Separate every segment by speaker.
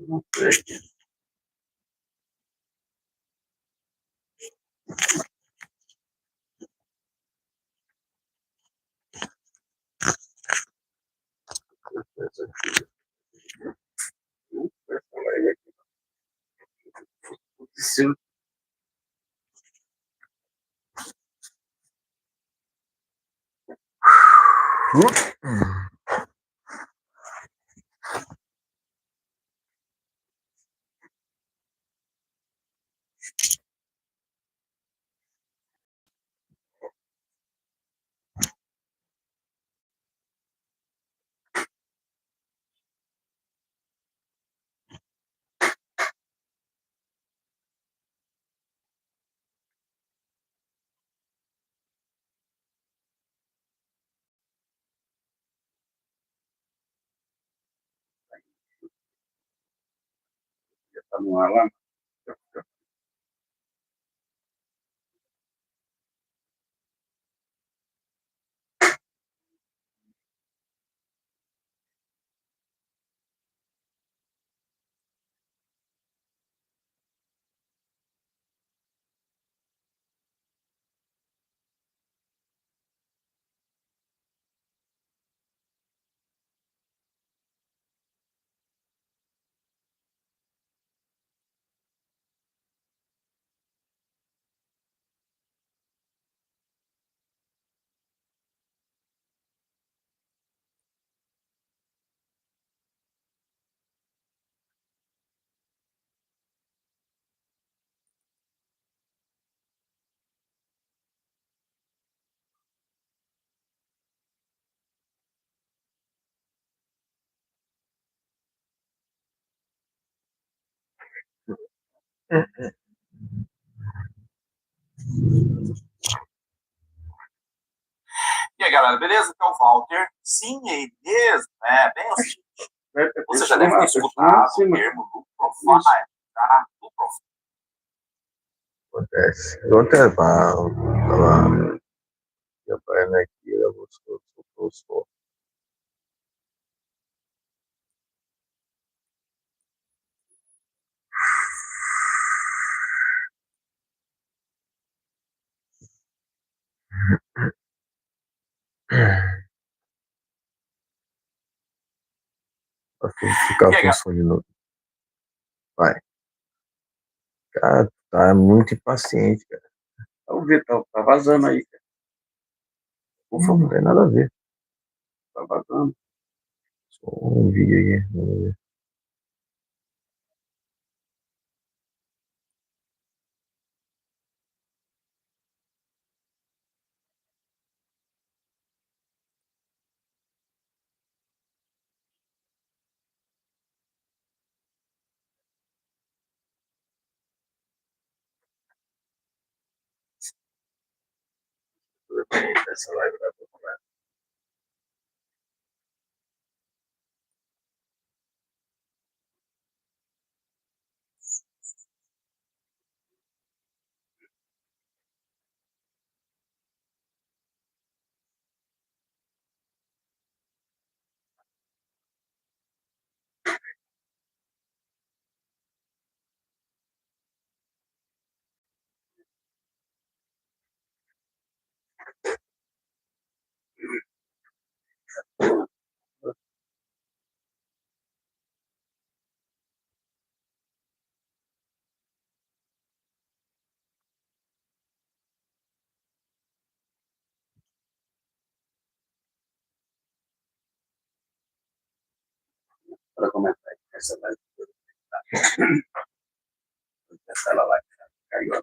Speaker 1: Não sei aqui. Sim. Está no ar lá.
Speaker 2: E aí, galera, beleza? Aqui é o Walter. Sim, é ele mesmo, né? Bem assim. Você já deve ter escutado o termo low profile, tá? Low profile.
Speaker 1: Acontece. Ontem estava trabalhando aqui, eu busco o som. Pra ficar com o som de novo. Vai. Cara, tá muito impaciente, cara.
Speaker 3: Vamos ver, tá vazando aí, cara.
Speaker 1: Não tem nada a ver.
Speaker 3: Tá vazando.
Speaker 1: Só um vídeo aqui, vamos ver.
Speaker 3: Essa live vai procurar. Para comentar essa live. Essa live caiu.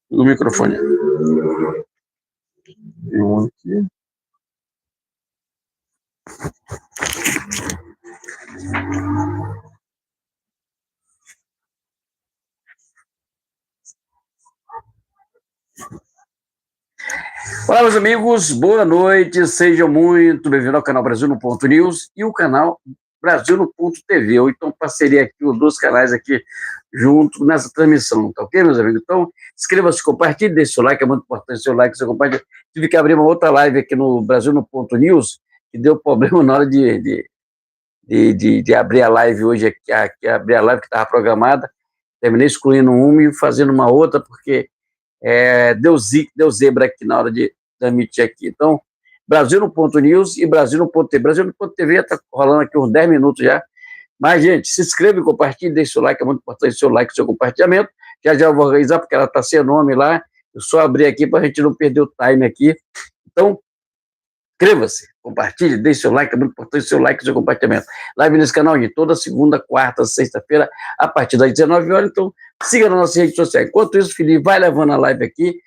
Speaker 3: No microfone. E um aqui.
Speaker 2: Olá, meus amigos, boa noite, sejam muito bem-vindos ao canal Brasil no Ponto News e o canal
Speaker 4: Brasil no Ponto TV, ou então parceria aqui, os 2 canais aqui junto nessa transmissão, tá ok, meus amigos? Então, inscreva-se, compartilhe, deixe seu like, é muito importante seu like, seu compartilho. Tive que abrir uma outra live aqui no Brasil no Ponto News, que deu problema na hora de abrir a live hoje, aqui, abrir a live que estava programada, terminei excluindo uma e fazendo uma outra, porque deu zebra aqui na hora de transmitir aqui. Então, Brasil no Ponto News e Brasil no Ponto TV. Brasil no Ponto TV está rolando aqui uns 10 minutos já. Mas, gente, se inscreva e compartilhe, deixe seu like, é muito importante seu like, seu compartilhamento. Já eu vou organizar, porque ela está sem nome lá. Eu só abri aqui para a gente não perder o time aqui. Então, inscreva-se, compartilhe, deixe seu like, é muito importante seu like e seu compartilhamento. Live nesse canal de toda segunda, quarta, sexta-feira, a partir das 19 horas. Então, siga nas nossas redes sociais. Enquanto isso, o Felipe vai levando a live aqui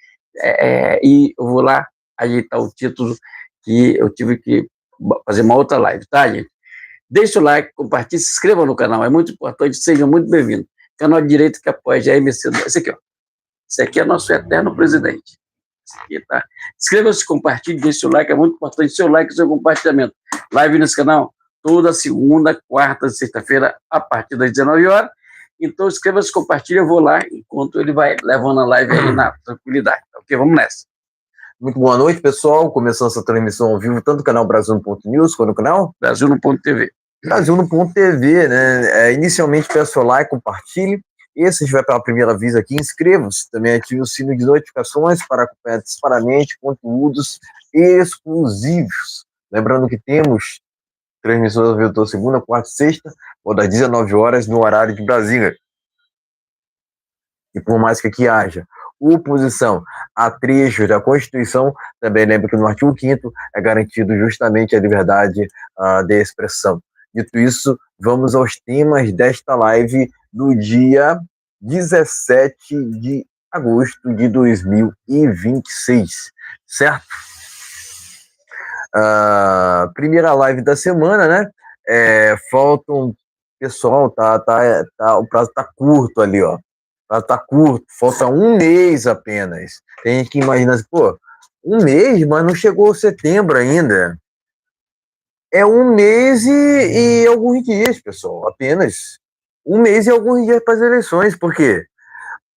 Speaker 4: e eu vou lá ajeitar o título que eu tive que fazer uma outra live, tá, gente? Deixe o like, compartilhe, se inscreva no canal, é muito importante, seja muito bem-vindo. Canal de direito que apoia Jair Messias. Esse aqui, ó. Esse aqui é nosso eterno presidente. Esse aqui, tá? Inscreva-se, compartilhe, deixe o like, é muito importante seu like e seu compartilhamento. Live nesse canal toda segunda, quarta e sexta-feira, a partir das 19 horas. Então, inscreva-se, compartilhe, eu vou lá, enquanto ele vai levando a live aí na tranquilidade. Ok, vamos nessa.
Speaker 1: Muito boa noite, pessoal. Começando essa transmissão ao vivo, tanto no canal Brasil no Ponto News, quanto no canal
Speaker 4: Brasil no Ponto TV.
Speaker 1: Brasil no Ponto TV, né? Inicialmente, peço seu like, compartilhe. E se estiver pela primeira vez aqui, inscreva-se. Também ative o sino de notificações para acompanhar antecipadamente conteúdos exclusivos. Lembrando que temos transmissões ao vivo toda segunda, quarta e sexta, ou das 19 horas no horário de Brasília. E por mais que aqui haja oposição a trechos da Constituição, também lembro que no artigo 5º é garantido justamente a liberdade de expressão. Dito isso, vamos aos temas desta live do dia 17 de agosto de 2026, certo? Primeira live da semana, né? Faltam, pessoal, o prazo tá curto ali, ó. Tá curto, falta um mês apenas. Tem gente que imagina assim, pô, um mês, mas não chegou setembro ainda. É um mês e alguns dias, pessoal, apenas. Um mês e alguns dias para as eleições, porque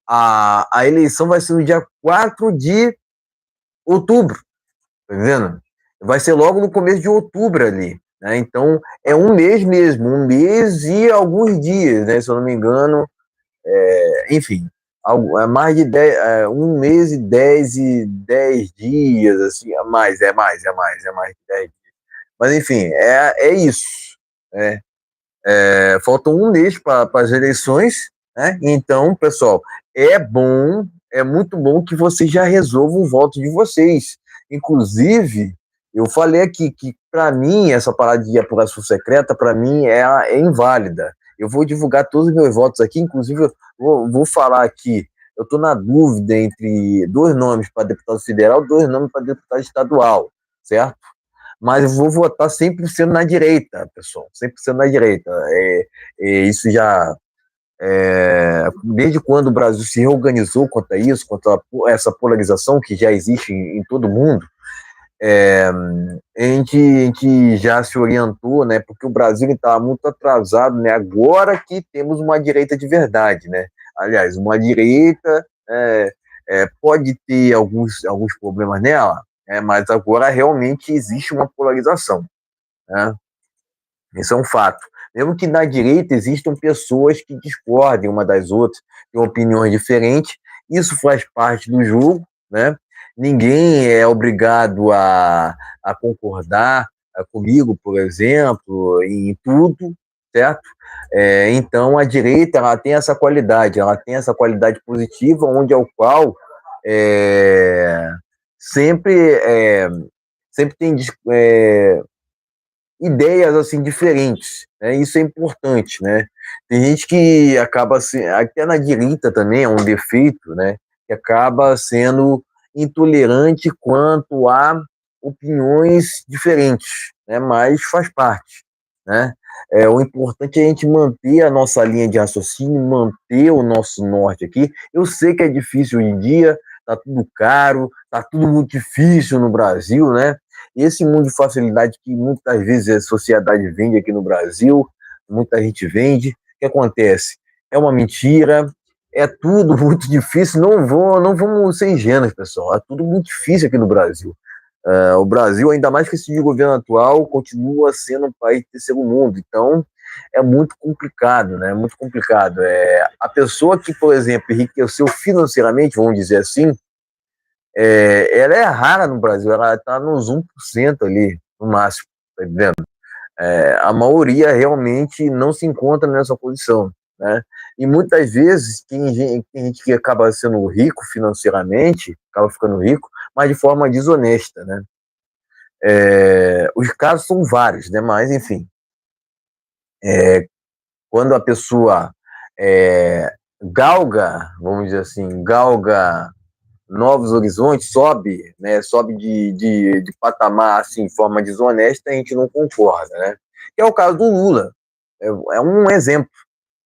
Speaker 1: a eleição vai ser no dia 4 de outubro, tá vendo? Vai ser logo no começo de outubro ali, né? Então, é um mês mesmo, um mês e alguns dias, né? Se eu não me engano, enfim, é mais de 10, um mês e 10 dias, assim, é mais de 10 dias. Mas, enfim, é isso, né? Falta um mês para as eleições, né? Então, pessoal, é muito bom que vocês já resolvam o voto de vocês. Inclusive, eu falei aqui que, para mim, essa parada de apuração secreta, para mim, é inválida. Eu vou divulgar todos os meus votos aqui, inclusive, eu vou falar aqui, eu estou na dúvida entre 2 nomes para deputado federal, 2 nomes para deputado estadual, certo? Mas eu vou votar 100% na direita, pessoal, 100% na direita. Isso já... desde quando o Brasil se reorganizou contra isso, contra essa polarização que já existe em todo o mundo, a gente já se orientou, né, porque o Brasil estava muito atrasado, né, agora que temos uma direita de verdade, né, aliás, uma direita pode ter alguns problemas nela, mas agora realmente existe uma polarização, né? Isso é um fato. Mesmo que na direita existam pessoas que discordem uma das outras, têm opiniões diferentes, isso faz parte do jogo, né? Ninguém é obrigado a concordar comigo, por exemplo, em tudo, certo? Então, a direita ela tem essa qualidade positiva, onde ao qual sempre tem ideias assim diferentes, né? Isso é importante, né? Tem gente que acaba até na direita também é um defeito, né? Que acaba sendo intolerante quanto a opiniões diferentes, né? Mas faz parte, né? O importante é a gente manter a nossa linha de raciocínio, manter o nosso norte aqui. Eu sei que é difícil hoje em dia, tá tudo caro, tá tudo muito difícil no Brasil, né? E esse mundo de facilidade que muitas vezes a sociedade vende aqui no Brasil, muita gente vende, o que acontece? É uma mentira, é tudo muito difícil, não vamos ser ingênuos, pessoal, é tudo muito difícil aqui no Brasil. O Brasil, ainda mais que esse de governo atual, continua sendo um país de terceiro mundo, então é muito complicado, né? Muito complicado. A pessoa que, por exemplo, enriqueceu financeiramente, vamos dizer assim, ela é rara no Brasil, ela está nos 1% ali, no máximo, tá entendendo? A maioria realmente não se encontra nessa posição, né? E muitas vezes tem gente que acaba sendo rico financeiramente, acaba ficando rico, mas de forma desonesta, né? Os casos são vários, né? Mas, enfim, quando a pessoa galga, vamos dizer assim, galga novos horizontes, sobe, né? Sobe de patamar, assim, de forma desonesta, a gente não concorda, né? Que é o caso do Lula, é um exemplo,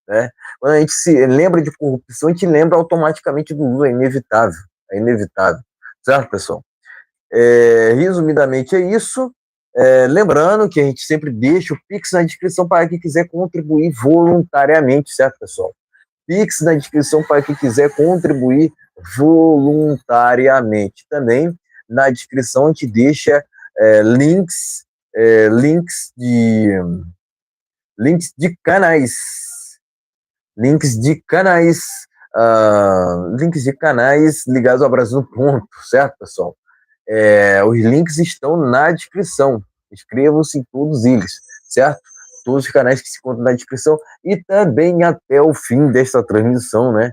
Speaker 1: né? Quando a gente se lembra de corrupção, a gente lembra automaticamente do Lula, é inevitável, certo, pessoal? Resumidamente é isso. Lembrando que a gente sempre deixa o Pix na descrição para quem quiser contribuir voluntariamente, certo, pessoal? Pix na descrição para quem quiser contribuir voluntariamente. Também na descrição a gente deixa links de canais, links de canais ligados ao Brasil no Ponto, certo, pessoal? Os links estão na descrição. Inscrevam-se em todos eles, certo? Todos os canais que se encontram na descrição e também até o fim desta transmissão, né?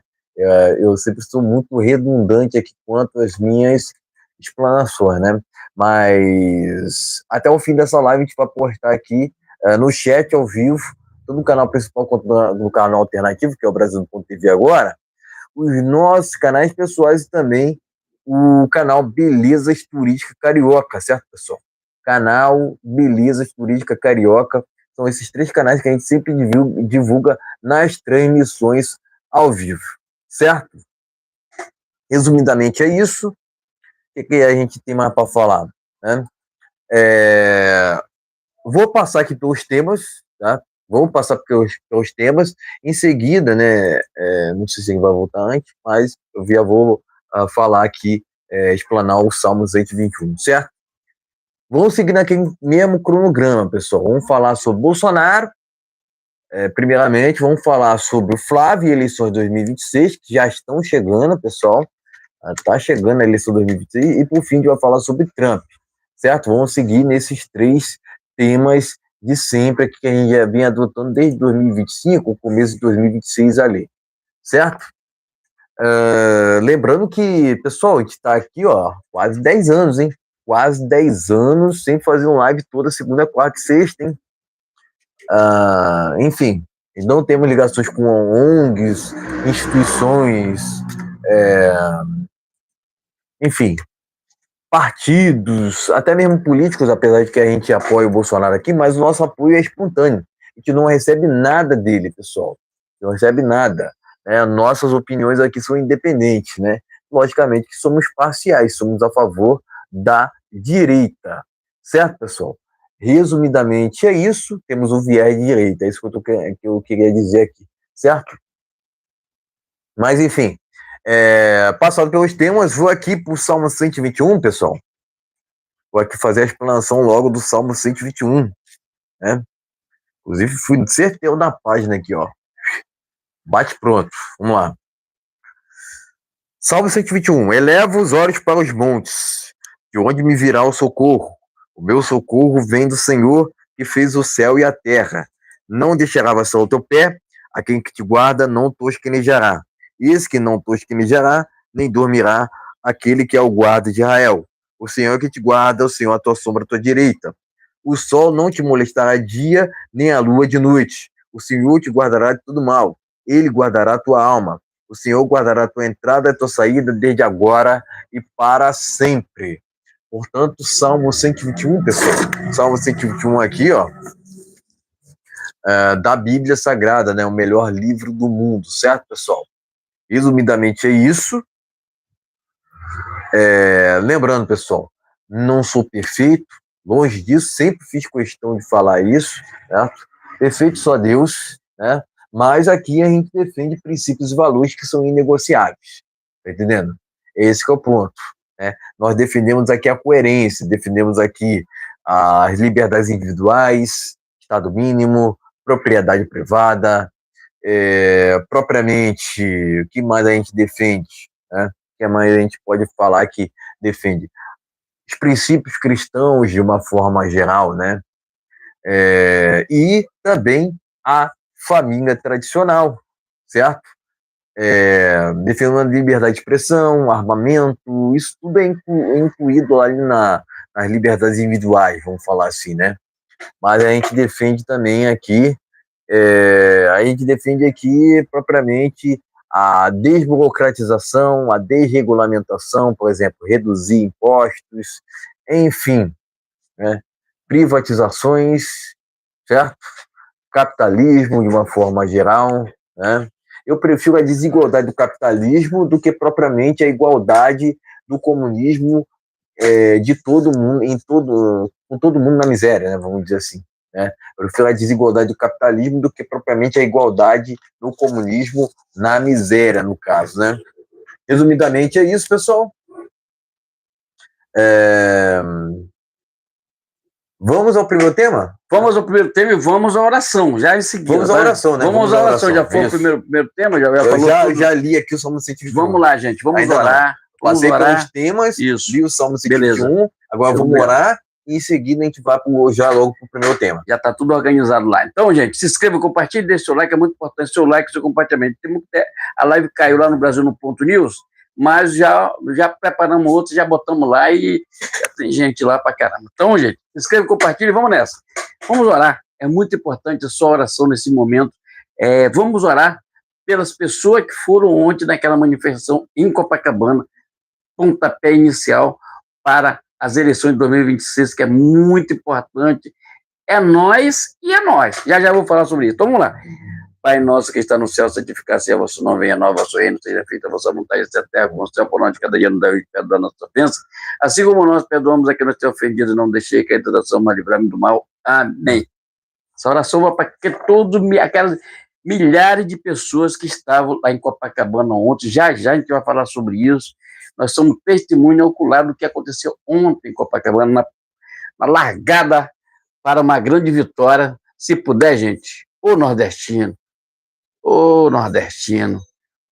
Speaker 1: Eu sempre sou muito redundante aqui quanto às minhas explanações, né? Mas até o fim dessa live a gente vai postar aqui no chat ao vivo, tanto no canal principal quanto no canal alternativo, que é o Brasil.tv agora, os nossos canais pessoais e também o canal Belezas Turística Carioca, certo, pessoal? Canal Belezas Turística Carioca. São esses 3 canais que a gente sempre divulga nas transmissões ao vivo, certo? Resumidamente é isso. O que a gente tem mais para falar, né? Vou passar aqui pelos temas, tá? Vamos passar pelos temas. Em seguida, né? Não sei se ele vai voltar antes, mas eu já vou falar aqui, explanar o Salmo 121, certo? Vamos seguir naquele mesmo cronograma, pessoal. Vamos falar sobre Bolsonaro, primeiramente, vamos falar sobre o Flávio e eleições 2026, que já estão chegando, pessoal. Está chegando a eleição 2026, e por fim a gente vai falar sobre Trump, certo? Vamos seguir nesses 3 temas de sempre que a gente já vem adotando desde 2025, o começo de 2026 ali, certo? Lembrando que, pessoal, a gente está aqui, ó, quase 10 anos, hein? Quase 10 anos sem fazer um live toda segunda, quarta e sexta, hein? Enfim, não temos ligações com ONGs, instituições, enfim, partidos, até mesmo políticos, apesar de que a gente apoia o Bolsonaro aqui, mas o nosso apoio é espontâneo. A gente não recebe nada dele, pessoal. Não recebe nada. Nossas opiniões aqui são independentes, né? Logicamente que somos parciais, somos a favor da direita. Certo, pessoal? Resumidamente é isso, temos o viés de direita, é isso que eu queria dizer aqui, certo? Mas, enfim, passado pelos temas, vou aqui para o Salmo 121, pessoal. Vou aqui fazer a explanação logo do Salmo 121, né? Inclusive, fui certeiro na página aqui, ó. Bate pronto, vamos lá. Salmo 121. Eleva os olhos para os montes, de onde me virá o socorro. O meu socorro vem do Senhor, que fez o céu e a terra. Não deixará vacilar o teu pé, a quem que te guarda não tosquenejará. Esse que não tosquenejará, nem dormirá aquele que é o guarda de Israel. O Senhor que te guarda, o Senhor a tua sombra à tua direita. O sol não te molestará dia, nem a lua de noite. O Senhor te guardará de todo mal. Ele guardará a tua alma. O Senhor guardará a tua entrada e a tua saída desde agora e para sempre. Portanto, Salmo 121, pessoal. Salmo 121 aqui, ó, da Bíblia Sagrada, né? O melhor livro do mundo, certo, pessoal? Resumidamente é isso. Lembrando, pessoal, não sou perfeito, longe disso, sempre fiz questão de falar isso, certo? Perfeito só Deus, né? Mas aqui a gente defende princípios e valores que são inegociáveis, tá entendendo? Esse que é o ponto, né? Nós defendemos aqui a coerência, defendemos aqui as liberdades individuais, Estado mínimo, propriedade privada, propriamente, o que mais a gente defende, né? O que mais a gente pode falar que defende? Os princípios cristãos de uma forma geral, né? E também a família tradicional, certo? Defendendo a liberdade de expressão, armamento, isso tudo é incluído ali nas liberdades individuais, vamos falar assim, né? Mas a gente defende também aqui, propriamente a desburocratização, a desregulamentação, por exemplo, reduzir impostos, enfim, né? Privatizações, certo? Capitalismo de uma forma geral, né? Eu prefiro a desigualdade do capitalismo do que propriamente a igualdade do comunismo, de todo mundo, com todo mundo na miséria, né? Vamos dizer assim, né? Eu prefiro a desigualdade do capitalismo do que propriamente a igualdade do comunismo na miséria, no caso, né? Resumidamente é isso, pessoal. Vamos ao primeiro tema?
Speaker 4: Vamos ao primeiro tema e vamos à oração, já em seguida.
Speaker 1: Vamos à oração, né?
Speaker 4: Vamos à oração. Já foi o primeiro tema?
Speaker 1: Já li aqui o Salmo 121.
Speaker 4: Vamos lá, gente, vamos
Speaker 1: Ainda
Speaker 4: orar.
Speaker 1: Passei pelos temas, li o Salmo 121, beleza. Agora vamos orar e em seguida a gente vai já logo para o primeiro tema.
Speaker 4: Já está tudo organizado lá. Então, gente, se inscreva, compartilhe, deixe seu like, é muito importante. Seu like, seu compartilhamento. A live caiu lá no Brasil no Ponto News, mas já preparamos outro, já botamos lá e já tem gente lá pra caramba. Então, gente, se inscreva, compartilhe, vamos nessa. Vamos orar. É muito importante a sua oração nesse momento. Vamos orar pelas pessoas que foram ontem naquela manifestação em Copacabana, pontapé inicial para as eleições de 2026, que é muito importante. É nós e é nós. Já vou falar sobre isso. Então, vamos lá. Pai nosso que está no céu, santificado seja o vosso nome, venha a vosso reino, seja feita a vossa vontade, esta terra como o céu, por onde cada dia nos dá hoje, perdoa a nossa ofensa, assim como nós perdoamos a quem nos tem ofendido, não deixei cair em tentação, mas livrai-me do mal. Amém. Essa oração vai para aquelas milhares de pessoas que estavam lá em Copacabana ontem. Já a gente vai falar sobre isso. Nós somos testemunho ocular do que aconteceu ontem em Copacabana, na largada para uma grande vitória. Se puder, gente, ô nordestino,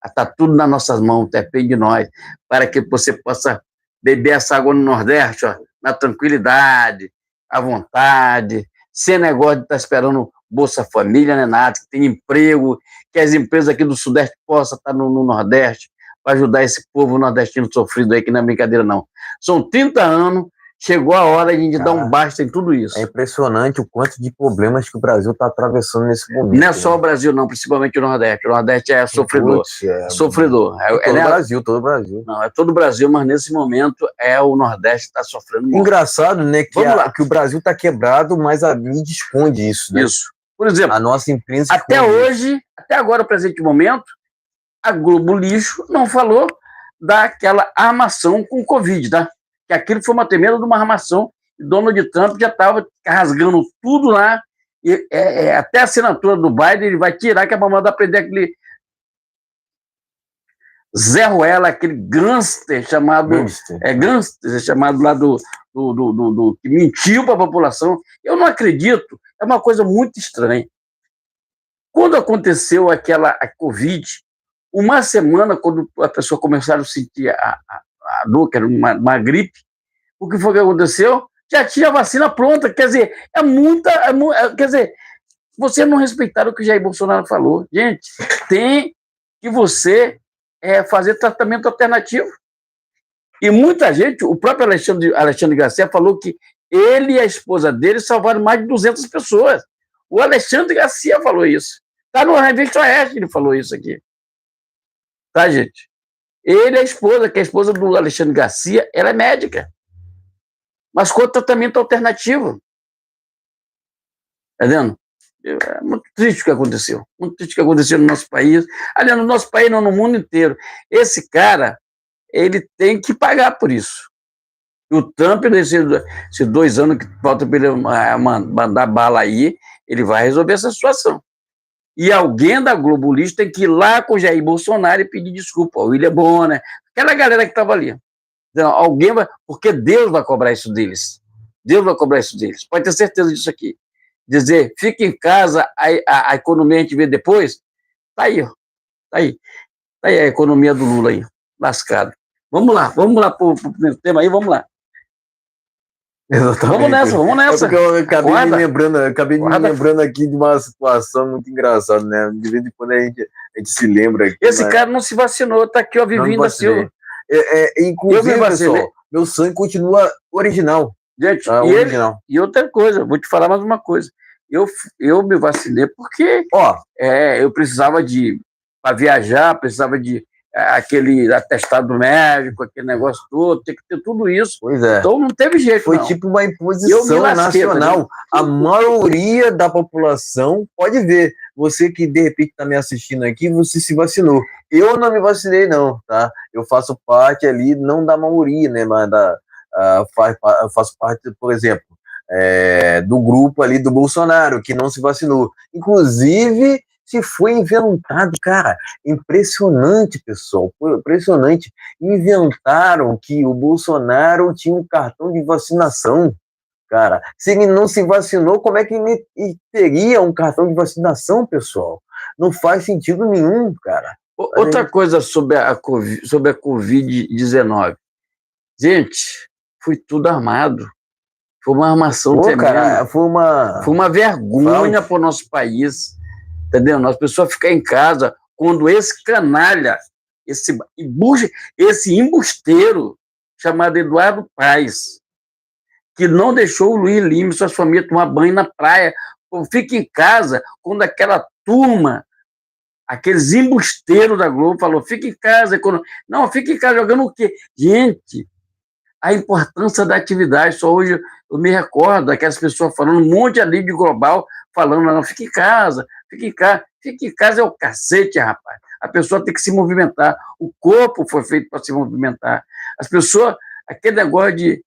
Speaker 4: está tudo nas nossas mãos, depende de nós, para que você possa beber essa água no Nordeste, ó, na tranquilidade, à vontade, sem negócio de estar esperando Bolsa Família, né, nada, que tenha emprego, que as empresas aqui do Sudeste possam estar no Nordeste, para ajudar esse povo nordestino sofrido aí, que não é brincadeira, não. São 30 anos, chegou a hora de a gente dar um basta em tudo isso.
Speaker 1: É impressionante o quanto de problemas que o Brasil está atravessando nesse momento.
Speaker 4: Não é só o Brasil, não, principalmente o Nordeste. O Nordeste é sofredor. Sofredor.
Speaker 1: Todo o Brasil.
Speaker 4: Não, é todo o Brasil, mas nesse momento o Nordeste está sofrendo muito.
Speaker 1: Engraçado, né, que o Brasil está quebrado, mas a mídia esconde isso, né?
Speaker 4: Isso. Por exemplo,
Speaker 1: a nossa imprensa
Speaker 4: até hoje, até agora, o presente momento, a Globo Lixo não falou daquela armação com Covid, tá? Que aquilo foi uma tremenda de uma armação, e Donald Trump já estava rasgando tudo lá, e até a assinatura do Biden ele vai tirar, que é para mandar prender aquele Zé Ruela, aquele gangster chamado lá do que mentiu para a população. Eu não acredito, é uma coisa muito estranha. Quando aconteceu a Covid, uma semana, quando a pessoa começaram a sentir a dor, que era uma gripe, o que foi que aconteceu? Já tinha a vacina pronta, quer dizer, quer dizer, você não respeitar o que Jair Bolsonaro falou. Gente, tem que você fazer tratamento alternativo. E muita gente, o próprio Alexandre Garcia falou que ele e a esposa dele salvaram mais de 200 pessoas. O Alexandre Garcia falou isso. Está no Revista Oeste, ele falou isso aqui. Tá, gente? Ele e a esposa, que é a esposa do Alexandre Garcia, ela é médica. Mas com tratamento alternativo. Tá vendo? É muito triste o que aconteceu. Muito triste o que aconteceu no nosso país. Aliás, no nosso país, não, no mundo inteiro. Esse cara, ele tem que pagar por isso. E o Trump, nesses 2 anos que falta para ele mandar bala aí, ele vai resolver essa situação. E alguém da Globo Lixo tem que ir lá com o Jair Bolsonaro e pedir desculpa. O William Bonner, aquela galera que estava ali. Então, alguém vai, porque Deus vai cobrar isso deles. Deus vai cobrar isso deles. Pode ter certeza disso aqui. Dizer, fica em casa, a economia a gente vê depois. Tá aí, ó. Tá aí. Tá aí a economia do Lula aí, lascado. Vamos lá para o primeiro tema aí, vamos lá.
Speaker 1: Exatamente.
Speaker 4: Vamos nessa.
Speaker 1: É porque eu acabei me lembrando aqui de uma situação muito engraçada, né? De vez em quando a gente se lembra. Aqui,
Speaker 4: esse cara não se vacinou, tá aqui, ó, Vivinho da Silva.
Speaker 1: Inclusive, pessoal, meu sangue continua original.
Speaker 4: Gente,
Speaker 1: original.
Speaker 4: E outra coisa, vou te falar mais uma coisa. Eu me vacinei porque eu precisava para viajar, precisava de aquele atestado médico, aquele negócio todo, tem que ter tudo isso.
Speaker 1: Pois é.
Speaker 4: Então não teve jeito.
Speaker 1: Foi tipo uma imposição nacional. A maioria da população pode ver. Você que de repente está me assistindo aqui, você se vacinou. Eu não me vacinei, não, tá? Eu faço parte ali, não da maioria, né? Mas faço parte, por exemplo, do grupo ali do Bolsonaro, que não se vacinou. Inclusive, se foi inventado, cara, impressionante, pessoal, impressionante. Inventaram que o Bolsonaro tinha um cartão de vacinação, cara. Se ele não se vacinou, como é que ele teria um cartão de vacinação, pessoal? Não faz sentido nenhum, cara.
Speaker 4: Outra coisa sobre a Covid-19. Gente, foi tudo armado. Foi uma armação tremenda.
Speaker 1: Cara, foi
Speaker 4: uma vergonha para o nosso país. Entendeu? As pessoas ficam em casa quando esse canalha, esse embusteiro chamado Eduardo Paes, que não deixou o Luiz Lima e suas famílias tomar banho na praia, fica em casa quando aquela turma, aqueles embusteiros da Globo falou, fica em casa. Não, fica em casa jogando o quê? Gente, a importância da atividade, só hoje eu me recordo daquelas pessoas falando, um monte ali de global, falando, não, fica em casa, fica em casa é o cacete, rapaz. A pessoa tem que se movimentar, o corpo foi feito para se movimentar. As pessoas, aquele negócio de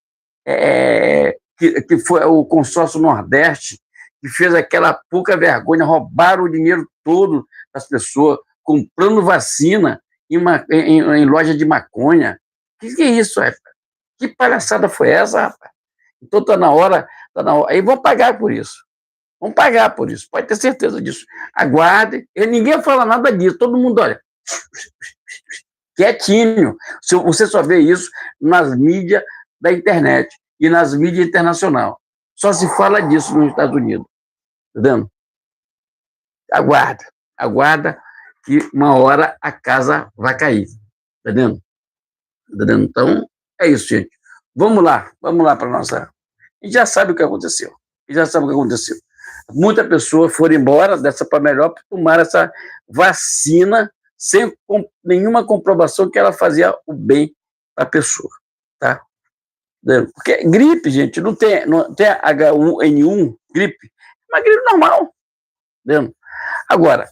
Speaker 4: que foi o consórcio Nordeste, que fez aquela pouca vergonha, roubaram o dinheiro todo das pessoas, comprando vacina em loja de maconha. O que é isso, rapaz? Que palhaçada foi essa, rapaz? Então tá na hora. Aí vão pagar por isso. Vão pagar por isso, pode ter certeza disso. Aguarde. E ninguém fala nada disso, todo mundo olha. Quietinho. Você só vê isso nas mídias da internet e nas mídias internacionais. Só se fala disso nos Estados Unidos. Entendeu? Aguarda que uma hora a casa vai cair. Entendeu? Então, é isso, gente. Vamos lá para a nossa... A gente já sabe o que aconteceu. Muitas pessoas foram embora dessa para melhor para tomar essa vacina sem nenhuma comprovação que ela fazia o bem para a pessoa, tá? Porque gripe, gente, não tem H1N1, gripe, é uma gripe normal, entendeu? Agora,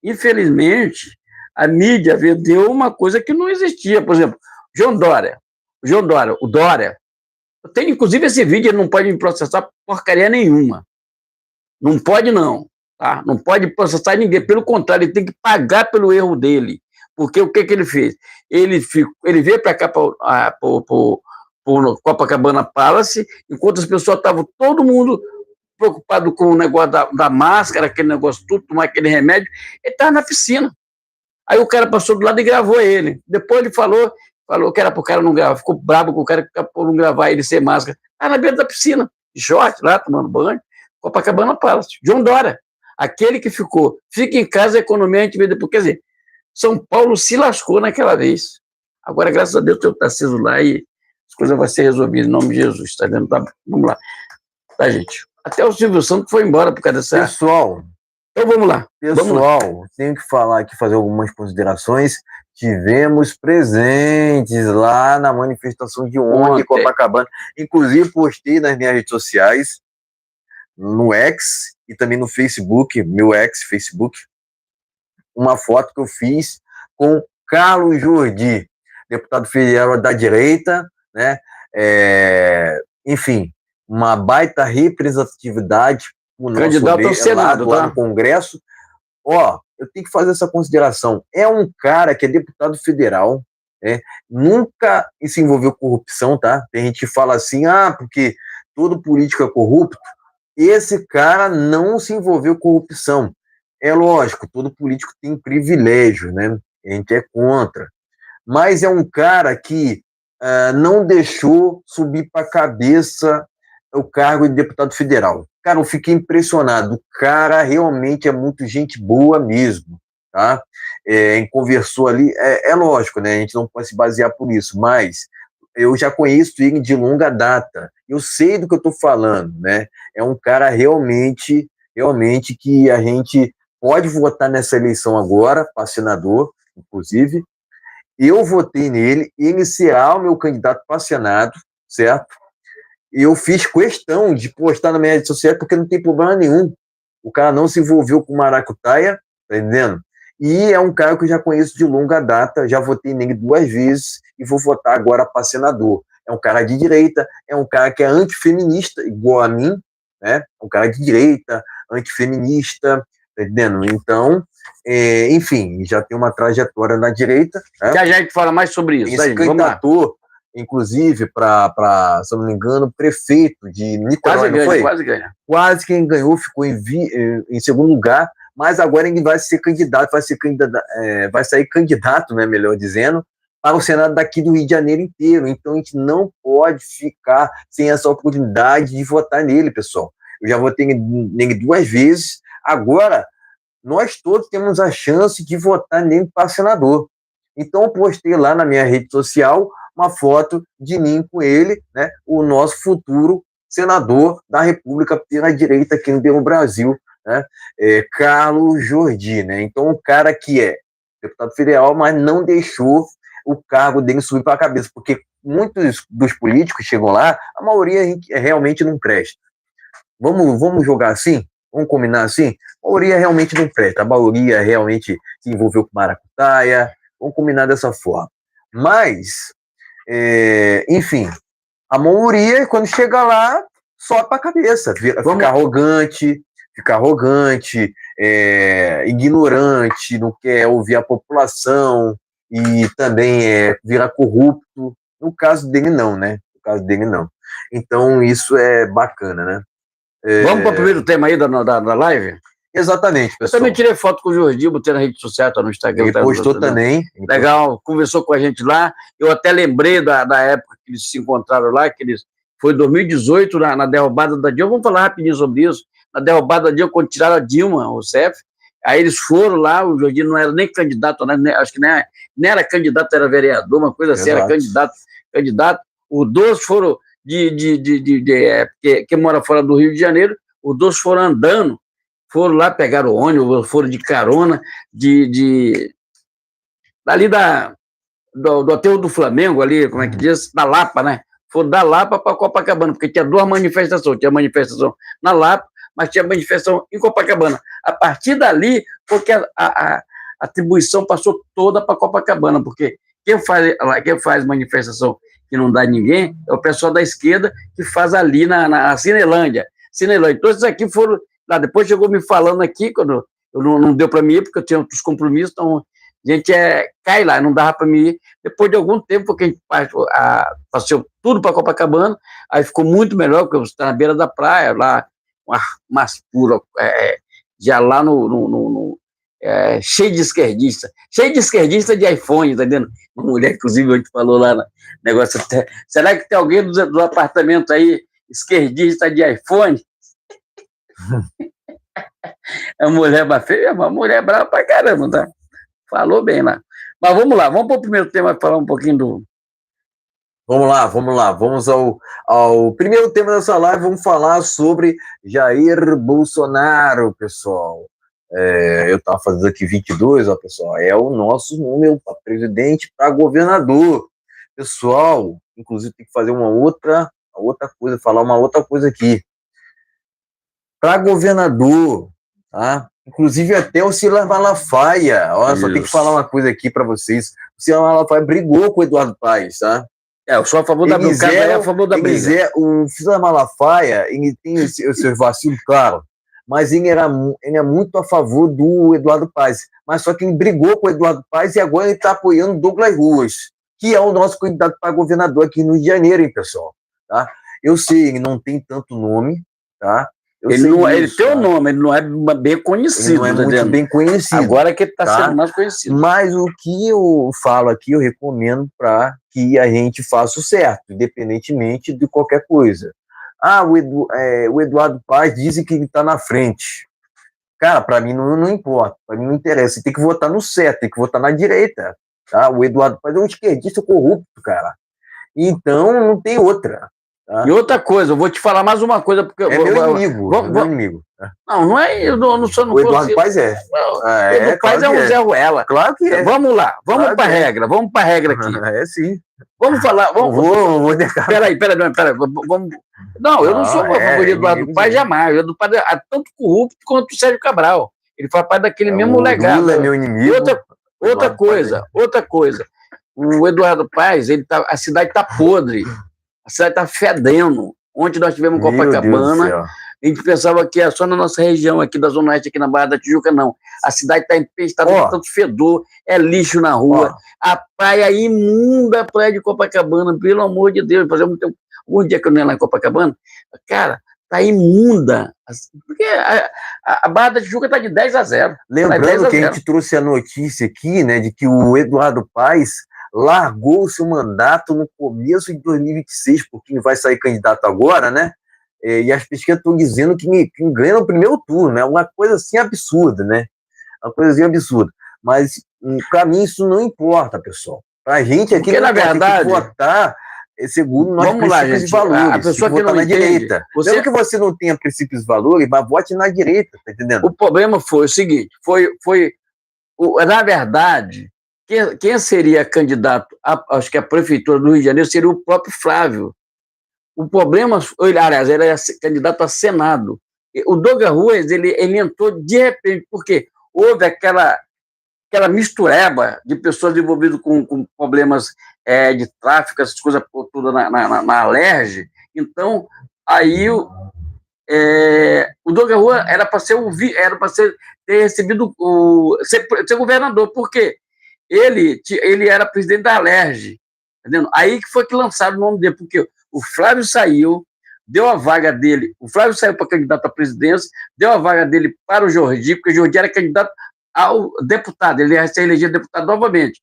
Speaker 4: infelizmente, a mídia vendeu uma coisa que não existia. Por exemplo, o Dória, tem inclusive esse vídeo, ele não pode me processar porcaria nenhuma. Não pode, não. Tá? Não pode processar ninguém. Pelo contrário, ele tem que pagar pelo erro dele. Porque o que ele fez? Ele veio para cá, para o Copacabana Palace, enquanto as pessoas estavam, todo mundo preocupado com o negócio da máscara, aquele negócio tudo, tomar aquele remédio. Ele estava na piscina. Aí o cara passou do lado e gravou ele. Depois ele falou que era para o cara não gravar. Ficou bravo com o cara por não gravar ele sem máscara. Estava na beira da piscina, de short, lá, tomando banho. Copacabana Palace. João Dória, aquele que fica em casa, a economia a gente vê depois. Quer dizer, São Paulo se lascou naquela vez. Agora, graças a Deus, eu estou aceso lá e as coisas vão ser resolvidas em nome de Jesus, tá vendo? Tá, vamos lá. Tá, gente? Até o Silvio Santos foi embora por causa dessa...
Speaker 1: Pessoal,
Speaker 4: então vamos lá.
Speaker 1: Tenho que falar aqui, fazer algumas considerações. Tivemos presentes lá na manifestação de ontem em Copacabana. Inclusive, postei nas minhas redes sociais, no X e também no Facebook, meu Facebook, uma foto que eu fiz com Carlos Jordi, deputado federal da direita, né? enfim, uma baita representatividade o nosso
Speaker 4: Candidato ao Senado,
Speaker 1: lá
Speaker 4: tá?
Speaker 1: no Congresso. Ó, eu tenho que fazer essa consideração. É um cara que é deputado federal, né? Nunca se envolveu com corrupção, tá? Tem gente que fala assim, porque todo político é corrupto. Esse cara não se envolveu com corrupção. É lógico, todo político tem privilégio, né? A gente é contra. Mas é um cara que não deixou subir para a cabeça o cargo de deputado federal. Cara, eu fiquei impressionado. O cara realmente é muito gente boa mesmo, tá? Conversou ali, é lógico, né? A gente não pode se basear por isso, mas eu já conheço ele de longa data. Eu sei do que eu estou falando, né? É um cara realmente que a gente pode votar nessa eleição agora, para senador, inclusive. Eu votei nele, ele será o meu candidato para Senado, certo? Eu fiz questão de postar na minha rede social porque não tem problema nenhum. O cara não se envolveu com maracutaia, tá entendendo? E é um cara que eu já conheço de longa data, já votei nele 2 vezes e vou votar agora para senador. É um cara de direita, é um cara que é antifeminista, igual a mim, né? É um cara de direita, antifeminista, tá entendendo? Então, enfim, já tem uma trajetória na direita. Né?
Speaker 4: Já a gente fala mais sobre isso.
Speaker 1: Esse candidatou, inclusive, para, se eu não me engano, prefeito de Niterói, não foi?
Speaker 4: Quase ganha.
Speaker 1: Quase quem ganhou, ficou em segundo lugar, mas agora ele vai ser candidato, vai sair candidato, né, melhor dizendo, para o Senado daqui do Rio de Janeiro inteiro. Então a gente não pode ficar sem essa oportunidade de votar nele, pessoal. Eu já votei nele 2 vezes, agora nós todos temos a chance de votar nele para senador. Então eu postei lá na minha rede social uma foto de mim com ele, né, o nosso futuro senador da República pela direita aqui no Brasil, né, Carlos Jordi, né? Então o cara que é deputado federal, mas não deixou o cargo dele subir para a cabeça, porque muitos dos políticos chegam lá, a maioria realmente não presta. Vamos jogar assim? Vamos combinar assim? A maioria realmente não presta, a maioria realmente se envolveu com maracutaia, vamos combinar dessa forma. Mas, enfim, a maioria, quando chega lá, sobe para a cabeça, fica arrogante, ignorante, não quer ouvir a população e também vira corrupto. No caso dele, não, né? No caso dele, não. Então, isso é bacana, né?
Speaker 4: Vamos para o primeiro tema aí da live?
Speaker 1: Exatamente, pessoal.
Speaker 4: Eu também tirei foto com o Jordi, botei na rede social, tá no Instagram.
Speaker 1: Ele postou também.
Speaker 4: Legal, conversou com a gente lá. Eu até lembrei da época que eles se encontraram lá, foi em 2018, na derrubada da Dilma. Vamos falar rapidinho sobre isso. Na derrubada da Dilma, quando tiraram a Dilma, o CEF, aí eles foram lá, o Jordi não era nem candidato, né? Acho que nem era candidato, era vereador, uma coisa assim, era candidato. Os dois foram quem mora fora do Rio de Janeiro, os dois foram andando, foram lá, pegaram o ônibus, foram de carona, dali do Aterro do Flamengo, ali, como é que diz? Da Lapa, né? Foram da Lapa para Copacabana, porque tinha 2 manifestações, tinha manifestação na Lapa, mas tinha manifestação em Copacabana. A partir dali, porque a atribuição passou toda para Copacabana, porque quem faz manifestação que não dá ninguém é o pessoal da esquerda que faz ali na Cinelândia. Então, esses aqui foram lá. Depois chegou me falando aqui, quando eu não deu para mim ir, porque eu tinha outros compromissos, então a gente cai lá, não dava para mim ir. Depois de algum tempo, porque a gente passou tudo para Copacabana, aí ficou muito melhor, porque você está na beira da praia, lá, mais pura, já lá cheio de esquerdista de iPhone, tá entendendo? Uma mulher, inclusive, a gente falou lá no negócio, será que tem alguém do apartamento aí, esquerdista de iPhone? A mulher feia, uma mulher brava pra caramba, tá? Falou bem lá. Mas vamos lá, vamos para o primeiro tema, falar um pouquinho do...
Speaker 1: Vamos lá. Vamos ao primeiro tema dessa live, vamos falar sobre Jair Bolsonaro, pessoal. Eu estava fazendo aqui 22, ó, pessoal, é o nosso número para presidente, para governador. Pessoal, inclusive tem que fazer uma outra coisa, falar uma outra coisa aqui. Para governador, tá? Inclusive até o Silas Malafaia, olha, só tem que falar uma coisa aqui para vocês. O Silas Malafaia brigou com o Eduardo Paes, tá?
Speaker 4: Eu sou a favor da briga. O cara é a favor da briga.
Speaker 1: O César Malafaia, ele tem os seus vacilos, claro, mas ele é muito a favor do Eduardo Paes. Mas só que ele brigou com o Eduardo Paes e agora ele está apoiando Douglas Ruas, que é o nosso candidato para governador aqui no Rio de Janeiro, hein, pessoal? Tá? Eu sei, ele não tem tanto nome, tá?
Speaker 4: Ele tem um nome, ele não é bem conhecido.
Speaker 1: Ele não é muito bem conhecido.
Speaker 4: Agora que ele está sendo mais conhecido.
Speaker 1: Mas o que eu falo aqui, eu recomendo para que a gente faça o certo, independentemente de qualquer coisa. O Eduardo Paes diz que ele está na frente. Cara, para mim não importa, para mim não interessa. Você tem que votar no certo, tem que votar na direita. Tá? O Eduardo Paes é um esquerdista corrupto, cara. Então não tem outra. Tá?
Speaker 4: E outra coisa, eu vou te falar mais uma coisa, porque
Speaker 1: meu inimigo.
Speaker 4: Não é, eu não sou.
Speaker 1: O Eduardo Paes é.
Speaker 4: O Eduardo Paes é um Zé Ruela.
Speaker 1: Claro que é.
Speaker 4: Vamos lá, vamos para a regra, vamos para a regra aqui.
Speaker 1: É sim.
Speaker 4: Vamos falar.
Speaker 1: Vou deixar.
Speaker 4: Peraí. Vamos. Não, eu não sou a favor do Eduardo Paes jamais. O Eduardo Paes é tanto corrupto quanto o Sérgio Cabral. Ele faz parte daquele mesmo legado.
Speaker 1: Lula é meu inimigo.
Speaker 4: Outra coisa. O Eduardo Paes, a cidade está podre. A cidade está fedendo. Ontem nós tivemos em Copacabana. A gente pensava que é só na nossa região, aqui da Zona Oeste, aqui na Barra da Tijuca, não. A cidade está empestada de tanto fedor, é lixo na rua. A praia imunda, a praia de Copacabana, pelo amor de Deus. Fazia um dia que eu não ia lá em Copacabana, cara, tá imunda. Porque a Barra da Tijuca está de 10-0.
Speaker 1: Lembrando que a gente trouxe a notícia aqui, né, de que o Eduardo Paes largou o seu mandato no começo de 2026, porque vai sair candidato agora, né? E as pesquisas estão dizendo que ganha no primeiro turno, né? Uma coisa assim absurda, né? Uma coisa assim absurda. Mas, para mim, isso não importa, pessoal. Para a gente aqui,
Speaker 4: porque, na verdade,
Speaker 1: tem que votar segundo nossos princípios e valores.
Speaker 4: A pessoa que não
Speaker 1: na
Speaker 4: entende,
Speaker 1: direita. Mesmo que você não tenha princípios e valores, mas vote na direita, tá entendendo?
Speaker 4: O problema foi o seguinte, na verdade, quem seria candidato, acho que a prefeitura do Rio de Janeiro seria o próprio Flávio. O problema, aliás, ele era candidato a Senado. O Douglas Ruas, ele entrou de repente, porque houve aquela mistureba de pessoas envolvidas com problemas de tráfico, essas coisas todas na Alerj. Então, aí o Douglas Ruas era para ter recebido ser governador, porque ele era presidente da Alerj, entendeu? Aí que foi que lançaram o nome dele, porque o Flávio saiu, deu a vaga dele, o Flávio saiu para candidato à presidência, deu a vaga dele para o Jordi, porque o Jordi era candidato ao deputado, ele ia ser elegido deputado novamente.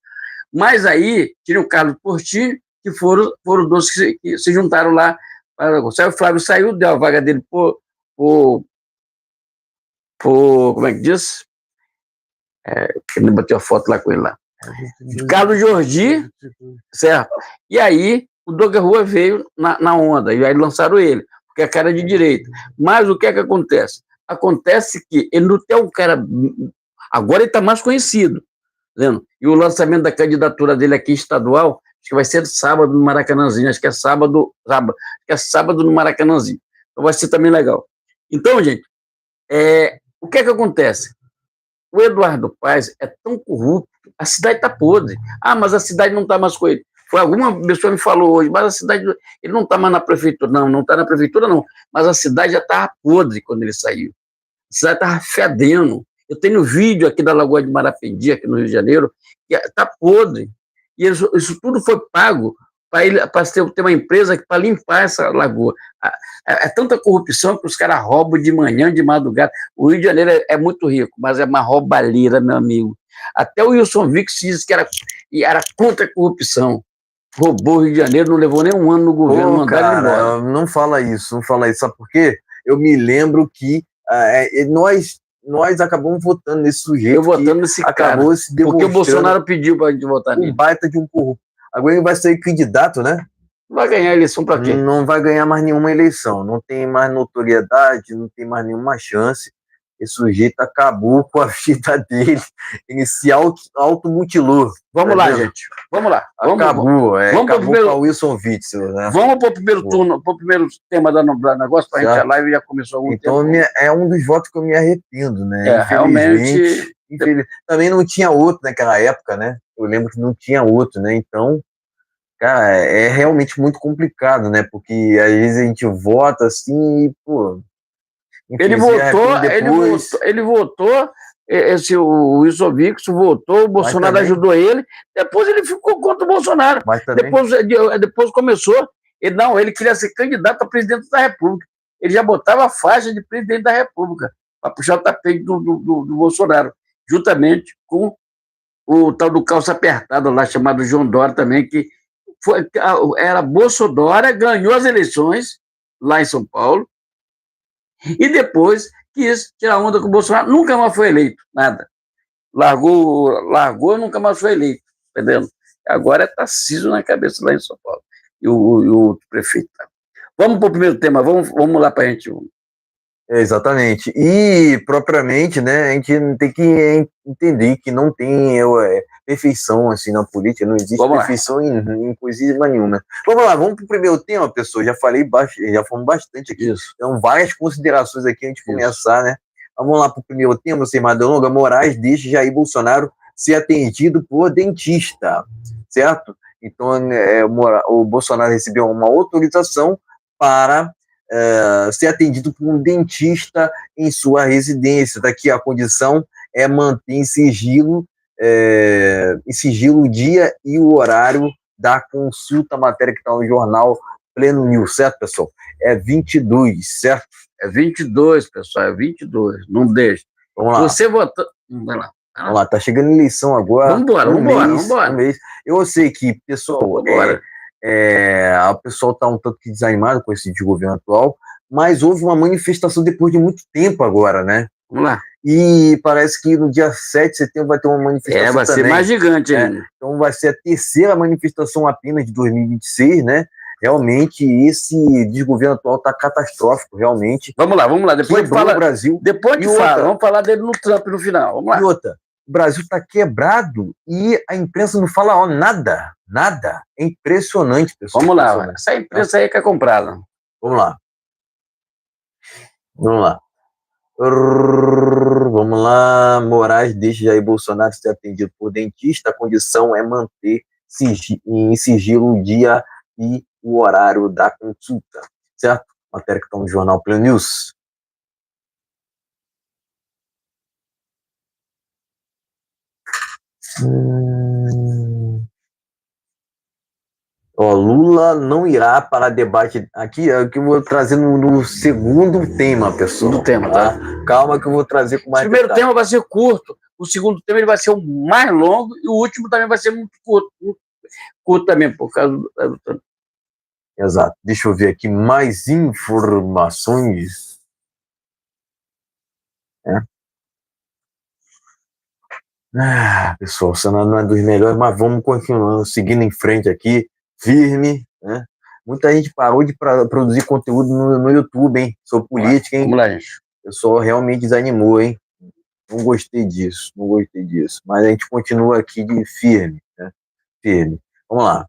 Speaker 4: Mas aí tinha o Carlos Portinho, que foram dois que se juntaram lá. O Flávio saiu, deu a vaga dele como é que diz? Ele bateu a foto lá com ele lá. Carlos Jordi, certo? E aí o Douglas Ruas veio na onda, e aí lançaram ele, porque é cara de direita. Mas o que é que acontece? Acontece que ele não tem um cara... Agora ele está mais conhecido, entendeu? E o lançamento da candidatura dele aqui estadual, acho que vai ser sábado no Maracanãzinho, acho que é sábado no Maracanãzinho. Então vai ser também legal. Então, gente, o que é que acontece? O Eduardo Paes é tão corrupto, a cidade está podre. Mas a cidade não está mais com ele. Alguma pessoa me falou hoje, mas a cidade, ele não está mais na prefeitura. Não está na prefeitura, não. Mas a cidade já estava podre quando ele saiu. A cidade estava fedendo. Eu tenho vídeo aqui da Lagoa de Marapendi, aqui no Rio de Janeiro, que está podre. E isso tudo foi pago para ter uma empresa para limpar essa lagoa. É tanta corrupção que os caras roubam de manhã, de madrugada. O Rio de Janeiro é muito rico, mas é uma roubalheira, meu amigo. Até o Wilson Wicks disse que era contra a corrupção. Roubou o Rio de Janeiro, não levou nem um ano no governo, mandaram ele embora.
Speaker 1: Não fala isso. Sabe por quê? Eu me lembro que nós acabamos votando nesse sujeito.
Speaker 4: Eu votando nesse cara. Porque o Bolsonaro pediu para a gente votar nele.
Speaker 1: Um baita de um corrupto. Agora ele vai ser candidato, né?
Speaker 4: Não vai ganhar eleição para quê?
Speaker 1: Não vai ganhar mais nenhuma eleição. Não tem mais notoriedade, não tem mais nenhuma chance. Esse sujeito acabou com a vida dele. Ele se automutilou.
Speaker 4: Vamos lá, gente. Vamos lá.
Speaker 1: Acabou com o Wilson Witzel, né?
Speaker 4: Vamos para o primeiro turno, para o primeiro tema da negócio, para a gente, a live já começou algum tempo.
Speaker 1: Então, é um dos votos que eu me arrependo, né?
Speaker 4: Realmente.
Speaker 1: Também não tinha outro naquela época, né? Eu lembro que não tinha outro, né? Então, Cara, é realmente muito complicado, né? Porque às vezes a gente vota assim e, pô.
Speaker 4: Ele votou, o Wilson votou, o Bolsonaro
Speaker 1: também,
Speaker 4: ajudou ele, depois ele ficou contra o Bolsonaro.
Speaker 1: Mas também,
Speaker 4: Depois começou, ele queria ser candidato a presidente da República. Ele já botava a faixa de presidente da República para puxar o tapete do Bolsonaro, juntamente com o tal do calça apertada lá, chamado João Dória também, que era Bolsonaro, ganhou as eleições lá em São Paulo, e depois quis tirar onda com o Bolsonaro, nunca mais foi eleito, nada. Largou, nunca mais foi eleito, entendendo? Agora está Tarcísio na cabeça lá em São Paulo, e o prefeito. Vamos para o primeiro tema, vamos lá para a gente.
Speaker 1: Exatamente. E, propriamente, né, a gente tem que entender que não tem perfeição assim na política, não existe perfeição em coisa nenhuma. Vamos lá, vamos para o primeiro tema, pessoal. Já falamos bastante aqui.
Speaker 4: Isso.
Speaker 1: Então, várias considerações aqui antes de começar, né? Vamos lá para o primeiro tema, sem mais delongas. Moraes deixa Jair Bolsonaro ser atendido por dentista, certo? Então, o Bolsonaro recebeu uma autorização para ser atendido por um dentista em sua residência. Daqui a condição é manter em sigilo o dia e o horário da consulta, a matéria que está no jornal Pleno News, certo, pessoal? É 22, certo?
Speaker 4: É 22, pessoal, é 22, não deixa.
Speaker 1: Vamos lá.
Speaker 4: Você votou... Vai lá.
Speaker 1: Vamos lá, tá chegando a eleição agora.
Speaker 4: Vamos embora.
Speaker 1: Eu sei que, pessoal, o pessoal está um tanto que desanimado com esse governo atual, mas houve uma manifestação depois de muito tempo agora, né?
Speaker 4: Vamos lá.
Speaker 1: E parece que no dia 7 de setembro vai ter uma manifestação
Speaker 4: vai
Speaker 1: também,
Speaker 4: ser mais gigante ainda.
Speaker 1: Então vai ser a terceira manifestação apenas de 2026, né? Realmente, esse desgoverno atual está catastrófico, realmente.
Speaker 4: Vamos lá. Depois
Speaker 1: fala o Brasil.
Speaker 4: Depois de fala, vamos falar dele no Trump no final. Vamos lá.
Speaker 1: E outra, o Brasil está quebrado e a imprensa não fala nada. É impressionante, pessoal.
Speaker 4: Vamos lá, essa imprensa aí que é comprada.
Speaker 1: Vamos lá. Moraes deixa Jair Bolsonaro ser atendido por dentista. A condição é manter em sigilo o dia e o horário da consulta, certo? Matéria que está no jornal Pleno News. Lula não irá para debate. Aqui é o que eu vou trazer no segundo tema, pessoal.
Speaker 4: Segundo tema, tá?
Speaker 1: Calma que eu vou trazer com mais.
Speaker 4: O primeiro tema vai ser curto, o segundo tema ele vai ser o mais longo e o último também vai ser muito curto também, por causa do...
Speaker 1: Exato. Deixa eu ver aqui mais informações. Pessoal, o Senado não é dos melhores, mas vamos continuando, seguindo em frente aqui, firme, né? Muita gente parou de produzir conteúdo no YouTube, hein? Sobre política, hein?
Speaker 4: Vamos lá, gente.
Speaker 1: O pessoal realmente desanimou, hein? Não gostei disso. Mas a gente continua aqui de firme, né? Firme. Vamos lá.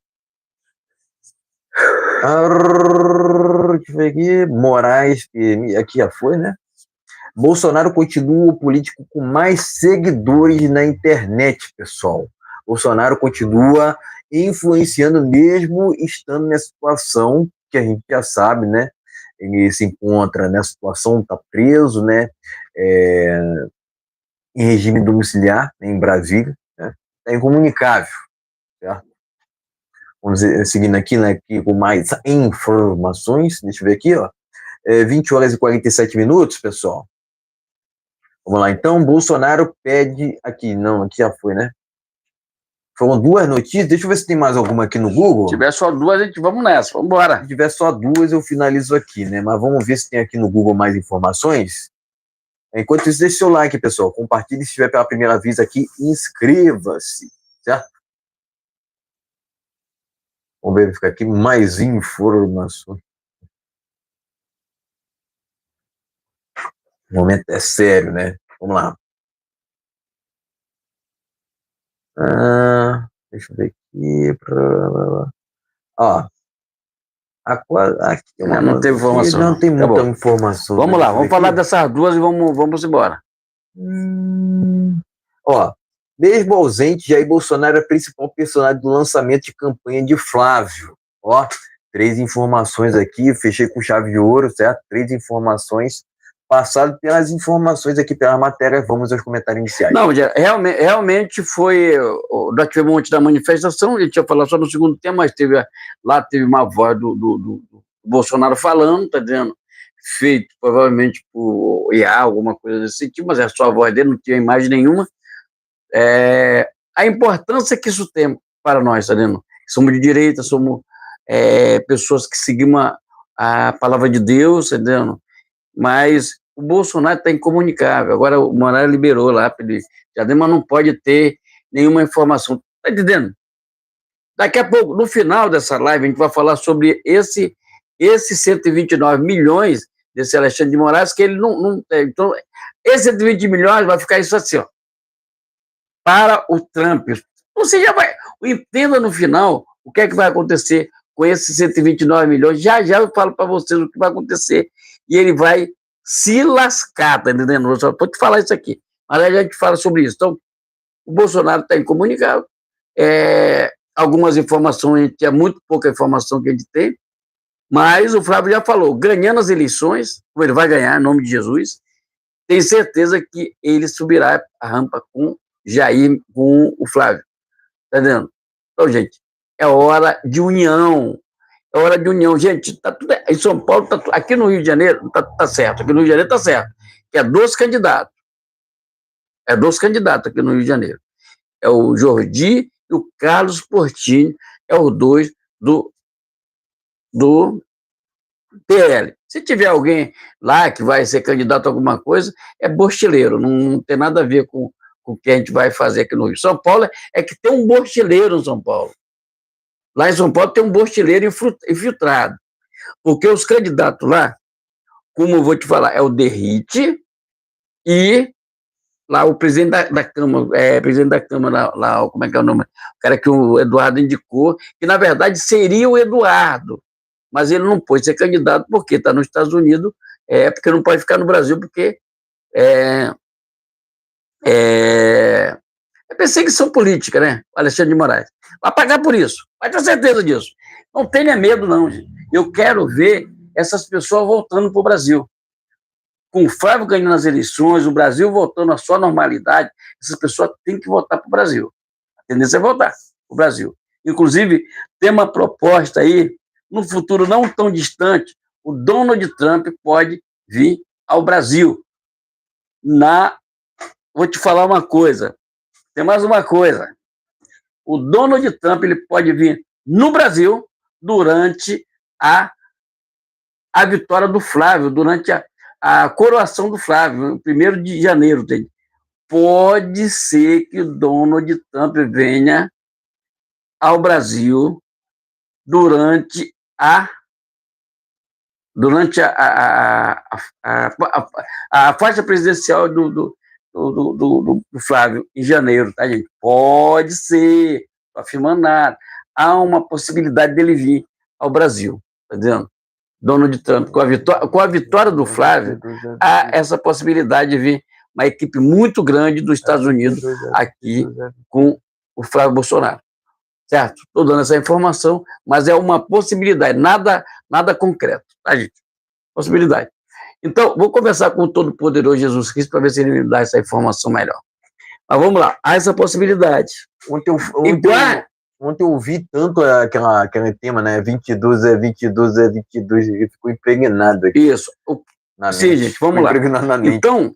Speaker 1: Deixa eu ver aqui. Moraes, aqui já foi, né? Bolsonaro continua o político com mais seguidores na internet, pessoal. Bolsonaro continua influenciando mesmo estando nessa situação que a gente já sabe, né? Ele se encontra nessa situação, está preso, né? Em regime domiciliar, né, em Brasília, né? Está incomunicável, certo? Vamos seguindo aqui, né, aqui com mais informações. Deixa eu ver aqui, ó. 20 horas e 47 minutos, pessoal. Vamos lá, então. Bolsonaro pede... Aqui já foi, né? Foram duas notícias. Deixa eu ver se tem mais alguma aqui no Google.
Speaker 4: Se tiver só duas, vamos nessa. Vamos embora.
Speaker 1: Se tiver só duas, eu finalizo aqui, né? Mas vamos ver se tem aqui no Google mais informações. Enquanto isso, deixe seu like, pessoal. Compartilhe se estiver pela primeira vez aqui. Inscreva-se, certo? Vamos verificar aqui mais informações. O momento é sério, né? Vamos lá. Deixa eu ver aqui. Aqui
Speaker 4: não teve informação.
Speaker 1: Não tem muita informação.
Speaker 4: Vamos lá, vamos falar dessas duas e vamos embora.
Speaker 1: Mesmo ausente, Jair Bolsonaro é o principal personagem do lançamento de campanha de Flávio. Ó, 3 informações aqui, fechei com chave de ouro, certo? 3 informações. Passado pelas informações aqui pela matéria, vamos aos comentários iniciais.
Speaker 4: Não, realmente foi. Nós tivemos antes da manifestação, a gente ia falar só no segundo tempo, mas lá teve uma voz do Bolsonaro falando, tá dizendo, feito provavelmente por IA, alguma coisa desse tipo, mas é só a voz dele, não tinha imagem nenhuma. A importância que isso tem para nós, tá vendo? Somos de direita, somos pessoas que seguimos a palavra de Deus, tá vendo? Mas o Bolsonaro está incomunicável. Agora o Moraes liberou lá, mas não pode ter nenhuma informação. Está entendendo? Daqui a pouco, no final dessa live, a gente vai falar sobre esses 129 milhões desse Alexandre de Moraes, que ele não tem. Então, esses 120 milhões vai ficar isso assim, ó, para o Trump. Você já vai. Entenda no final o que é que vai acontecer com esses 129 milhões. Já eu falo para vocês o que vai acontecer. E ele vai se lascar, tá entendendo? Eu só vou te falar isso aqui. Mas aí a gente fala sobre isso. Então, o Bolsonaro está incomunicável. Algumas informações, é muito pouca informação que a gente tem, mas o Flávio já falou, ganhando as eleições, como ele vai ganhar, em nome de Jesus, tem certeza que ele subirá a rampa com Jair, com o Flávio. Tá entendendo? Então, gente, é hora de união. É hora de união. Gente, tá tudo em São Paulo, aqui no Rio de Janeiro, tá certo. Aqui no Rio de Janeiro tá certo. Que é 2 candidatos. É 2 candidatos aqui no Rio de Janeiro. É o Jordi e o Carlos Portinho. É os 2 do PL. Se tiver alguém lá que vai ser candidato a alguma coisa, é bochileiro. Não tem nada a ver com o que a gente vai fazer aqui no Rio. São Paulo é que tem um bochileiro em São Paulo. Lá em São Paulo tem um bochileiro infiltrado. Porque os candidatos lá, como eu vou te falar, é o Derrite e lá o presidente da Câmara, lá, como é que é o nome? O cara que o Eduardo indicou, que na verdade seria o Eduardo, mas ele não pôde ser candidato porque está nos Estados Unidos, porque não pode ficar no Brasil, porque é perseguição política, né? Alexandre de Moraes. Vai pagar por isso, vai ter certeza disso. Não tenha medo, não, gente. Eu quero ver essas pessoas voltando para o Brasil. Com o Flávio ganhando as eleições, o Brasil voltando à sua normalidade, essas pessoas têm que voltar para o Brasil. A tendência é voltar para o Brasil. Inclusive, tem uma proposta aí, no futuro não tão distante, o Donald Trump pode vir ao Brasil. Vou te falar uma coisa, tem mais uma coisa. O Donald Trump ele pode vir no Brasil durante a vitória do Flávio, durante a coroação do Flávio, 1º de janeiro. Pode ser que o Donald Trump venha ao Brasil durante a faixa presidencial do Flávio em janeiro, tá, gente? Pode ser, não afirmando nada. Há uma possibilidade dele vir ao Brasil, tá dizendo? Donald Trump, com a vitória do Flávio, há essa possibilidade de vir uma equipe muito grande dos Estados Unidos aqui com o Flávio Bolsonaro. Certo? Estou dando essa informação, mas é uma possibilidade, nada concreto, tá, gente? Possibilidade. Então, vou conversar com o Todo-Poderoso Jesus Cristo para ver se ele me dá essa informação melhor. Mas vamos lá, há essa possibilidade.
Speaker 1: Ontem eu ouvi tanto aquele tema, né? 22 é 22 é 22, ele ficou impregnado aqui.
Speaker 4: Isso. Sim, gente, vamos lá. Então,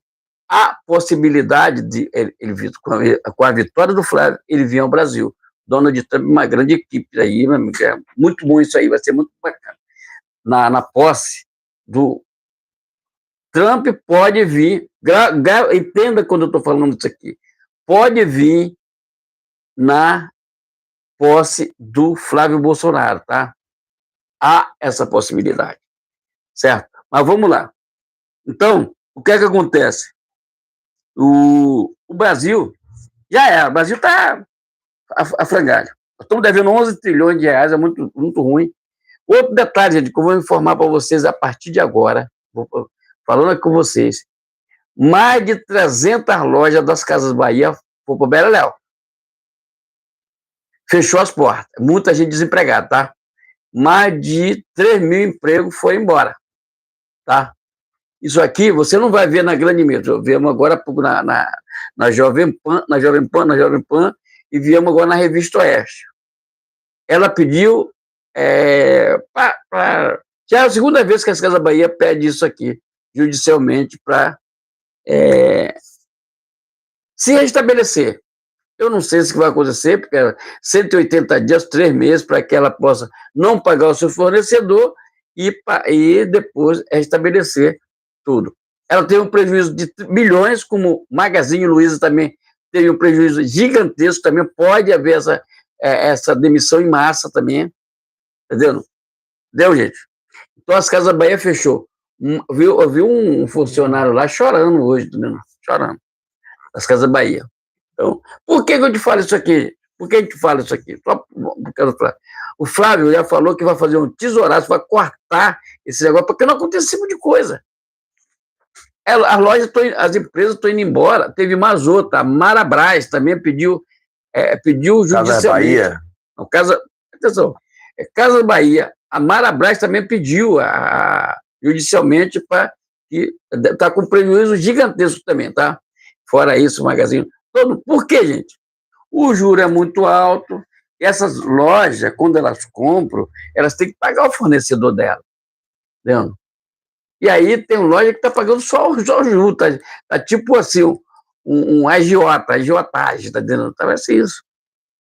Speaker 4: há possibilidade de ele vir com a vitória do Flávio, ele vir ao Brasil. Donald Trump, uma grande equipe aí, é muito bom isso aí, vai ser muito bacana. Na posse do Trump pode vir, entenda quando eu estou falando isso aqui, pode vir na posse do Flávio Bolsonaro, tá? Há essa possibilidade, certo? Mas vamos lá. Então, o que é que acontece? O Brasil o Brasil está a frangalho. Nós estamos devendo 11 trilhões de reais, é muito, muito ruim. Outro detalhe, gente, que eu vou informar para vocês a partir de agora, falando aqui com vocês, mais de 300 lojas das Casas Bahia foi para Beleléu. Fechou as portas. Muita gente desempregada, tá? Mais de 3 mil empregos foi embora, tá? Isso aqui você não vai ver na grande mídia. Vemos agora há pouco na Jovem Pan, e viemos agora na Revista Oeste. Ela pediu, já é a segunda vez que a Casas Bahia pede isso aqui, judicialmente, para se restabelecer. Eu não sei se vai acontecer, porque 180 dias, 3 meses, para que ela possa não pagar o seu fornecedor e depois restabelecer tudo. Ela teve um prejuízo de bilhões, como Magazine Luiza também teve um prejuízo gigantesco, também pode haver essa demissão em massa também, entendeu? Entendeu, gente? Então, as Casas Bahia fechou. Eu vi um funcionário lá chorando hoje, entendeu? Chorando. As Casas Bahia. Então, por que eu te falo isso aqui? Por que a gente fala isso aqui? O Flávio já falou que vai fazer um tesouraço, vai cortar esse negócio, porque não acontece esse tipo de coisa. As lojas, as empresas estão indo embora. Teve mais outra, a Marabras também pediu judicialmente.
Speaker 1: Casa Bahia.
Speaker 4: Não, atenção, Casa Bahia, a Marabras também pediu judicialmente para que está com prejuízo gigantesco também, tá? Fora isso, o Magazine. Por quê, gente? O juro é muito alto, e essas lojas, quando elas compram, elas têm que pagar o fornecedor dela. Entendeu? E aí tem loja que está pagando só o juro, tá tipo assim, um agiotagem, tá dentro, tá assim isso.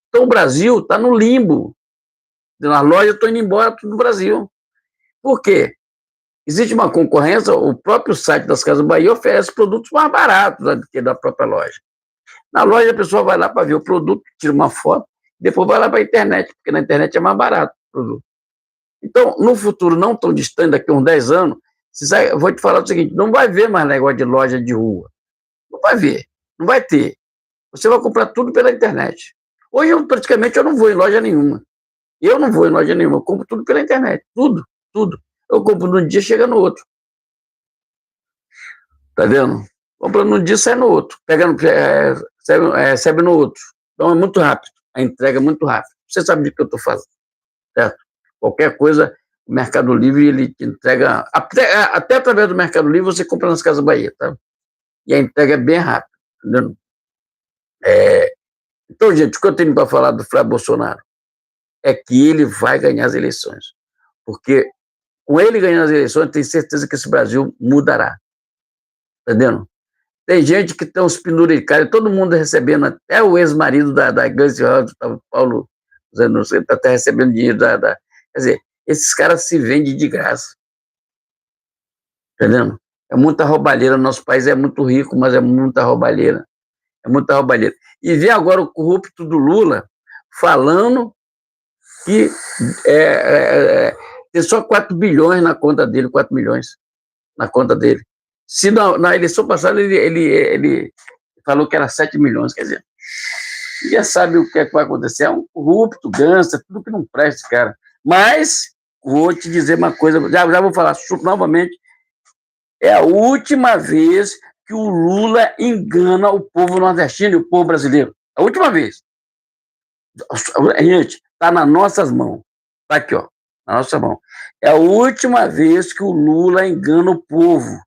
Speaker 4: Então o Brasil está no limbo. As lojas estão indo embora tudo no Brasil. Por quê? Existe uma concorrência, o próprio site das Casas Bahia oferece produtos mais baratos do que da própria loja. Na loja a pessoa vai lá para ver o produto, tira uma foto, depois vai lá para a internet, porque na internet é mais barato o produto. Então, no futuro não tão distante, daqui a uns 10 anos, eu vou te falar o seguinte, não vai ver mais negócio de loja de rua. Não vai ver, não vai ter. Você vai comprar tudo pela internet. Hoje, praticamente, eu não vou em loja nenhuma. Eu não vou em loja nenhuma, eu compro tudo pela internet. Tudo. Eu compro num dia, chega no outro. Tá vendo? Compra num dia, sai no outro. Recebe no outro. Então, é muito rápido. A entrega é muito rápida. Você sabe do que eu estou falando, certo? Qualquer coisa, o Mercado Livre, ele te entrega... Até através do Mercado Livre, você compra nas Casas Bahia, tá? E a entrega é bem rápida, entendeu? Então, gente, o que eu tenho para falar do Flávio Bolsonaro é que ele vai ganhar as eleições. Porque com ele ganhando as eleições, eu tenho certeza que esse Brasil mudará. Entendendo? Tem gente que tem uns penduricários, todo mundo recebendo, até o ex-marido da Gleisi Hoffmann, Paulo, não sei, está até recebendo dinheiro Quer dizer, esses caras se vendem de graça. Entendendo? É muita roubalheira. Nosso país é muito rico, mas é muita roubalheira. É muita roubalheira. E vem agora o corrupto do Lula falando que tem só 4 bilhões na conta dele, 4 milhões na conta dele. Se na eleição passada ele falou que era 7 milhões, quer dizer, já sabe o que é que vai acontecer, é um corrupto, gangster, tudo que não presta, cara. Mas, vou te dizer uma coisa, já vou falar novamente, é a última vez que o Lula engana o povo nordestino e o povo brasileiro. A última vez. Gente, está nas nossas mãos. Está aqui, ó, na nossa mão. É a última vez que o Lula engana o povo.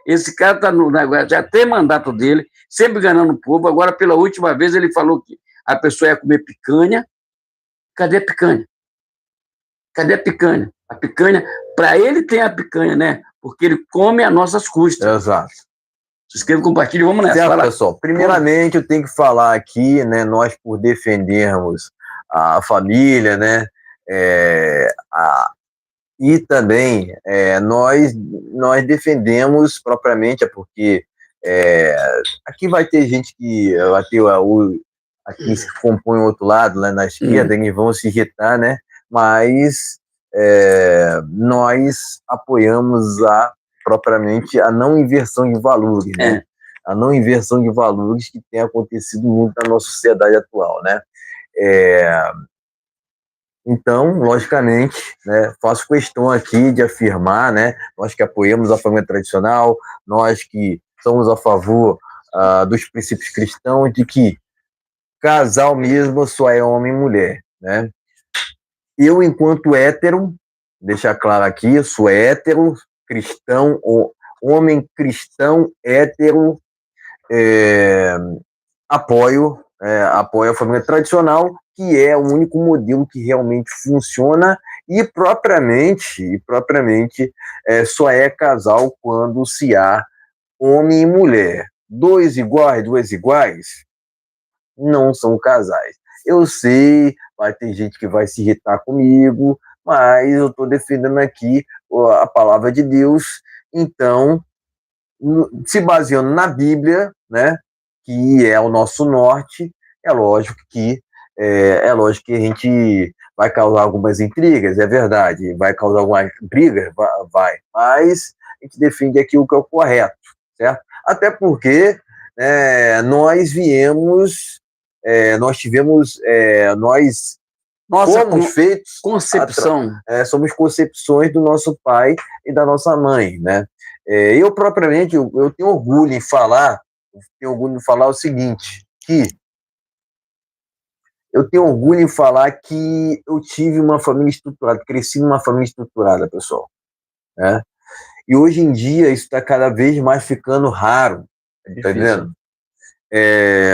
Speaker 4: Esse cara está no negócio, já tem mandato dele, sempre enganando o povo. Agora, pela última vez, ele falou que a pessoa ia comer picanha. Cadê a picanha? Cadê a picanha? A picanha, para ele tem a picanha, né? Porque ele come às nossas custas.
Speaker 1: Exato.
Speaker 4: Se inscreva, compartilhe, vamos nessa.
Speaker 1: Certo, pessoal. Primeiramente, eu tenho que falar aqui, né, nós por defendermos a família, né, e também nós defendemos propriamente, porque aqui vai ter gente que vai ter aqui se compõe o outro lado, lá na esquerda, eles vão se irritar, né, mas nós apoiamos propriamente a não inversão de valores, né? A não inversão de valores que tem acontecido muito na nossa sociedade atual, né? Então, logicamente, né, faço questão aqui de afirmar, né, nós que apoiamos a família tradicional, nós que somos a favor dos princípios cristãos, de que casal mesmo só é homem e mulher, né? Eu, enquanto hétero, deixar claro aqui, sou hétero, cristão, homem cristão, hétero, apoio a família tradicional, que é o único modelo que realmente funciona e propriamente só é casal quando se há homem e mulher. Dois iguais, duas iguais, não são casais. Eu sei, vai ter gente que vai se irritar comigo, mas eu estou defendendo aqui a palavra de Deus, então, se baseando na Bíblia, né, que é o nosso norte, é lógico que a gente vai causar algumas intrigas, é verdade, vai causar algumas brigas, vai, mas a gente defende aquilo que é o correto, certo? Até porque nós tivemos,
Speaker 4: Nossa,
Speaker 1: fomos feitos,
Speaker 4: concepção.
Speaker 1: somos concepções do nosso pai e da nossa mãe, né? Eu propriamente, eu tenho orgulho em falar o seguinte, que eu tive uma família estruturada, cresci numa família estruturada, pessoal, né? E hoje em dia isso está cada vez mais ficando raro, tá entendendo?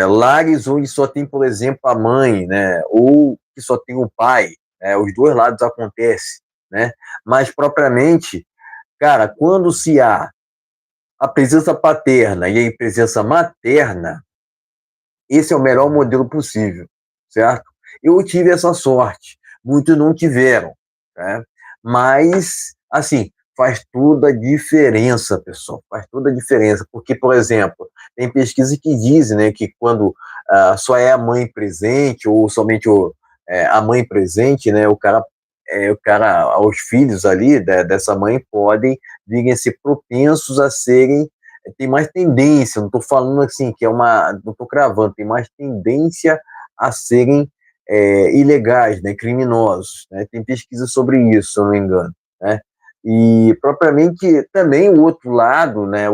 Speaker 1: Lares onde só tem, por exemplo, a mãe, né? Ou que só tem o pai, né? Os dois lados acontecem, né? Mas propriamente, cara, quando se há a presença paterna e a presença materna, esse é o melhor modelo possível, certo? Eu tive essa sorte, muitos não tiveram, né? Mas, assim, faz toda a diferença, pessoal, faz toda a diferença, porque, por exemplo, tem pesquisas que dizem, né, que quando só é a mãe presente, ou somente a mãe presente, né, o cara, os filhos ali dessa mãe podem vir a ser propensos a serem, tem mais tendência, não estou falando assim, não estou cravando, tem mais tendência a serem ilegais, né, criminosos, né, tem pesquisa sobre isso, se eu não me engano, né, e propriamente também o outro lado, né,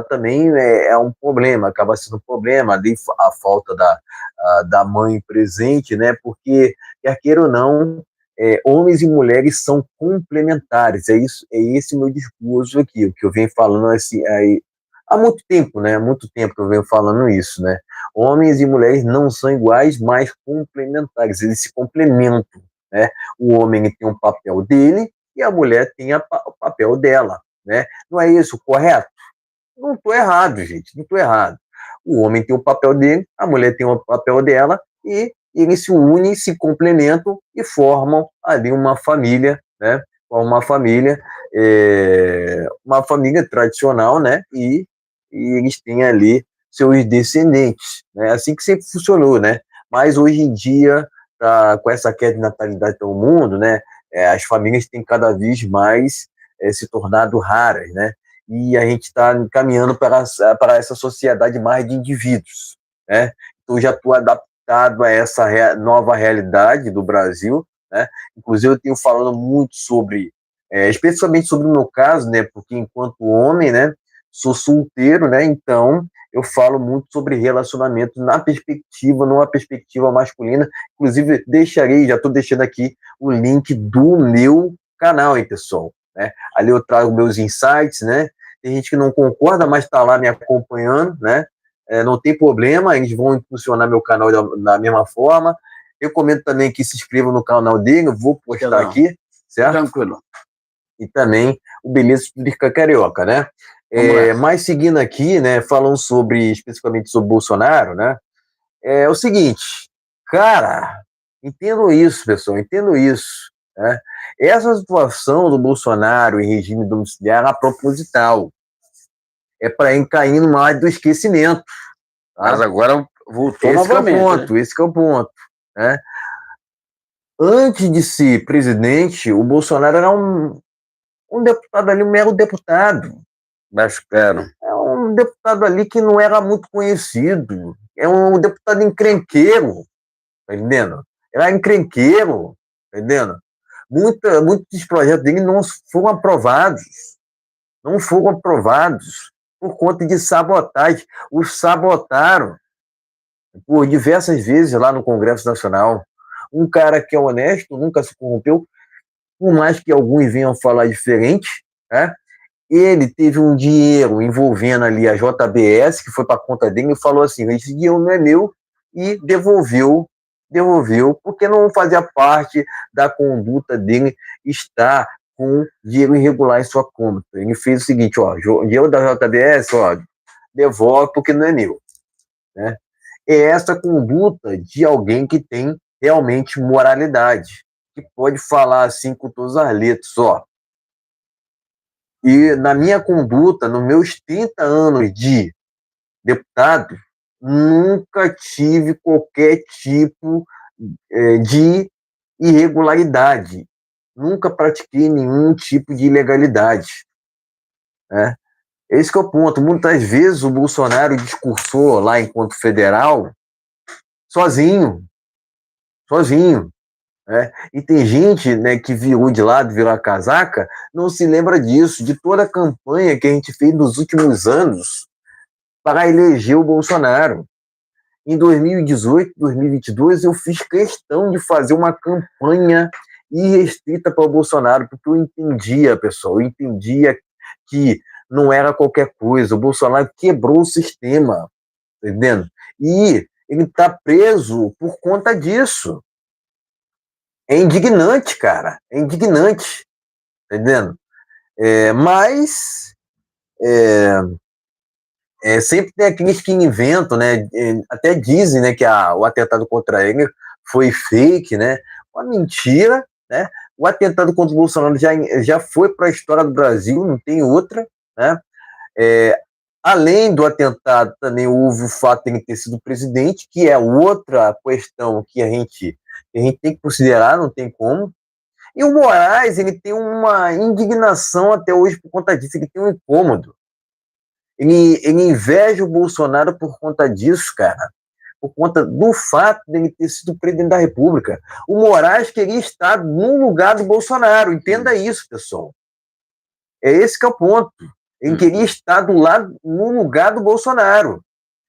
Speaker 1: também é um problema, acaba sendo um problema, a falta da mãe presente, né, porque, quer queira ou não, homens e mulheres são complementares, é esse meu discurso aqui, o que eu venho falando assim, há muito tempo, né, há muito tempo que eu venho falando isso, né, homens e mulheres não são iguais, mas complementares, eles se complementam, né, o homem tem um papel dele, e a mulher tem o papel dela, né? Não é isso correto? Não estou errado, gente, não estou errado. O homem tem o papel dele, a mulher tem o papel dela, e eles se unem, se complementam e formam ali uma família, né? Uma família tradicional, né? E eles têm ali seus descendentes, né? Assim que sempre funcionou, né? Mas hoje em dia, com essa queda de natalidade pelo mundo, né? As famílias têm cada vez mais se tornado raras, né? E a gente está caminhando para essa sociedade mais de indivíduos, né? Então, já estou adaptado a essa nova realidade do Brasil, né? Inclusive, eu tenho falando muito sobre, especialmente sobre o meu caso, né? Porque enquanto homem, né? Sou solteiro, né? Então, eu falo muito sobre relacionamento numa perspectiva masculina. Inclusive, já estou deixando aqui o link do meu canal, hein, pessoal, né? Ali eu trago meus insights, né? Tem gente que não concorda, mas está lá me acompanhando, né? Não tem problema, eles vão impulsionar meu canal da mesma forma. Eu recomendo também que se inscrevam no canal dele, eu vou postar aqui, certo?
Speaker 4: Tranquilo.
Speaker 1: E também o Beleza Explica Carioca, né? Mas seguindo aqui, né, falando especificamente sobre Bolsonaro, né, é o seguinte, cara, entendo isso, pessoal, entendo isso, né? Essa situação do Bolsonaro em regime domiciliar é proposital, é para ir caindo mais do esquecimento. Tá?
Speaker 4: Mas agora voltou novamente.
Speaker 1: Esse que é o ponto, né? Antes de ser presidente, o Bolsonaro era um deputado ali, um mero deputado. É um deputado ali que não era muito conhecido. É um deputado encrenqueiro, tá entendendo? Era encrenqueiro, tá entendendo? Muitos projetos dele não foram aprovados. Não foram aprovados por conta de sabotagem. Os sabotaram, por diversas vezes lá no Congresso Nacional. Um cara que é honesto, nunca se corrompeu, por mais que alguns venham falar diferente, né? Ele teve um dinheiro envolvendo ali a JBS, que foi para a conta dele, e falou assim, esse dinheiro não é meu, e devolveu, porque não fazia parte da conduta dele estar com dinheiro irregular em sua conta. Ele fez o seguinte, ó, dinheiro da JBS, ó, devolve porque não é meu, né? É essa conduta de alguém que tem realmente moralidade, que pode falar assim com todas as letras, ó. E na minha conduta, nos meus 30 anos de deputado, nunca tive qualquer tipo de irregularidade. Nunca pratiquei nenhum tipo de ilegalidade, né? Esse que é o ponto. Muitas vezes o Bolsonaro discursou lá enquanto federal sozinho, né? E tem gente, né, que virou de lado, virou a casaca, não se lembra disso, de toda a campanha que a gente fez nos últimos anos para eleger o Bolsonaro. Em 2018, 2022, eu fiz questão de fazer uma campanha irrestrita para o Bolsonaro, porque eu entendia, pessoal, eu entendia que não era qualquer coisa. O Bolsonaro quebrou o sistema, tá entendendo? E ele está preso por conta disso. É indignante, cara. É indignante. Tá entendendo? Mas sempre tem aqueles que inventam, né? Até dizem, né, que o atentado contra ele foi fake, né? Uma mentira, né? O atentado contra o Bolsonaro já foi para a história do Brasil, não tem outra, né? Além do atentado, também houve o fato de ele ter sido presidente, que é outra questão que a gente tem que considerar, não tem como. E o Moraes, ele tem uma indignação até hoje por conta disso, ele tem um incômodo. Ele inveja o Bolsonaro por conta disso, cara. Por conta do fato de ele ter sido presidente da República. O Moraes queria estar no lugar do Bolsonaro. Entenda isso, pessoal. É esse que é o ponto. Ele queria estar no lugar do Bolsonaro.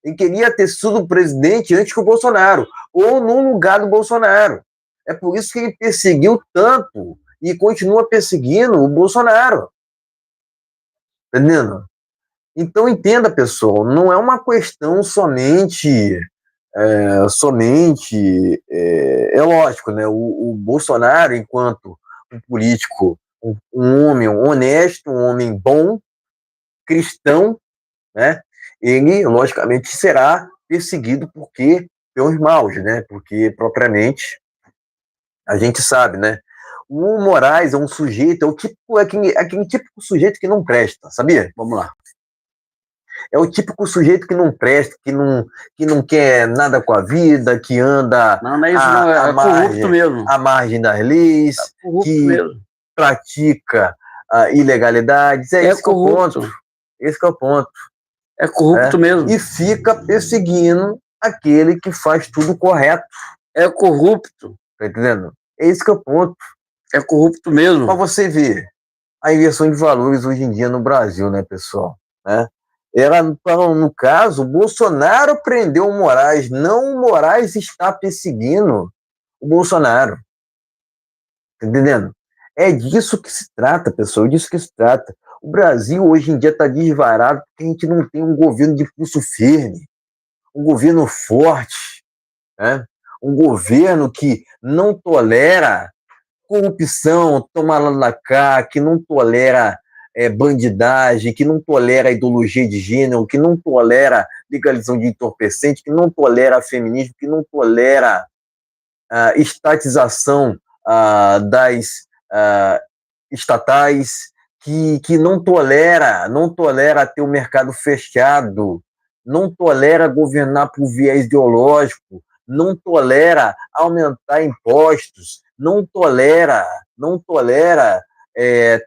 Speaker 1: Ele queria ter sido presidente antes que o Bolsonaro. Ou no lugar do Bolsonaro. É por isso que ele perseguiu tanto e continua perseguindo o Bolsonaro. Entendendo? Então, entenda, pessoal, não é uma questão somente... É lógico, né? O Bolsonaro, enquanto um político, um homem honesto, um homem bom, cristão, né? Ele, logicamente, será perseguido pelos maus, né? Porque, propriamente, a gente sabe, né? O Moraes é um sujeito, aquele típico sujeito que não presta, sabia? Vamos lá. É o típico sujeito que não presta, que não quer nada com a vida, que anda
Speaker 4: não é isso, não, é corrupto mesmo.
Speaker 1: À margem das leis, que mesmo pratica ilegalidades. Esse que é o ponto. Esse que é o ponto.
Speaker 4: É corrupto mesmo.
Speaker 1: E fica perseguindo aquele que faz tudo correto.
Speaker 4: É corrupto.
Speaker 1: Tá entendendo? Esse que é o ponto.
Speaker 4: É corrupto mesmo.
Speaker 1: Para você ver a inversão de valores hoje em dia no Brasil, né, pessoal? Né? No caso, o Bolsonaro prendeu o Moraes, não o Moraes está perseguindo o Bolsonaro. Tá entendendo? É disso que se trata, pessoal, é disso que se trata. O Brasil hoje em dia está desvarado porque a gente não tem um governo de pulso firme, um governo forte, né? Um governo que não tolera corrupção, toma lá na cá, que não tolera bandidagem, que não tolera ideologia de gênero, que não tolera legalização de entorpecente, que não tolera feminismo, que não tolera estatização das estatais, que não tolera ter o mercado fechado, não tolera governar por viés ideológico, não tolera aumentar impostos, não tolera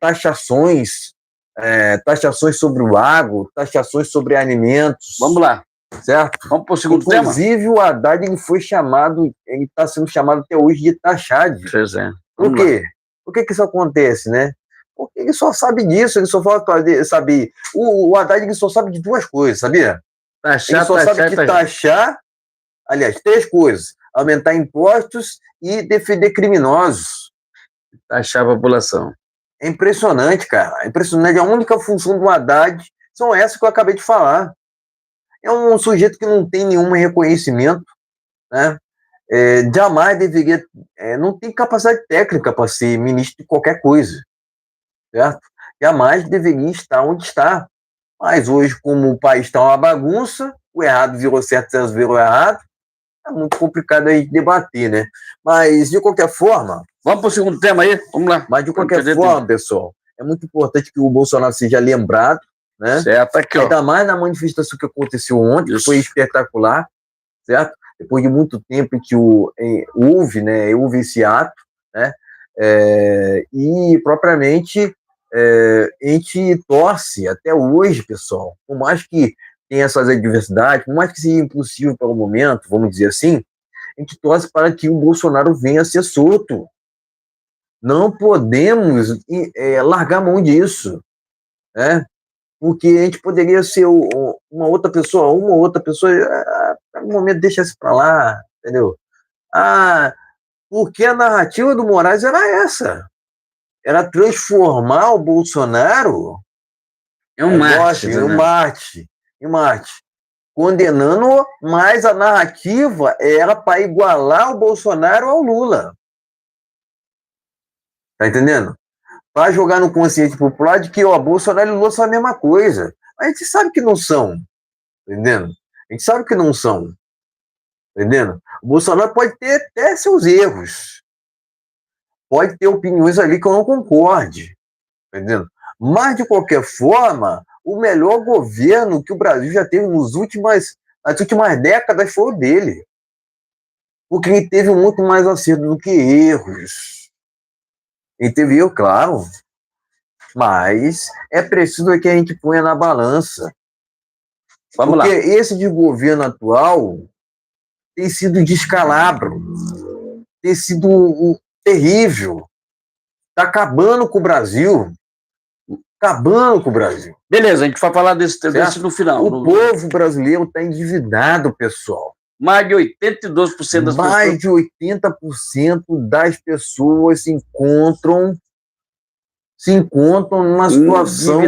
Speaker 1: taxações sobre o agro, taxações sobre alimentos.
Speaker 4: Vamos lá.
Speaker 1: Certo?
Speaker 4: Vamos para o segundo tema?
Speaker 1: Inclusive, o Haddad ele está sendo chamado até hoje de taxade.
Speaker 4: Pois é.
Speaker 1: Por quê? Por que isso acontece, né? Porque ele só sabe disso, ele só sabe. O Haddad ele só sabe de duas coisas, sabia? Ele só sabe de taxar Aliás, 3 coisas: aumentar impostos e defender criminosos.
Speaker 4: Taxar a população.
Speaker 1: É impressionante, cara. É impressionante. A única função do Haddad são essas que eu acabei de falar. É um sujeito que não tem nenhum reconhecimento, né? Jamais deveria... não tem capacidade técnica para ser ministro de qualquer coisa, certo? Jamais deveria estar onde está. Mas hoje, como o país está uma bagunça, o errado virou certo, certo virou errado, é muito complicado a gente debater, né? Mas, de qualquer forma...
Speaker 4: Vamos para o segundo tema aí? Vamos lá.
Speaker 1: Mas, de qualquer forma, pessoal, é muito importante que o Bolsonaro seja lembrado, né?
Speaker 4: Certo, aqui, ó.
Speaker 1: Ainda mais na manifestação que aconteceu ontem, que foi espetacular, certo? Depois de muito tempo que houve esse ato, né? E, propriamente, a gente torce até hoje, pessoal, por mais que tenha essas adversidades, por mais que seja impossível pelo momento, vamos dizer assim, a gente torce para que o Bolsonaro venha a ser solto. Não podemos largar mão disso, né? Porque a gente poderia ser uma outra pessoa, no momento deixa isso para lá, entendeu? Porque a narrativa do Moraes era essa, era transformar o Bolsonaro
Speaker 4: em um
Speaker 1: Marte, condenando, mas a narrativa era para igualar o Bolsonaro ao Lula. Tá entendendo? Para jogar no consciente popular de que Bolsonaro e Lula são a mesma coisa. A gente sabe que não são. Tá entendendo? A gente sabe que não são. Tá entendendo? O Bolsonaro pode ter até seus erros. Pode ter opiniões ali que eu não concorde. Tá entendendo? Mas, de qualquer forma, o melhor governo que o Brasil já teve nas últimas décadas foi o dele. Porque ele teve muito mais acerto do que erros. Ele teve erro, claro, mas é preciso que a gente ponha na balança.
Speaker 4: Vamos lá.
Speaker 1: Porque esse de governo atual tem sido descalabro, tem sido terrível. Está acabando com o Brasil. Acabando com o Brasil.
Speaker 4: Beleza, a gente vai falar desse no final.
Speaker 1: O povo brasileiro está endividado, pessoal.
Speaker 4: Mais de 82% das pessoas.
Speaker 1: Mais de 80% das pessoas se encontram numa situação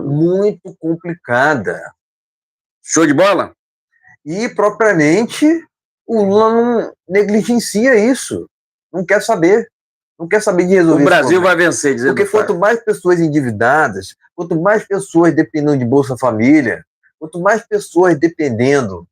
Speaker 1: muito complicada.
Speaker 4: Show de bola?
Speaker 1: E, propriamente, o Lula não negligencia isso. Não quer saber. Não quer saber de resolver.
Speaker 4: O Brasil vai vencer, dizendo.
Speaker 1: Porque quanto mais pessoas endividadas, quanto mais pessoas dependendo de Bolsa Família, quanto mais pessoas dependendo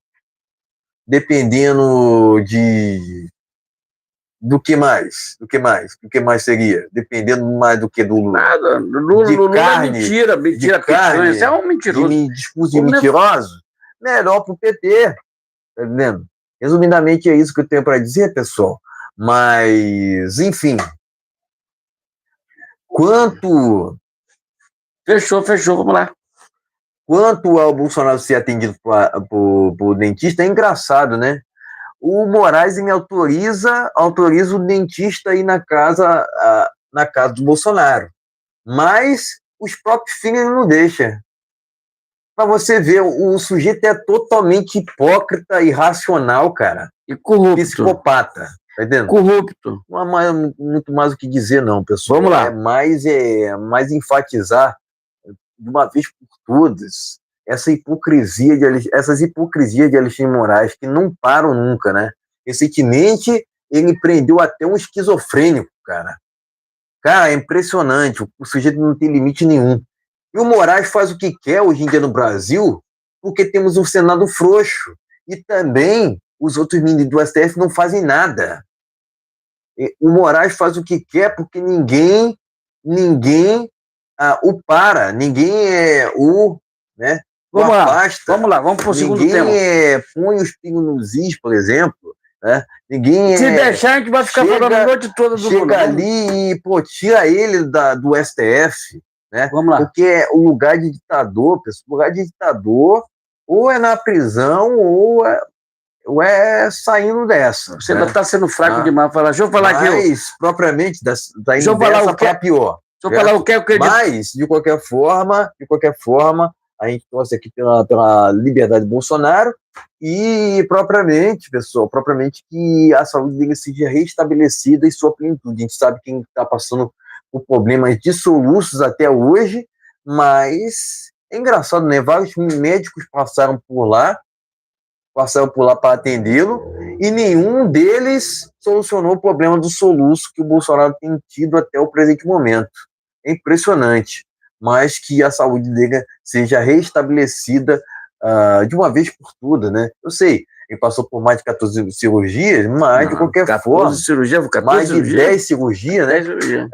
Speaker 1: do que mais seria? Dependendo mais do que do Lula?
Speaker 4: Nada. Lula é mentira picanha. Isso é um mentiroso.
Speaker 1: De discurso de mentiroso? Melhor pro PT. Tá entendendo? Resumidamente é isso que eu tenho para dizer, pessoal. Mas, enfim.
Speaker 4: Fechou, vamos lá.
Speaker 1: Quanto ao Bolsonaro ser atendido por dentista, é engraçado, né? O Moraes autoriza o dentista a ir na casa do Bolsonaro. Mas os próprios filhos não deixam. Para você ver, o sujeito é totalmente hipócrita, irracional, cara.
Speaker 4: E corrupto.
Speaker 1: Psicopata. Tá entendendo?
Speaker 4: Corrupto.
Speaker 1: Não há muito mais o que dizer, não, pessoal.
Speaker 4: Vamos lá.
Speaker 1: É mais enfatizar de uma vez por todas essas hipocrisias de Alexandre de Moraes, que não param nunca, né? Recentemente, ele prendeu até um esquizofrênico, cara. Cara, é impressionante. O sujeito não tem limite nenhum. E o Moraes faz o que quer hoje em dia no Brasil, porque temos um Senado frouxo. E também os outros ministros do STF não fazem nada. O Moraes faz o que quer porque ninguém o para, ninguém né?
Speaker 4: Vamos lá, vamos para o segundo tema.
Speaker 1: Ninguém põe os pingos nos is, por exemplo, né? Ninguém
Speaker 4: se deixar, a gente vai ficar falando a noite toda do
Speaker 1: Lula. Chega ali e tira ele do STF, né?
Speaker 4: Vamos lá.
Speaker 1: Porque é o lugar de ditador, pessoal. O lugar de ditador ou é na prisão ou é saindo dessa.
Speaker 4: Você ainda está sendo fraco demais. Deixa eu falar aqui.
Speaker 1: Mas, propriamente, da inversa para pior.
Speaker 4: Deixa eu falar o que eu acredito.
Speaker 1: Mas, de qualquer forma, A gente torce aqui pela liberdade de Bolsonaro e, propriamente, pessoal, que a saúde dele seja restabelecida em sua plenitude. A gente sabe que está passando por problemas dissolutos até hoje, mas é engraçado, né? Vários médicos passaram por lá para atendê-lo, e nenhum deles solucionou o problema do soluço que o Bolsonaro tem tido até o presente momento. É impressionante, mas que a saúde dele seja restabelecida de uma vez por todas, né? Eu sei, ele passou por mais de 14 cirurgias, mas de qualquer
Speaker 4: 14
Speaker 1: forma,
Speaker 4: cirurgia, 14
Speaker 1: mais de
Speaker 4: cirurgia?
Speaker 1: 10 cirurgias, né?
Speaker 4: 10 cirurgia.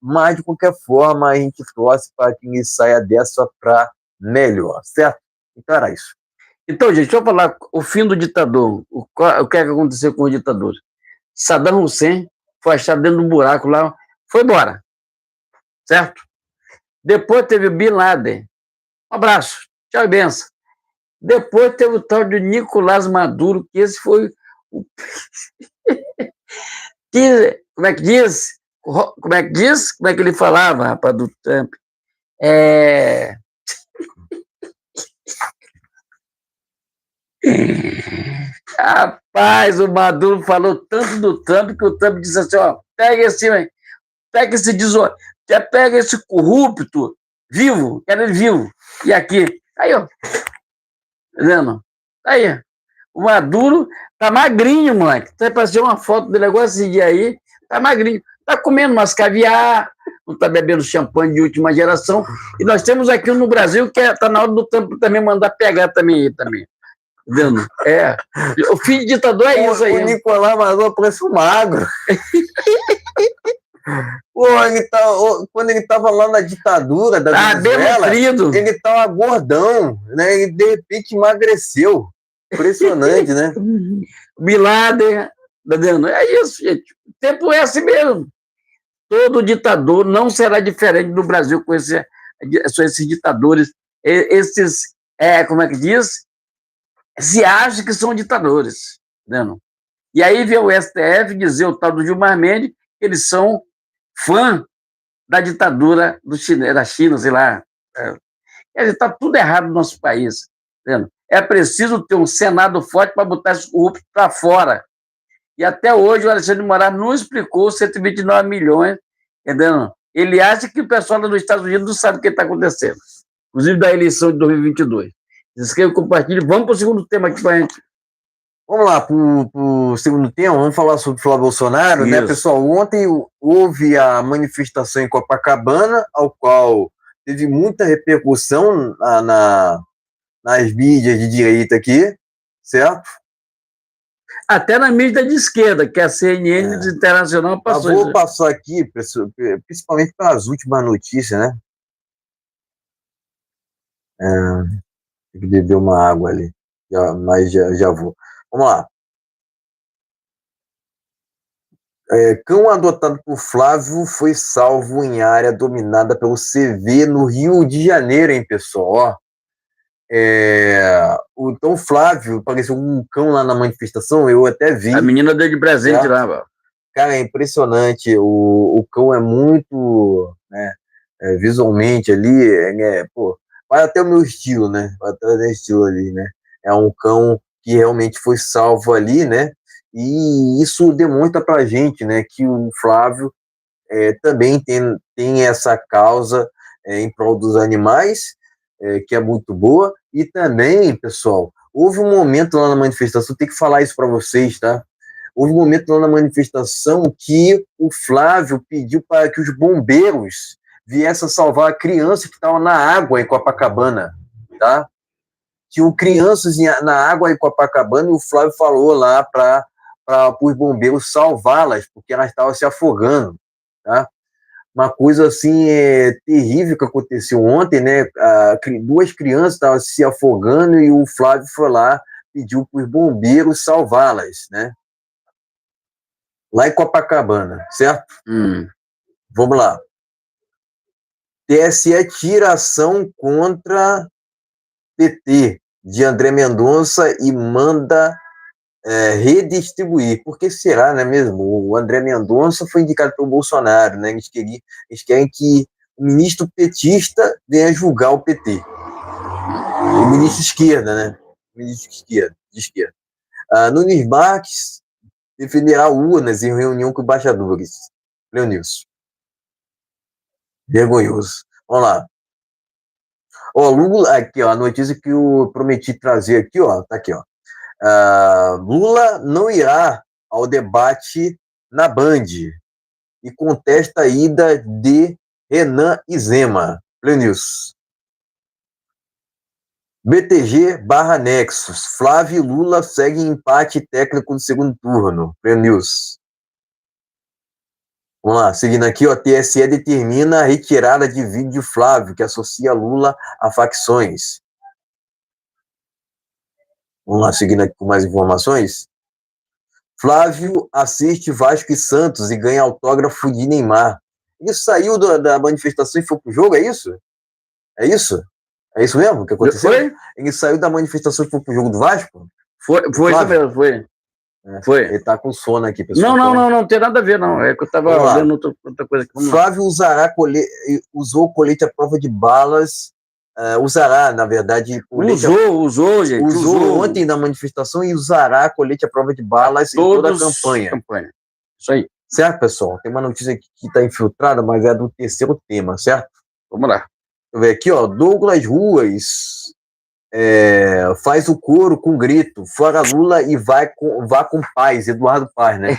Speaker 1: Mas de qualquer forma, a gente torce para que ele saia dessa para melhor, certo? Então era isso.
Speaker 4: Então, gente, deixa eu falar o fim do ditador. O que é que aconteceu com o ditador? Saddam Hussein foi achado dentro de um buraco lá, foi embora. Certo? Depois teve Bin Laden. Um abraço. Tchau e benção. Depois teve o tal de Nicolás Maduro, que esse foi o... Como é que diz? Como é que diz? Como é que ele falava, rapaz, do Trump? Rapaz, o Maduro falou tanto do Trump que o Trump disse assim, ó, pega esse corrupto vivo, quero ele vivo. E aqui, aí, ó, tá vendo? Aí, o Maduro tá magrinho, moleque. Até apareceu uma foto dele agora esse dia aí, tá magrinho. Tá comendo umas caviar, não tá bebendo champanhe de última geração. E nós temos aqui no Brasil que tá na hora do Trump também mandar pegar também. Vendo? O filho de ditador é isso aí.
Speaker 1: O Nicolás Maduro parece um magro. Quando ele estava lá na ditadura da Venezuela, ele estava gordão, né? E de repente emagreceu. Impressionante, né?
Speaker 4: Bin Laden, tá vendo? É isso, gente. O tempo é assim mesmo. Todo ditador não será diferente do Brasil com esses ditadores, como é que diz? Se acha que são ditadores, entendeu? E aí vem o STF dizer, o tal do Gilmar Mendes, que eles são fã da ditadura da China, sei lá. Está tudo errado no nosso país, entendeu? É preciso ter um Senado forte para botar esse corrupto para fora. E até hoje o Alexandre de Moraes não explicou 129 milhões, entendeu? Ele acha que o pessoal lá dos Estados Unidos não sabe o que está acontecendo, inclusive da eleição de 2022. Se inscreva, compartilhe. Vamos para o segundo tema aqui para a gente.
Speaker 1: Vamos lá para o segundo tema, vamos falar sobre o Flávio Bolsonaro,
Speaker 4: Isso.
Speaker 1: né, pessoal? Ontem houve a manifestação em Copacabana, ao qual teve muita repercussão nas mídias de direita aqui, certo?
Speaker 4: Até na mídia de esquerda, que a CNN Internacional passou.
Speaker 1: Eu vou passar aqui, principalmente para as últimas notícias, né? Tem que beber uma água ali, mas já vou. Vamos lá. Cão adotado por Flávio foi salvo em área dominada pelo CV no Rio de Janeiro, hein, pessoal? Então, Flávio, apareceu um cão lá na manifestação, eu até vi.
Speaker 4: A menina deu de presente lá, mano.
Speaker 1: Cara, é impressionante. O cão é muito, né, visualmente ali, vai até o meu estilo, né? Vai até o meu estilo ali, né? É um cão que realmente foi salvo ali, né? E isso demonstra pra gente, né, que o Flávio também tem essa causa em prol dos animais, que é muito boa. E também, pessoal, houve um momento lá na manifestação, tem que falar isso para vocês, tá? Houve um momento lá na manifestação que o Flávio pediu para que os bombeiros viessem salvar a criança que estava na água em Copacabana, tá? Tinham crianças na água em Copacabana e o Flávio falou lá para os bombeiros salvá-las, porque elas estavam se afogando, tá? Uma coisa assim terrível que aconteceu ontem, né? Duas crianças estavam se afogando e o Flávio foi lá, pediu para os bombeiros salvá-las, né? Lá em Copacabana, certo? Vamos lá. TSE tira ação contra PT de André Mendonça e manda redistribuir. Por que será, não é mesmo? O André Mendonça foi indicado pelo Bolsonaro, né? Eles querem que o ministro petista venha julgar o PT. ministro de esquerda, né? Ministro de esquerda. Nunes Marques defenderá urnas em reunião com embaixadores. Leonilson. Vergonhoso. Vamos lá. Lula, aqui, a notícia que eu prometi trazer aqui, tá aqui, Lula não irá ao debate na Band e contesta a ida de Renan e Zema. Leonilson. BTG/Nexus. Flávio e Lula seguem empate técnico no segundo turno. Leonilson. Vamos lá, seguindo aqui, TSE determina a retirada de vídeo de Flávio, que associa Lula a facções. Vamos lá, seguindo aqui com mais informações. Flávio assiste Vasco e Santos e ganha autógrafo de Neymar. Ele saiu da manifestação e foi pro jogo, é isso? É isso? É isso mesmo que aconteceu?
Speaker 4: Foi?
Speaker 1: Ele saiu da manifestação e foi pro jogo do Vasco?
Speaker 4: Foi isso mesmo, foi. Foi.
Speaker 1: Ele tá com sono aqui, pessoal.
Speaker 4: Não tem nada a ver, não. É que eu tava olhando outra coisa aqui.
Speaker 1: Flávio usou colete à prova de balas. Usará, na verdade.
Speaker 4: Usou, gente.
Speaker 1: Usou ontem na manifestação e usará colete à prova de balas em toda a campanha.
Speaker 4: Isso aí.
Speaker 1: Certo, pessoal? Tem uma notícia aqui que está infiltrada, mas é do terceiro tema, certo?
Speaker 4: Vamos lá.
Speaker 1: Deixa eu ver aqui, Douglas Ruas faz o coro com grito, fora Lula e vá com paz, Eduardo Paz, né?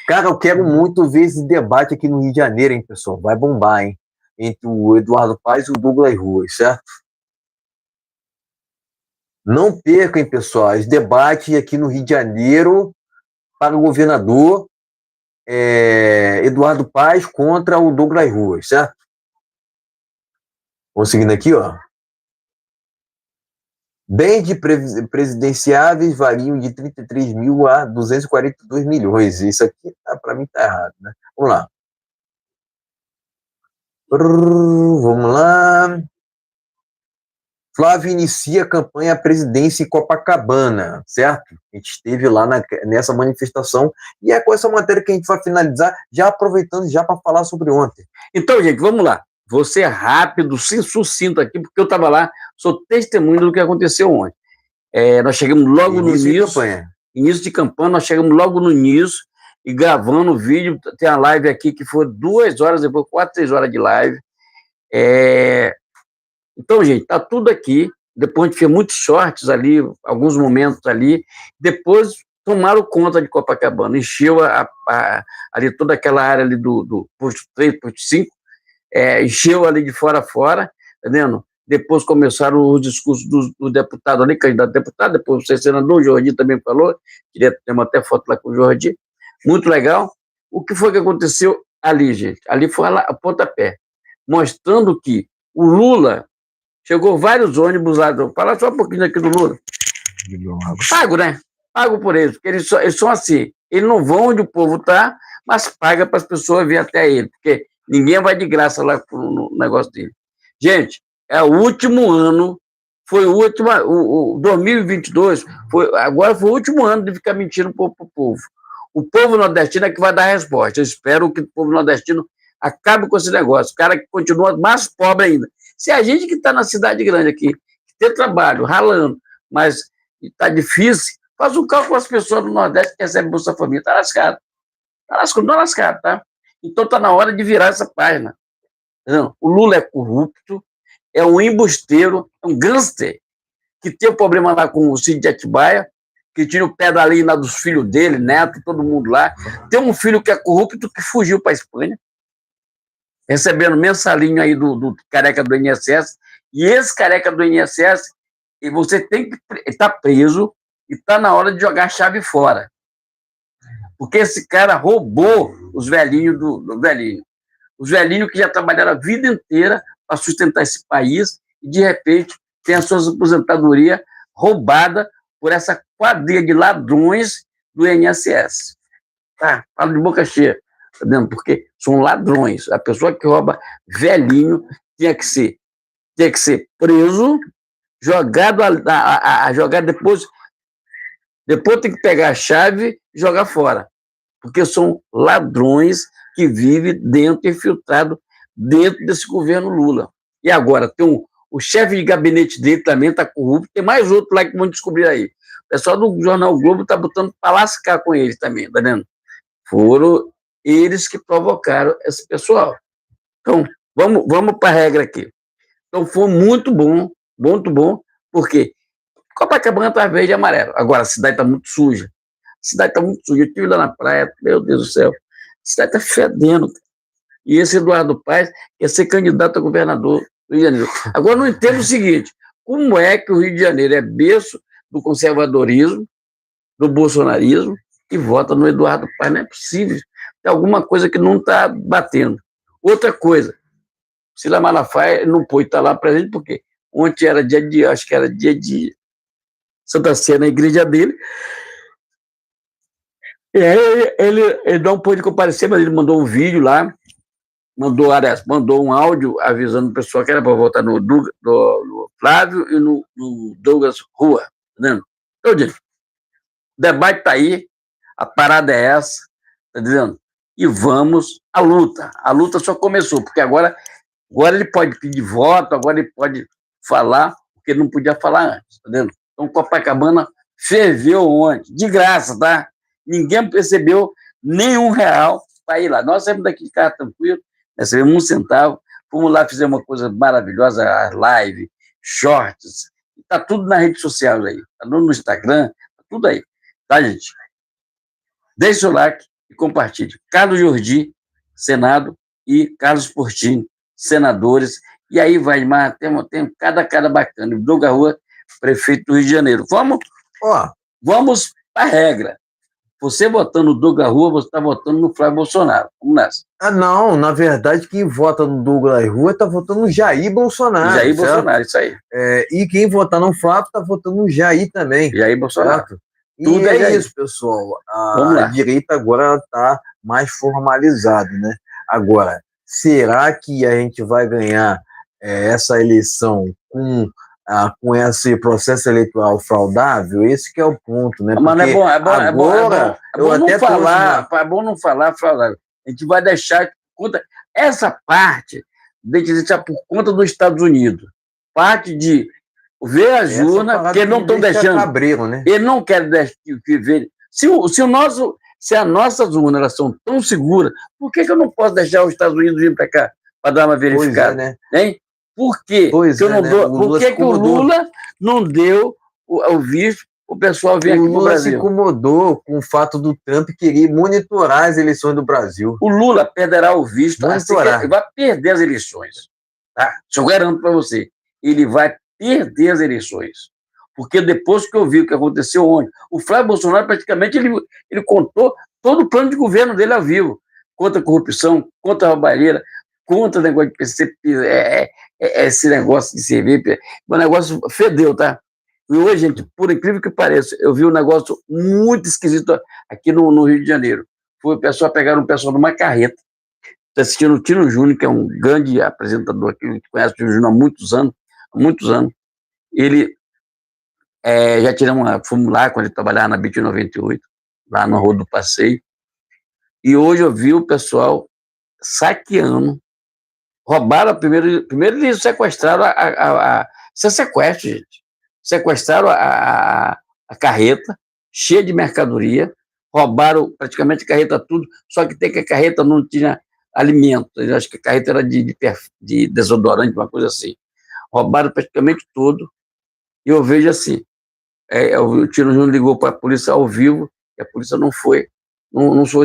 Speaker 1: Cara, eu quero muito ver esse debate aqui no Rio de Janeiro, hein, pessoal? Vai bombar, hein? Entre o Eduardo Paz e o Douglas Ruas, certo? Não percam, hein, pessoal, esse debate aqui no Rio de Janeiro para o governador Eduardo Paz contra o Douglas Ruas, certo? Vamos seguindo aqui, Bens presidenciáveis variam de 33 mil a 242 milhões. Isso aqui, para mim, tá errado, né? Vamos lá. Vamos lá. Flávio inicia a campanha à presidência em Copacabana, certo? A gente esteve lá nessa manifestação e é com essa matéria que a gente vai finalizar, já aproveitando já para falar sobre ontem.
Speaker 4: Então, gente, vamos lá. Vou ser rápido, sucinto aqui, porque eu estava lá, sou testemunho do que aconteceu ontem. Nós chegamos logo no início de campanha, nós chegamos logo no início e gravando o vídeo. Tem a live aqui que foi 2 horas, depois 4, 3 horas de live. Então, gente, tá tudo aqui. Depois a gente fez muitos shorts ali, alguns momentos ali. Depois tomaram conta de Copacabana, encheu ali toda aquela área ali do posto 3, posto 5, encheu ali de fora a fora, tá vendo? Depois começaram os discursos do deputado ali, candidato a deputado, depois o senador, o Jordi também falou, queria ter até foto lá com o Jordi, muito legal. O que foi que aconteceu ali, gente? Ali foi a pontapé, mostrando que o Lula, chegou vários ônibus lá, vou falar só um pouquinho aqui do Lula, pago, né? Pago por eles, porque eles são assim, eles não vão onde o povo está, mas paga para as pessoas virem até ele, porque ninguém vai de graça lá no negócio dele. Gente, é o último ano, foi o último, o 2022, agora foi o último ano de ficar mentindo pro povo. O povo nordestino é que vai dar a resposta. Eu espero que o povo nordestino acabe com esse negócio. O cara que continua mais pobre ainda. Se a gente que está na cidade grande aqui, que tem trabalho, ralando, mas está difícil, faz um cálculo com as pessoas do Nordeste que recebem Bolsa Família. Está lascado. Está lascado, tá? Então está na hora de virar essa página. Não, o Lula é corrupto, é um embusteiro, é um gangster, que tem um problema lá com o Cid de Atibaia, que tira o pé da lei lá dos filhos dele, neto, todo mundo lá. Tem um filho que é corrupto que fugiu para a Espanha, recebendo mensalinho aí do careca do INSS, e esse careca do INSS, e você tem que estar preso e está na hora de jogar a chave fora. Porque esse cara roubou os velhinhos do velhinho. Os velhinhos que já trabalharam a vida inteira para sustentar esse país e, de repente, tem a sua aposentadoria roubada por essa quadrilha de ladrões do INSS. Tá? Falo de boca cheia, tá vendo? Porque são ladrões. A pessoa que rouba velhinho tinha que ser preso, jogado jogar depois tem que pegar a chave e jogar fora. Porque são ladrões que vivem infiltrado dentro desse governo Lula. E agora tem O chefe de gabinete dele também está corrupto. Tem mais outro lá que vão descobrir aí. O pessoal do Jornal O Globo está botando para lascar com eles também, tá vendo? Foram eles que provocaram esse pessoal. Então, vamos para a regra aqui. Então, foi muito bom, porque Copacabana está verde e amarelo. Agora, a cidade está muito suja. Eu estive lá na praia, meu Deus do céu. A cidade está fedendo. E esse Eduardo Paes quer ser candidato a governador do Rio de Janeiro. Agora, não entendo o seguinte, como é que o Rio de Janeiro é berço do conservadorismo, do bolsonarismo, e vota no Eduardo Paes? Não é possível. Tem alguma coisa que não está batendo. Outra coisa, Cila Malafaia não pôde estar lá presente, porque ontem era acho que era dia de Santa Ceia na igreja dele, e aí ele não pôde comparecer, mas ele mandou um vídeo lá, mandou um áudio avisando o pessoal que era para votar no Flávio e no Douglas Rua, tá vendo? Então, gente, o debate está aí, a parada é essa, tá dizendo? E vamos à luta. A luta só começou, porque agora ele pode pedir voto, agora ele pode falar o que ele não podia falar antes, tá vendo? Então, Copacabana ferveu ontem, de graça, tá? Ninguém percebeu nenhum real para ir lá. Nós saímos daqui de casa tranquilo, recebemos 1 centavo, fomos lá, fizemos uma coisa maravilhosa, as lives, shorts, tá tudo na rede social aí, tá no Instagram, tá tudo aí, tá, gente? Deixe seu like e compartilhe. Carlos Jordi, Senado, e Carlos Portinho, senadores, e aí vai, mas tem cada cara bacana. Douglas Rua, prefeito do Rio de Janeiro. Vamos para a regra. Você votando no Douglas Rua, você está votando no Flávio Bolsonaro. Vamos nessa.
Speaker 1: Não, na verdade, quem vota no Douglas Rua está votando no Jair Bolsonaro.
Speaker 4: Jair Bolsonaro, isso aí.
Speaker 1: E quem votar no Flávio está votando no Jair também.
Speaker 4: Jair Bolsonaro.
Speaker 1: Certo?
Speaker 4: Tudo
Speaker 1: é
Speaker 4: Jair.
Speaker 1: Isso, pessoal. A direita agora está mais formalizada, né? Agora, será que a gente vai ganhar essa eleição com esse processo eleitoral fraudável? Esse que é o ponto, né?
Speaker 4: Mas é bom não falar fraudável. A gente vai deixar essa parte, deixar por conta dos Estados Unidos. Parte de ver as urnas, porque eles não estão deixando.
Speaker 1: Cabreiro, né?
Speaker 4: Eles não querem ver. Se as nossas urnas elas são tão seguras, por que eu não posso deixar os Estados Unidos vir para cá para dar uma verificada?
Speaker 1: Né?
Speaker 4: Hein? Por quê? Por que o Lula não deu o visto o pessoal vir aqui no Brasil?
Speaker 1: O Lula se incomodou com o fato do Trump querer monitorar as eleições do Brasil.
Speaker 4: O Lula perderá o visto, ele vai perder as eleições. Tá? Isso eu garanto para você. Ele vai perder as eleições. Porque depois que eu vi o que aconteceu ontem, o Flávio Bolsonaro praticamente ele contou todo o plano de governo dele ao vivo. Contra a corrupção, contra a roubalheira, contra o negócio de PCP, esse negócio de cerveja, o negócio fedeu, tá? E hoje, gente, por incrível que pareça, eu vi um negócio muito esquisito aqui no Rio de Janeiro. Foi o pessoal pegar um pessoal numa carreta, tá assistindo o Tino Júnior, que é um grande apresentador aqui, que conhece o Tino Júnior há muitos anos. Ele fomos lá quando ele trabalhava na BIT 98, lá na Rua do Passeio, e hoje eu vi o pessoal saqueando. Roubaram primeiro eles sequestraram isso é sequestro, gente. Sequestraram a carreta, cheia de mercadoria, roubaram praticamente a carreta tudo, só que a carreta não tinha alimento, eu acho que a carreta era de desodorante, uma coisa assim. Roubaram praticamente tudo, e eu vejo assim, o Tino Júnior ligou para a polícia ao vivo, e a polícia não foi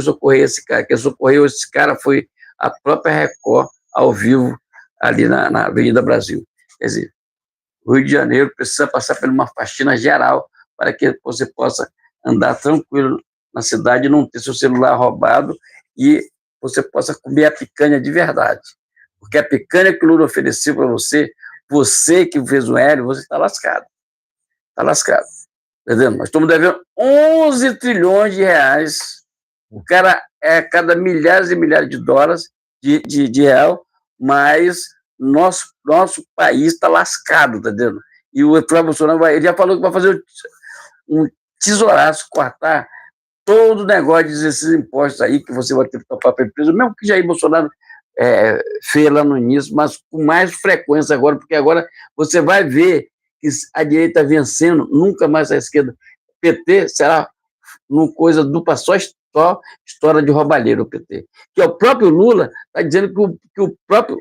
Speaker 4: socorrer esse cara. Quem socorreu esse cara foi a própria Record, ao vivo, ali na Avenida Brasil. Quer dizer, o Rio de Janeiro precisa passar por uma faxina geral para que você possa andar tranquilo na cidade, não ter seu celular roubado e você possa comer a picanha de verdade. Porque a picanha que o Lula ofereceu para você que fez o Hélio, você está lascado. Está lascado. Entendeu? Nós estamos devendo 11 trilhões de reais. O cara cada milhares e milhares de dólares de real, mas nosso país está lascado, tá entendendo? E o Flávio Bolsonaro ele já falou que vai fazer um tesouraço, cortar todo o negócio desses impostos aí que você vai ter que topar para a empresa, mesmo que Jair Bolsonaro feia lá no início, mas com mais frequência agora, porque agora você vai ver que a direita vencendo, nunca mais a esquerda. PT será uma coisa dupla, só história de roubalheiro, o PT. Que o próprio Lula está dizendo que o próprio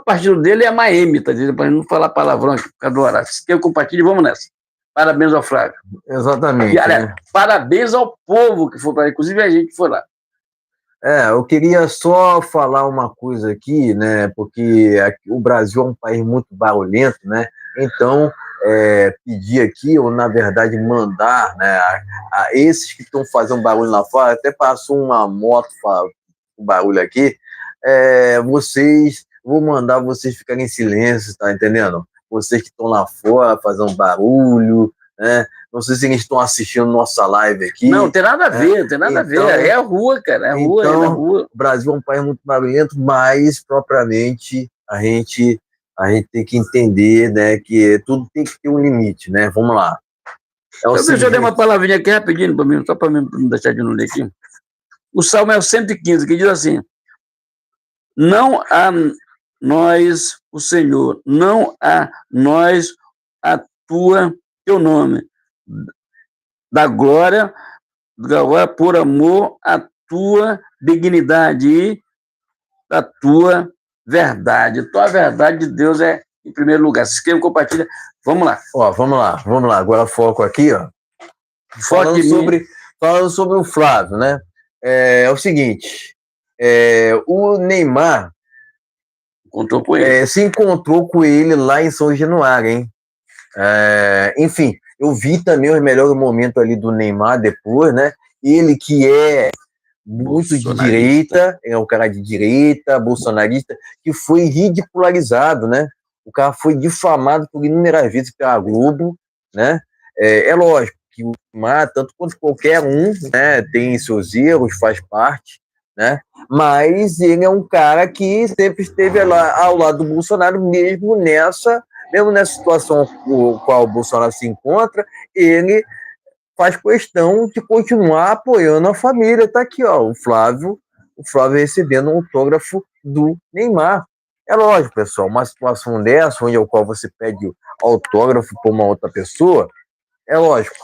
Speaker 4: partido dele é Miami, está dizendo, para não falar palavrão aqui por causa do horário. Se quer compartilhar, vamos nessa. Parabéns ao Flávio.
Speaker 1: Exatamente.
Speaker 4: E, aliás, parabéns ao povo que foi para lá, inclusive a gente foi lá.
Speaker 1: Eu queria só falar uma coisa aqui, né? Porque o Brasil é um país muito barulhento, né? Então, pedir aqui, ou na verdade mandar, né, a esses que estão fazendo barulho lá fora, até passou uma moto com barulho aqui, vou mandar vocês ficarem em silêncio, tá entendendo? Vocês que estão lá fora fazendo barulho, né? Não sei se eles estão assistindo nossa live aqui.
Speaker 4: Não, tem nada a ver, tem nada a ver. É a rua, cara, é a rua,
Speaker 1: então,
Speaker 4: é a rua.
Speaker 1: O Brasil é um país muito barulhento, mas, propriamente, a gente tem que entender, né, que tudo tem que ter um limite, né? Vamos lá.
Speaker 4: Deixa eu ler uma palavrinha aqui rapidinho para mim, só para não deixar de não ler aqui. O Salmo é o 115, que diz assim: não a nós o Senhor, não a nós teu nome, da glória por amor à tua dignidade e da tua verdade. Tua verdade de Deus é em primeiro lugar. Se inscreva, compartilha. Vamos lá.
Speaker 1: Vamos lá. Agora foco aqui, ó. Falando sobre o Flávio, né? É o seguinte, o Neymar se encontrou com ele lá em São Januário, hein? Enfim, eu vi também os melhores momentos ali do Neymar depois, né? Ele que é muito de direita, é um cara de direita, bolsonarista, que foi ridicularizado, né? O cara foi difamado por inúmeras vezes pela Globo, né? É lógico que o Neymar, tanto quanto qualquer um, né, tem seus erros, faz parte, né? Mas ele é um cara que sempre esteve lá ao lado do Bolsonaro, mesmo nessa situação com qual o Bolsonaro se encontra, ele faz questão de continuar apoiando a família. Tá aqui, ó, o Flávio recebendo um autógrafo do Neymar. É lógico, pessoal, uma situação dessa, onde ao qual você pede autógrafo para uma outra pessoa, é lógico.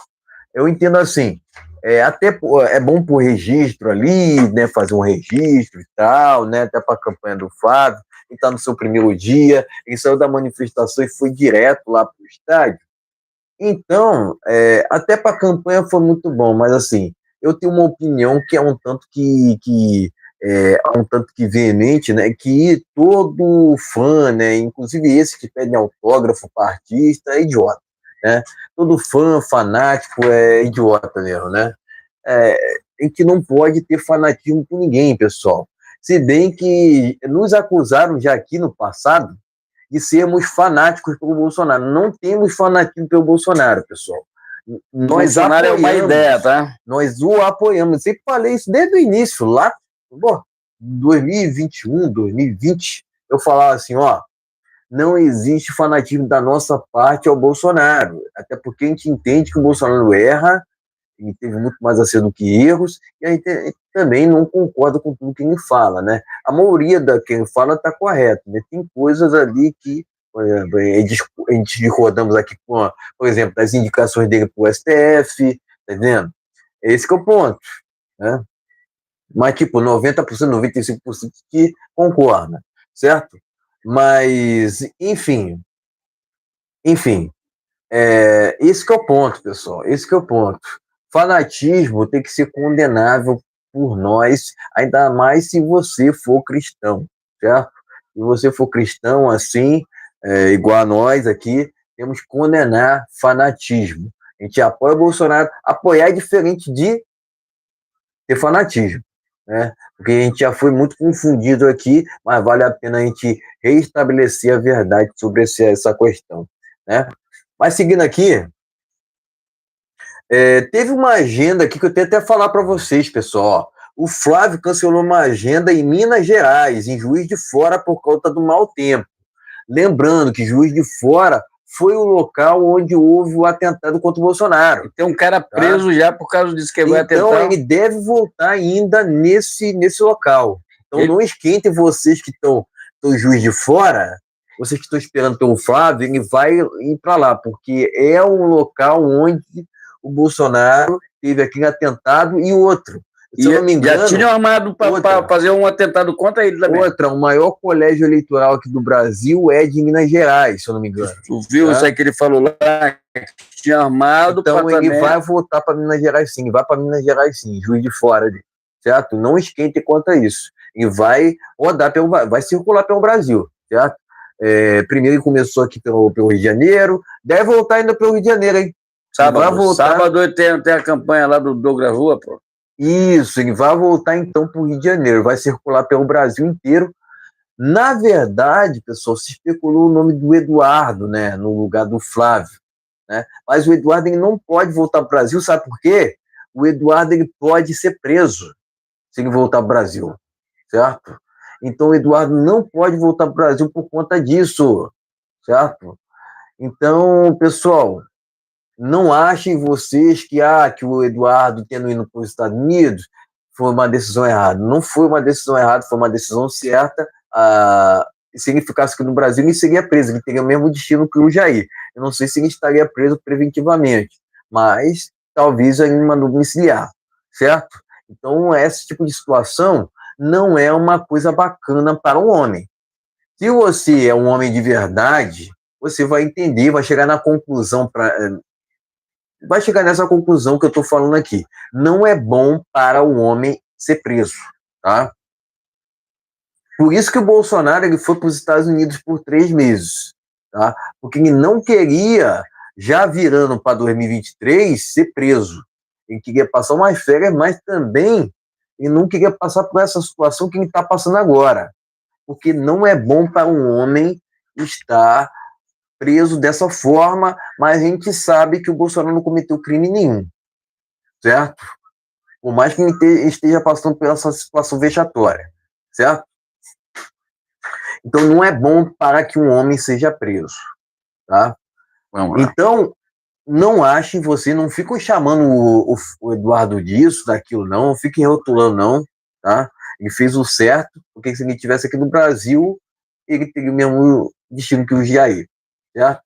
Speaker 1: Eu entendo assim, até é bom pro registro ali, né, fazer um registro e tal, né, até para a campanha do Flávio. Ele está no seu primeiro dia, ele saiu da manifestação e foi direto lá para o estádio. Então, até para a campanha foi muito bom, mas assim, eu tenho uma opinião que é um tanto que veemente, né, que todo fã, né, inclusive esse que pede autógrafo para artista, é idiota, né? Todo fã fanático é idiota mesmo, né? Em que não pode ter fanatismo por ninguém, pessoal. Se bem que nos acusaram já aqui no passado de sermos fanáticos pelo Bolsonaro. Não temos fanatismo pelo Bolsonaro, pessoal.
Speaker 4: Bolsonaro é uma ideia, tá?
Speaker 1: Nós o apoiamos. Sempre falei isso desde o início, lá, 2021, 2020, eu falava assim, ó, não existe fanatismo da nossa parte ao Bolsonaro, até porque a gente entende que o Bolsonaro erra, ele teve muito mais acerto do que erros, e a gente também não concorda com tudo que ele fala, né? A maioria da que ele fala está correta, né? Tem coisas ali que a gente discordamos aqui, por exemplo, das indicações dele para o STF, tá vendo? Esse que é o ponto, né? Mas, tipo, 90%, 95% que concorda, certo? Mas, enfim, esse que é o ponto, pessoal, esse que é o ponto. Fanatismo tem que ser condenável por nós, ainda mais se você for cristão, certo? Se você for cristão, assim, igual a nós aqui, temos que condenar fanatismo. A gente apoia o Bolsonaro. Apoiar é diferente de ter fanatismo, né? Porque a gente já foi muito confundido aqui, mas vale a pena a gente reestabelecer a verdade sobre essa questão, né? Mas seguindo aqui, teve uma agenda aqui que eu tenho até falar para vocês, pessoal. O Flávio cancelou uma agenda em Minas Gerais, em Juiz de Fora, por conta do mau tempo. Lembrando que Juiz de Fora foi o local onde houve o atentado contra o Bolsonaro.
Speaker 4: Tem um cara preso já por causa disso que vai atentar.
Speaker 1: Então ele deve voltar ainda nesse local. Então não esquentem vocês que estão Juiz de Fora, vocês que estão esperando pelo Flávio, ele vai ir para lá, porque é um local onde o Bolsonaro teve aquele atentado e outro. Se eu não me engano,
Speaker 4: já tinham armado para fazer um atentado contra ele também.
Speaker 1: Outra, o maior colégio eleitoral aqui do Brasil é de Minas Gerais, se eu não me engano.
Speaker 4: Tu viu isso aí que ele falou lá? Que tinha armado.
Speaker 1: Então ele vai voltar para Minas Gerais sim, vai para Minas Gerais sim, Juiz de Fora, certo? Não esquente quanto a isso. Ele vai rodar vai circular pelo Brasil, certo? Primeiro ele começou aqui pelo Rio de Janeiro, deve voltar ainda pelo Rio de Janeiro, hein?
Speaker 4: Sábado tem a campanha lá do Douglas Rua, pô.
Speaker 1: Isso, ele vai voltar então para o Rio de Janeiro, vai circular pelo Brasil inteiro. Na verdade, pessoal, se especulou o nome do Eduardo, né, no lugar do Flávio, né? Mas o Eduardo ele não pode voltar para o Brasil, sabe por quê? O Eduardo ele pode ser preso se ele voltar para o Brasil, certo? Então o Eduardo não pode voltar para o Brasil por conta disso, certo? Então, pessoal, não achem vocês que o Eduardo tendo ido para os Estados Unidos foi uma decisão errada. Não foi uma decisão errada, foi uma decisão certa. Se ele ficasse aqui no Brasil, ele seria preso, ele teria o mesmo destino que o Jair. Eu não sei se ele estaria preso preventivamente, mas talvez em uma domiciliar, certo? Então, esse tipo de situação não é uma coisa bacana para um homem. Se você é um homem de verdade, você vai entender, vai chegar na conclusão vai chegar nessa conclusão que eu estou falando aqui. Não é bom para o homem ser preso, tá? Por isso que o Bolsonaro ele foi para os Estados Unidos por 3 meses, tá? Porque ele não queria, já virando para 2023, ser preso. Ele queria passar umas férias, mas também ele não queria passar por essa situação que ele está passando agora. Porque não é bom para um homem estar preso dessa forma, mas a gente sabe que o Bolsonaro não cometeu crime nenhum, certo? Por mais que ele esteja passando por essa situação vexatória, certo? Então não é bom para que um homem seja preso, tá? Então, não achem você, não fiquem chamando o Eduardo disso, daquilo, não fiquem rotulando, não, tá? Ele fez o certo, porque se ele estivesse aqui no Brasil, ele teria o mesmo destino que o Jair, certo?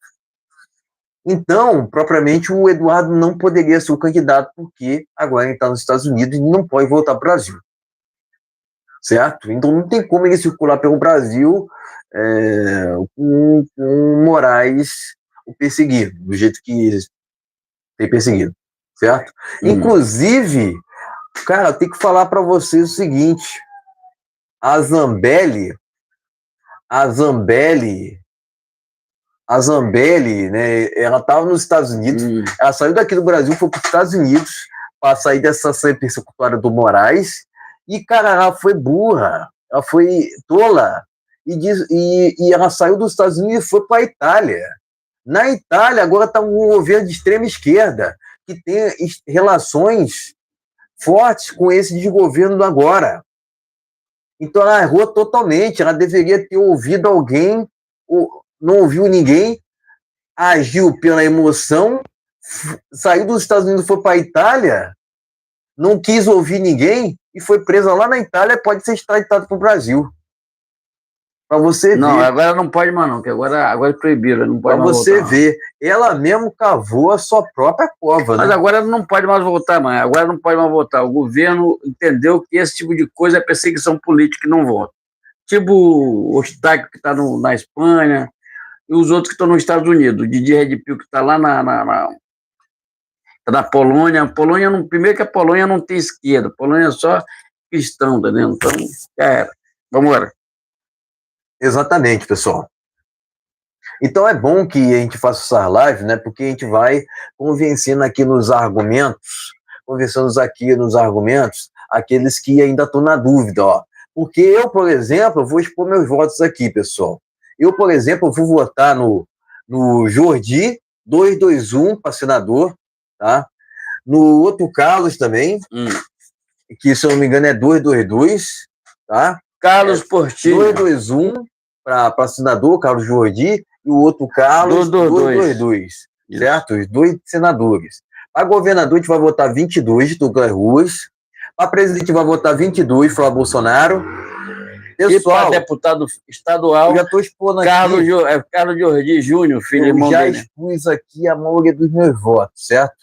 Speaker 1: Então, propriamente, o Eduardo não poderia ser o candidato, porque agora ele está nos Estados Unidos e não pode voltar para o Brasil, certo? Então, não tem como ele circular pelo Brasil com Moraes o perseguido, do jeito que tem perseguido, certo? Inclusive, cara, eu tenho que falar para vocês o seguinte, a Zambelli, né, ela estava nos Estados Unidos, ela saiu daqui do Brasil, foi para os Estados Unidos para sair dessa ação persecutória do Moraes, e, cara, ela foi burra, ela foi tola, e ela saiu dos Estados Unidos e foi para a Itália. Na Itália, agora está um governo de extrema esquerda, que tem relações fortes com esse desgoverno agora. Então ela errou totalmente, ela deveria ter ouvido alguém, não ouviu ninguém, agiu pela emoção, saiu dos Estados Unidos, foi para a Itália, não quis ouvir ninguém e foi presa lá na Itália, pode ser extraditado para o Brasil. Para você ver.
Speaker 4: Não, agora não pode mais não, porque agora proibiram, não pode mais voltar.
Speaker 1: Para você ver, ela mesmo cavou a sua própria cova, né?
Speaker 4: Mas agora não pode mais voltar, mãe. Agora não pode mais voltar. O governo entendeu que esse tipo de coisa é perseguição política e não volta. Tipo o Eustáquio que está na Espanha e os outros que estão nos Estados Unidos. O Didier Redpil que está lá na Polônia. Primeiro que a Polônia não tem esquerda. A Polônia é só cristão, tá vendo? Então, vamos embora.
Speaker 1: Exatamente, pessoal. Então é bom que a gente faça essa live, né? Porque a gente vai convencendo aqui nos argumentos, aqueles que ainda estão na dúvida, ó. Porque eu, por exemplo, vou expor meus votos aqui, pessoal. Eu, por exemplo, vou votar no Jordi 221 para senador, tá? No outro Carlos também, que se eu não me engano é 222, tá?
Speaker 4: Carlos Portillo.
Speaker 1: 221 para senador, Carlos Jordi, e o outro Carlos 222, certo? Os 2 senadores. Para governador, a gente vai votar 22, Douglas Ruas. Para presidente, vai votar 22, Flávio Bolsonaro.
Speaker 4: E para deputado estadual,
Speaker 1: eu já estou expondo
Speaker 4: Carlos
Speaker 1: aqui.
Speaker 4: Carlos Jordi Júnior, filho
Speaker 1: Eu
Speaker 4: irmão
Speaker 1: já
Speaker 4: dele.
Speaker 1: expus aqui a maioria dos meus votos, certo?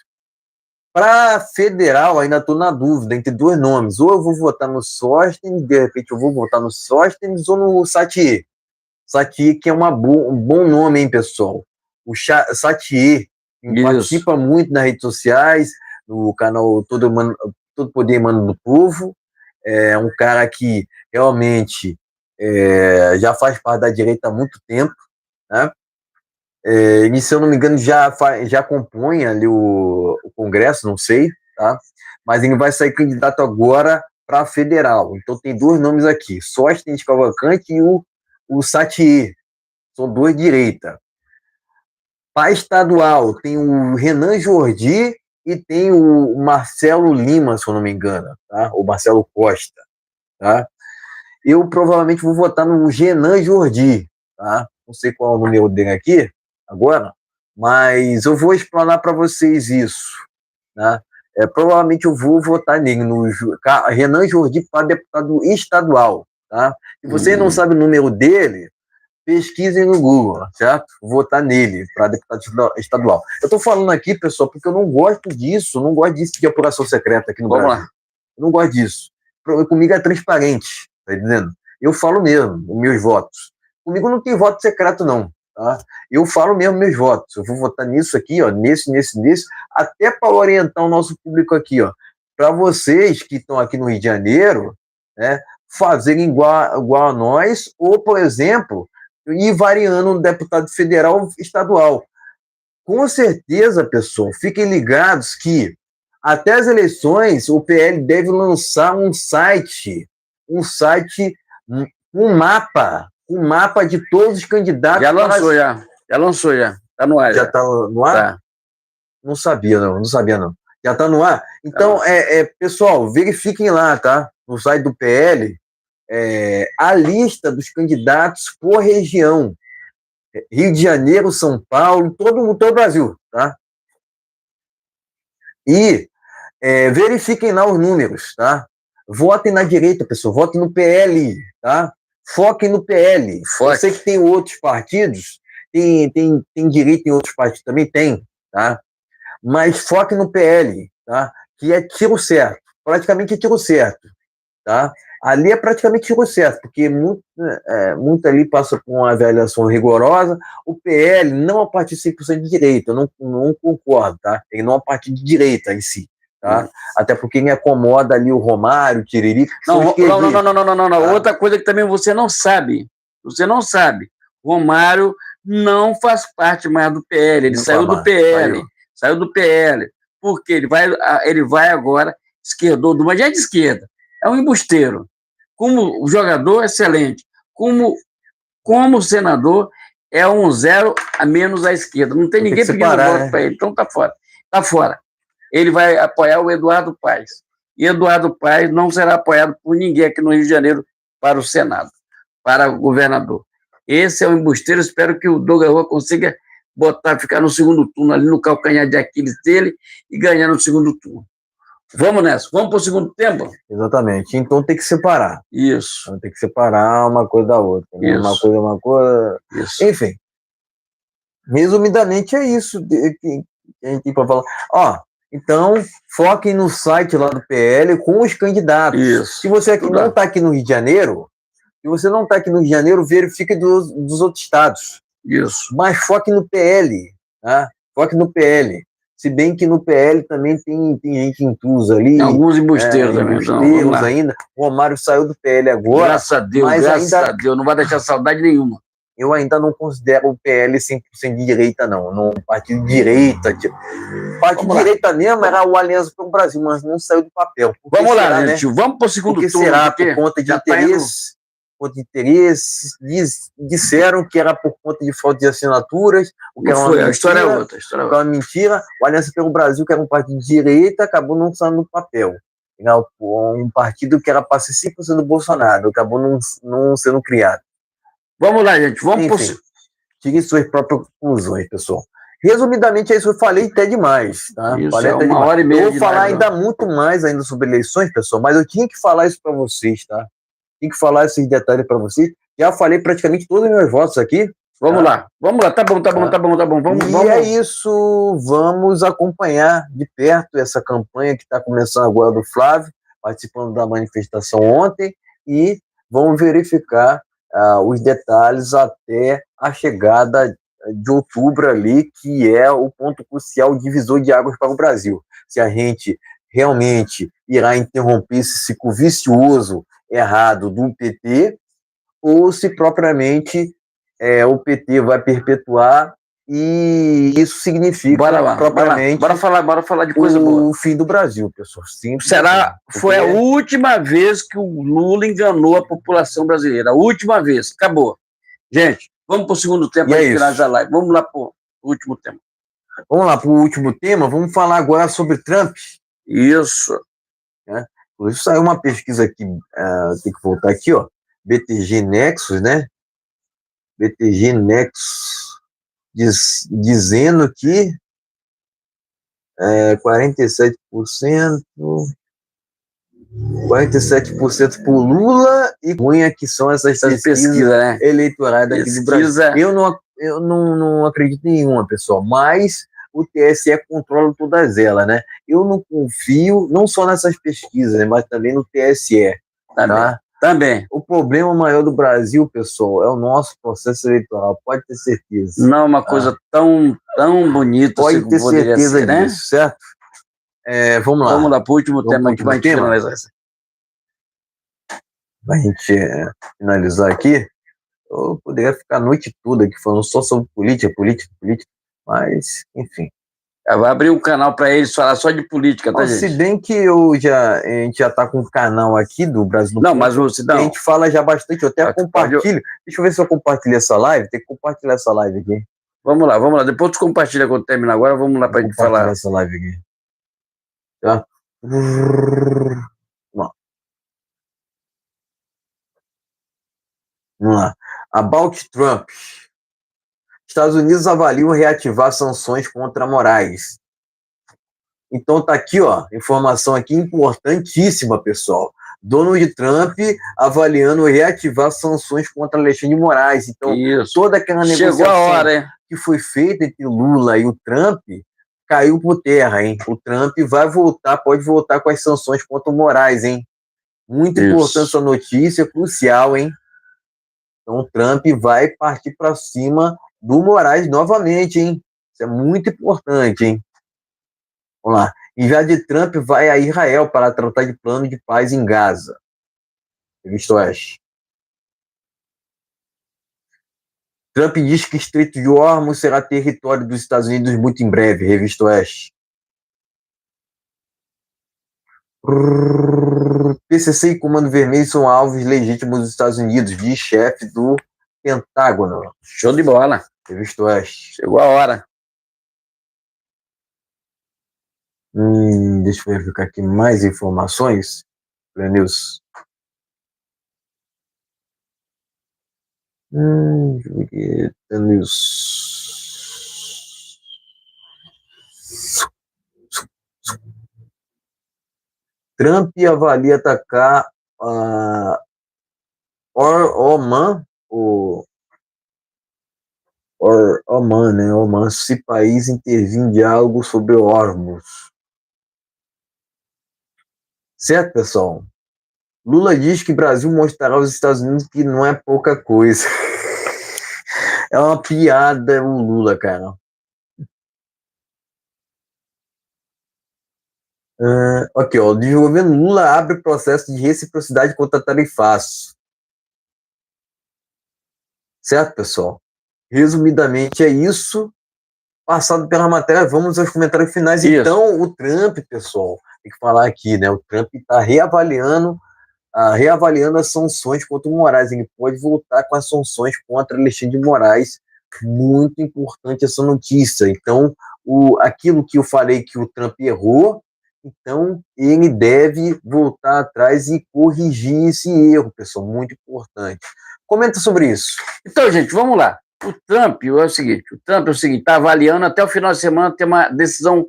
Speaker 1: Para federal, ainda estou na dúvida entre dois nomes. Ou eu vou votar no Sóstenes, de repente eu vou votar no Sóstenes ou no Satie. Satie, que é um bom nome, hein, pessoal? O Satie participa muito nas redes sociais, no canal Todo Poder Mano do Povo. É um cara que realmente já faz parte da direita há muito tempo, né? E, se eu não me engano, já compõe ali o Congresso, não sei, tá? Mas ele vai sair candidato agora para federal. Então tem dois nomes aqui, Sóstenes Cavalcante e o Satie. São dois direita. Para estadual, tem o Renan Jordi e tem o Marcelo Lima, se eu não me engano, tá? O Marcelo Costa, tá? Eu provavelmente vou votar no Renan Jordi, tá? Não sei qual é o número dele aqui agora, mas eu vou explanar para vocês isso, né? Provavelmente eu vou votar nele, no Renan Jordi para deputado estadual, tá? Se vocês não sabem o número dele, pesquisem no Google, certo? Vou votar nele para deputado estadual. Eu estou falando aqui, pessoal, porque eu não gosto disso, de apuração secreta aqui no Brasil.
Speaker 4: Vamos lá.
Speaker 1: Eu não gosto disso. Comigo é transparente, tá entendendo? Eu falo mesmo os meus votos. Comigo não tem voto secreto, não, tá? Eu falo mesmo meus votos. Eu vou votar nisso aqui, ó, nesse, até para orientar o nosso público aqui, ó, para vocês que estão aqui no Rio de Janeiro, né, fazerem igual a nós, ou, por exemplo, ir variando um deputado federal estadual. Com certeza, pessoal, fiquem ligados que até as eleições o PL deve lançar um site, um mapa de todos os candidatos.
Speaker 4: Já lançou, já. Está no ar.
Speaker 1: Já está no ar?
Speaker 4: Tá.
Speaker 1: Não sabia, não. Já está no ar? Então, pessoal, verifiquem lá, tá? No site do PL, a lista dos candidatos por região. Rio de Janeiro, São Paulo, todo o Brasil, tá? E verifiquem lá os números, tá? Votem na direita, pessoal, votem no PL, tá? Foquem no PL. Eu sei que tem outros partidos, tem direita em outros partidos também, tá? Mas foquem no PL, tá? Que é tiro certo, praticamente é tiro certo, tá? Ali é praticamente tiro certo, porque muito ali passa por uma avaliação rigorosa. O PL não é um partido 100% de direita, eu não concordo, tá? Ele não é um partido de direita em si, tá? Até porque me acomoda ali o Romário, o Tiririca.
Speaker 4: Não. Outra coisa que também você não sabe. Romário não faz parte mais do PL, ele saiu do PL. Saiu do PL. Porque ele vai agora esquerdoso, mas já é de esquerda. É um embusteiro. Como jogador, excelente. Como senador, é um 0 a menos à esquerda. Não tem ninguém pedindo voto para ele. Então tá fora. Tá fora. Ele vai apoiar o Eduardo Paes. E Eduardo Paes não será apoiado por ninguém aqui no Rio de Janeiro para o Senado, para o governador. Esse é um embusteiro. Espero que o Douglas Rua consiga ficar no segundo turno, ali no calcanhar de Aquiles dele, e ganhar no segundo turno. Vamos nessa. Vamos para o segundo tempo?
Speaker 1: Exatamente. Então tem que separar.
Speaker 4: Isso.
Speaker 1: Tem que separar uma coisa da outra. Né? Uma coisa.
Speaker 4: Isso.
Speaker 1: Enfim. Resumidamente é isso que a gente tem para falar. Então, foquem no site lá do PL com os candidatos.
Speaker 4: Isso.
Speaker 1: Se você não está aqui no Rio de Janeiro, verifique dos outros estados.
Speaker 4: Isso.
Speaker 1: Mas foque no PL. Tá? Foque no PL. Se bem que no PL também tem gente intrusa ali.
Speaker 4: Tem alguns embusteiros também.
Speaker 1: Embusteiros ainda. O Romário saiu do PL agora.
Speaker 4: Graças a Deus, não vai deixar saudade nenhuma.
Speaker 1: Eu ainda não considero o PL 100% de direita, não. Não partido de direita. Partido de direita mesmo era o Aliança pelo Brasil, mas não saiu do papel.
Speaker 4: Vamos lá, gente. Vamos para o segundo turno.
Speaker 1: Será por conta de interesse? Disseram que era por conta de falta de assinaturas, o que era uma mentira,
Speaker 4: a história é outra.
Speaker 1: Uma mentira. O Aliança pelo Brasil, que era um partido de direita, acabou não saindo do papel. Era um partido que era para ser 100% do Bolsonaro, acabou não sendo criado.
Speaker 4: Vamos lá, gente. Vamos
Speaker 1: tire suas próprias conclusões, pessoal. Resumidamente, é isso. Eu falei até demais. Tá?
Speaker 4: Isso,
Speaker 1: falei
Speaker 4: até hora e meia.
Speaker 1: Eu vou falar ainda muito mais sobre eleições, pessoal, mas eu tinha que falar isso para vocês, tá? Tem que falar esses detalhes para vocês. Já falei praticamente todos os meus votos aqui.
Speaker 4: Vamos lá, tá bom. Vamos.
Speaker 1: É isso, vamos acompanhar de perto essa campanha que está começando agora do Flávio, participando da manifestação ontem, e vamos verificar os detalhes até a chegada de outubro ali, que é o ponto crucial, divisor de águas para o Brasil. Se a gente realmente irá interromper esse ciclo vicioso errado do PT, ou se propriamente o PT vai perpetuar, e isso significa propriamente
Speaker 4: bora falar de coisa boa.
Speaker 1: O fim do Brasil, pessoal. Simples.
Speaker 4: Foi a última vez que o Lula enganou a população brasileira. A última vez. Acabou. Gente, vamos para o segundo tempo para finalizar a live. Vamos lá para o último tema.
Speaker 1: Vamos lá para o último tema. Vamos falar agora sobre Trump.
Speaker 4: Isso.
Speaker 1: Isso saiu uma pesquisa aqui, tem que voltar aqui, ó. BTG Nexus, né? BTG Nexus dizendo que 47% por Lula, e Cunha, que são essas pesquisas né? Eleitorais daqui do Brasil. Eu não acredito em nenhuma, pessoal, mas o TSE controla todas elas, né? Eu não confio, não só nessas pesquisas, mas também no TSE. Tá?
Speaker 4: Também.
Speaker 1: O problema maior do Brasil, pessoal, é o nosso processo eleitoral, pode ter certeza.
Speaker 4: Não é uma coisa tão bonita.
Speaker 1: Pode ter certeza disso, né? Certo? Vamos lá.
Speaker 4: Vamos lá para o último tema, que vai finalizar isso.
Speaker 1: Para a gente finalizar aqui, eu poderia ficar a noite toda aqui falando só sobre política, mas, enfim.
Speaker 4: Vai abrir um canal para eles falar só de política, tá, gente?
Speaker 1: Se bem que a gente já está com um canal aqui do Brasil.
Speaker 4: Não, mas você não.
Speaker 1: A gente fala já bastante, eu até compartilho. Deixa eu ver se eu compartilho essa live. Tem que compartilhar essa live aqui.
Speaker 4: Vamos lá. Depois tu compartilha quando terminar agora. Vamos lá para a gente falar.
Speaker 1: Essa live aqui. Tá? Vamos lá. About Trump. Estados Unidos avaliam reativar sanções contra Moraes. Então tá aqui, ó, informação aqui importantíssima, pessoal. Donald Trump avaliando reativar sanções contra Alexandre de Moraes. Então, toda aquela negociação que foi feita entre Lula e o Trump caiu por terra, hein? O Trump pode voltar com as sanções contra o Moraes, hein? Muito importante essa notícia, crucial, hein? Então, o Trump vai partir para cima do Moraes novamente, hein? Isso é muito importante, hein? Vamos lá. Enviado de Trump vai a Israel para tratar de plano de paz em Gaza. Revista Oeste. Trump diz que o Estreito de Hormuz será território dos Estados Unidos muito em breve. Revista Oeste. PCC e Comando Vermelho são alvos legítimos dos Estados Unidos, diz chefe do Pentágono.
Speaker 4: Show de bola.
Speaker 1: Revista Oeste.
Speaker 4: Chegou a hora.
Speaker 1: Deixa eu verificar aqui mais informações. News. News. Trump avalia atacar Oman, né? Oman, se país intervir em diálogo sobre Hormuz. Certo, pessoal? Lula diz que o Brasil mostrará aos Estados Unidos que não é pouca coisa. É uma piada o Lula, cara. Aqui, ó, o governo Lula abre processo de reciprocidade contra tarifaço. Certo, pessoal? Resumidamente é isso. Passado pela matéria, vamos aos comentários finais. Isso. Então, o Trump, pessoal, tem que falar aqui, né? O Trump está reavaliando as sanções contra o Moraes. Ele pode voltar com as sanções contra Alexandre de Moraes. Muito importante essa notícia. Então, aquilo que eu falei que o Trump errou, então ele deve voltar atrás e corrigir esse erro, pessoal. Muito importante. Comenta sobre isso.
Speaker 4: Então, gente, vamos lá. O Trump é o seguinte, está avaliando até o final de semana ter uma decisão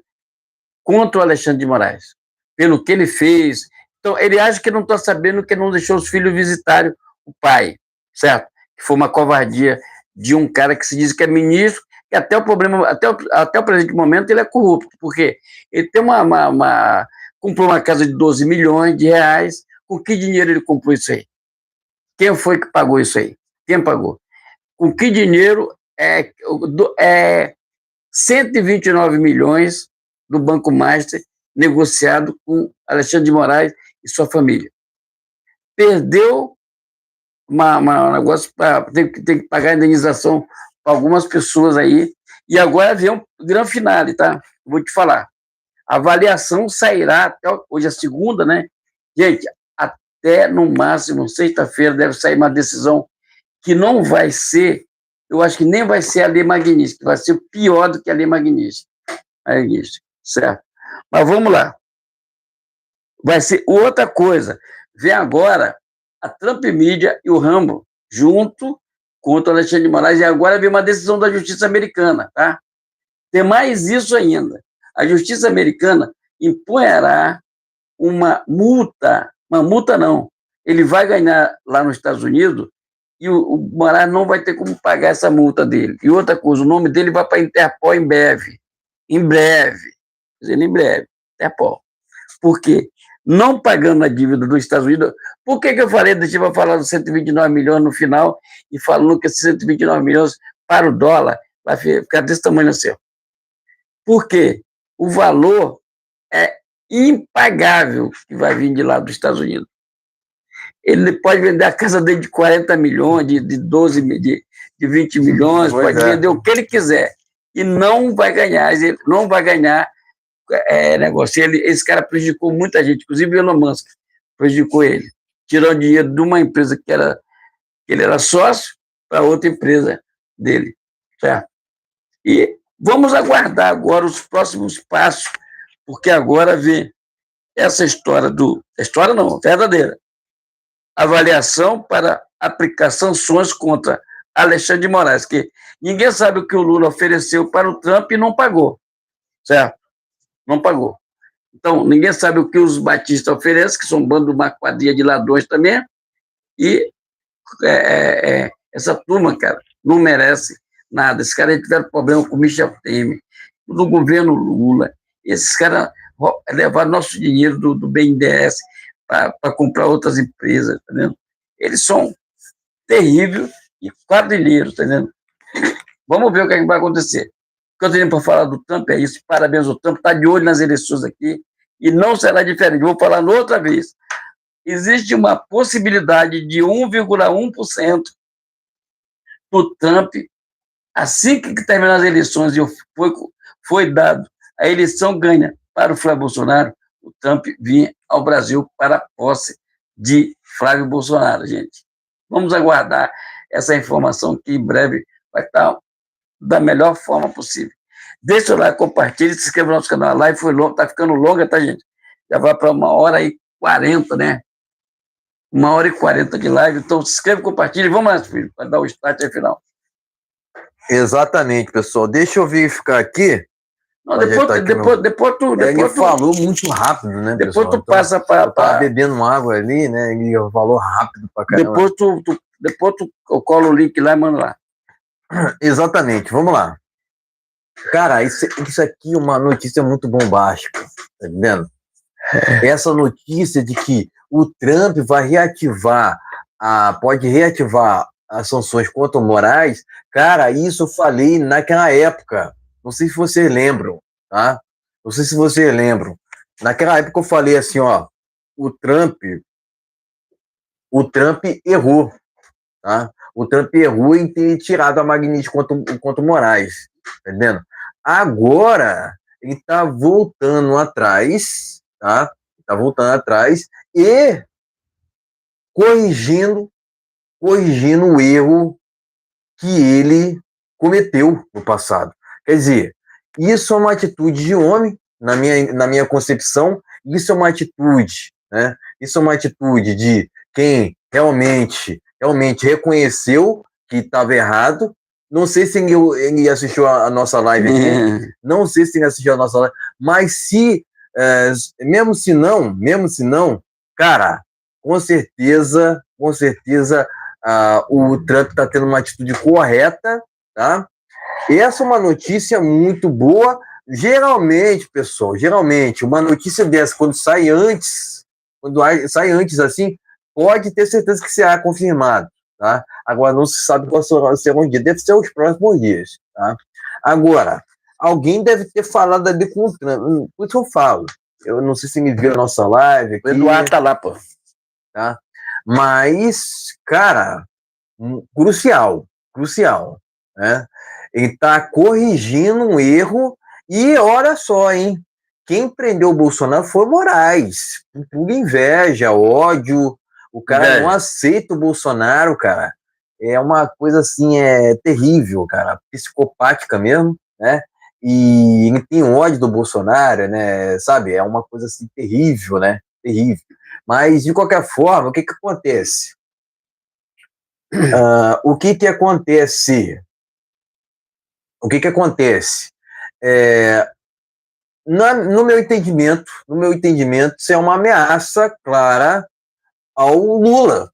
Speaker 4: contra o Alexandre de Moraes. Pelo que ele fez, Então, ele acha que não está sabendo que não deixou os filhos visitarem o pai, certo? Que foi uma covardia de um cara que se diz que é ministro, que até o presente momento ele é corrupto, porque ele tem comprou uma casa de 12 milhões de reais. Com que dinheiro ele comprou isso aí? Quem foi que pagou isso aí? Quem pagou? Com que dinheiro? 129 milhões do Banco Master negociado com Alexandre de Moraes e sua família. Perdeu um negócio, tem que pagar indenização para algumas pessoas aí, e agora vem um grande finale, tá? Vou te falar. A avaliação sairá até hoje é segunda, né? Gente, até no máximo sexta-feira deve sair uma decisão que não vai ser, eu acho que nem vai ser a Lei Magnitsky, vai ser pior do que a Lei Magnitsky, certo? Mas vamos lá. Vai ser outra coisa. Vem agora a Trump Media e o Rambo junto contra o Alexandre de Moraes, e agora vem uma decisão da justiça americana, tá? Tem mais isso ainda. A justiça americana impunhará uma multa não, ele vai ganhar lá nos Estados Unidos e o Moraes não vai ter como pagar essa multa dele. E outra coisa, o nome dele vai para a Interpol em breve, Interpol. Por quê? Não pagando a dívida dos Estados Unidos. Por que eu falei, deixa eu falar dos 129 milhões no final, e falando que esses 129 milhões para o dólar vai ficar desse tamanho assim? Por quê? O valor é impagável que vai vir de lá dos Estados Unidos. Ele pode vender a casa dele de 40 milhões, de 12, de 20 milhões, pode vender o que ele quiser, e não vai ganhar, negócio. Esse cara prejudicou muita gente, inclusive o Elon Musk prejudicou ele, tirando dinheiro de uma empresa que ele era sócio para outra empresa dele, certo? E vamos aguardar agora os próximos passos, porque agora vem essa história verdadeira, avaliação para aplicar sanções contra Alexandre de Moraes, que ninguém sabe o que o Lula ofereceu para o Trump e não pagou, certo? Não pagou. Então, ninguém sabe o que os batistas oferecem, que são um bando, uma quadrilha de ladrões também, e essa turma, cara, não merece nada. Esses caras tiveram problema com o Michel Temer, do governo Lula. Esses caras levaram nosso dinheiro do BNDES para comprar outras empresas, tá vendo? Eles são terríveis e quadrilheiros, tá vendo? Vamos ver o que, é que vai acontecer. O que eu tenho para falar do Trump é isso. Parabéns ao Trump, está de olho nas eleições aqui e não será diferente. Vou falar outra vez. Existe uma possibilidade de 1,1% do Trump, assim que terminar as eleições e foi dado a eleição ganha para o Flávio Bolsonaro, o Trump vir ao Brasil para a posse de Flávio Bolsonaro, gente. Vamos aguardar essa informação que em breve vai estar da melhor forma possível. Deixa o like, compartilhe, se inscreva no nosso canal. A live foi longa, está ficando longa, tá, gente? Já vai para 1h40, né? 1h40 de live. Então, se inscreva, compartilhe. Vamos lá, filho, para dar o start aí final.
Speaker 1: Exatamente, pessoal. Deixa eu verificar aqui.
Speaker 4: Não, depois tu.
Speaker 1: Ele falou muito rápido, né,
Speaker 4: depois
Speaker 1: pessoal?
Speaker 4: tu passa para.
Speaker 1: Eu tava bebendo água ali, né? Ele falou rápido pra caramba.
Speaker 4: Depois tu cola o link lá e manda lá.
Speaker 1: Exatamente, vamos lá. Cara, isso aqui é uma notícia muito bombástica, tá entendendo? Essa notícia de que o Trump vai pode reativar as sanções contra o Moraes, cara, isso eu falei naquela época. Não sei se vocês lembram, tá? Não sei se vocês lembram. Naquela época eu falei assim, ó, o Trump errou, tá? O Trump errou em ter tirado a Magnitsky contra o Moraes, tá entendendo? Agora, ele está voltando atrás, tá? Está voltando atrás e corrigindo o erro que ele cometeu no passado. Quer dizer, isso é uma atitude de homem, na minha concepção, isso é uma atitude, né? Isso é uma atitude de quem realmente reconheceu que estava errado. Não sei se ele assistiu a nossa live aqui, não sei se ele assistiu a nossa live, mas mesmo se não, Cara, com certeza, o Trump está tendo uma atitude correta, tá? Essa é uma notícia muito boa. Geralmente, pessoal, geralmente, uma notícia dessa, quando sai antes assim, pode ter certeza que será confirmado, tá? Agora, não se sabe qual será o dia, deve ser os próximos dias, tá? Agora, alguém deve ter falado ali com o Trump, por isso eu falo. Eu não sei se me viu a nossa live aqui.
Speaker 4: O Eduardo tá lá, pô.
Speaker 1: Tá? Mas, cara, crucial, né? Ele está corrigindo um erro e olha só, hein? Quem prendeu o Bolsonaro foi o Moraes, por inveja, ódio. O cara não aceita o Bolsonaro, cara. É uma coisa assim, terrível, cara, psicopática mesmo, né? E ele tem ódio do Bolsonaro, né? Sabe? É uma coisa assim terrível, né? Terrível. Mas, de qualquer forma, o que acontece? O que acontece? O que acontece? No meu entendimento, isso é uma ameaça clara ao Lula,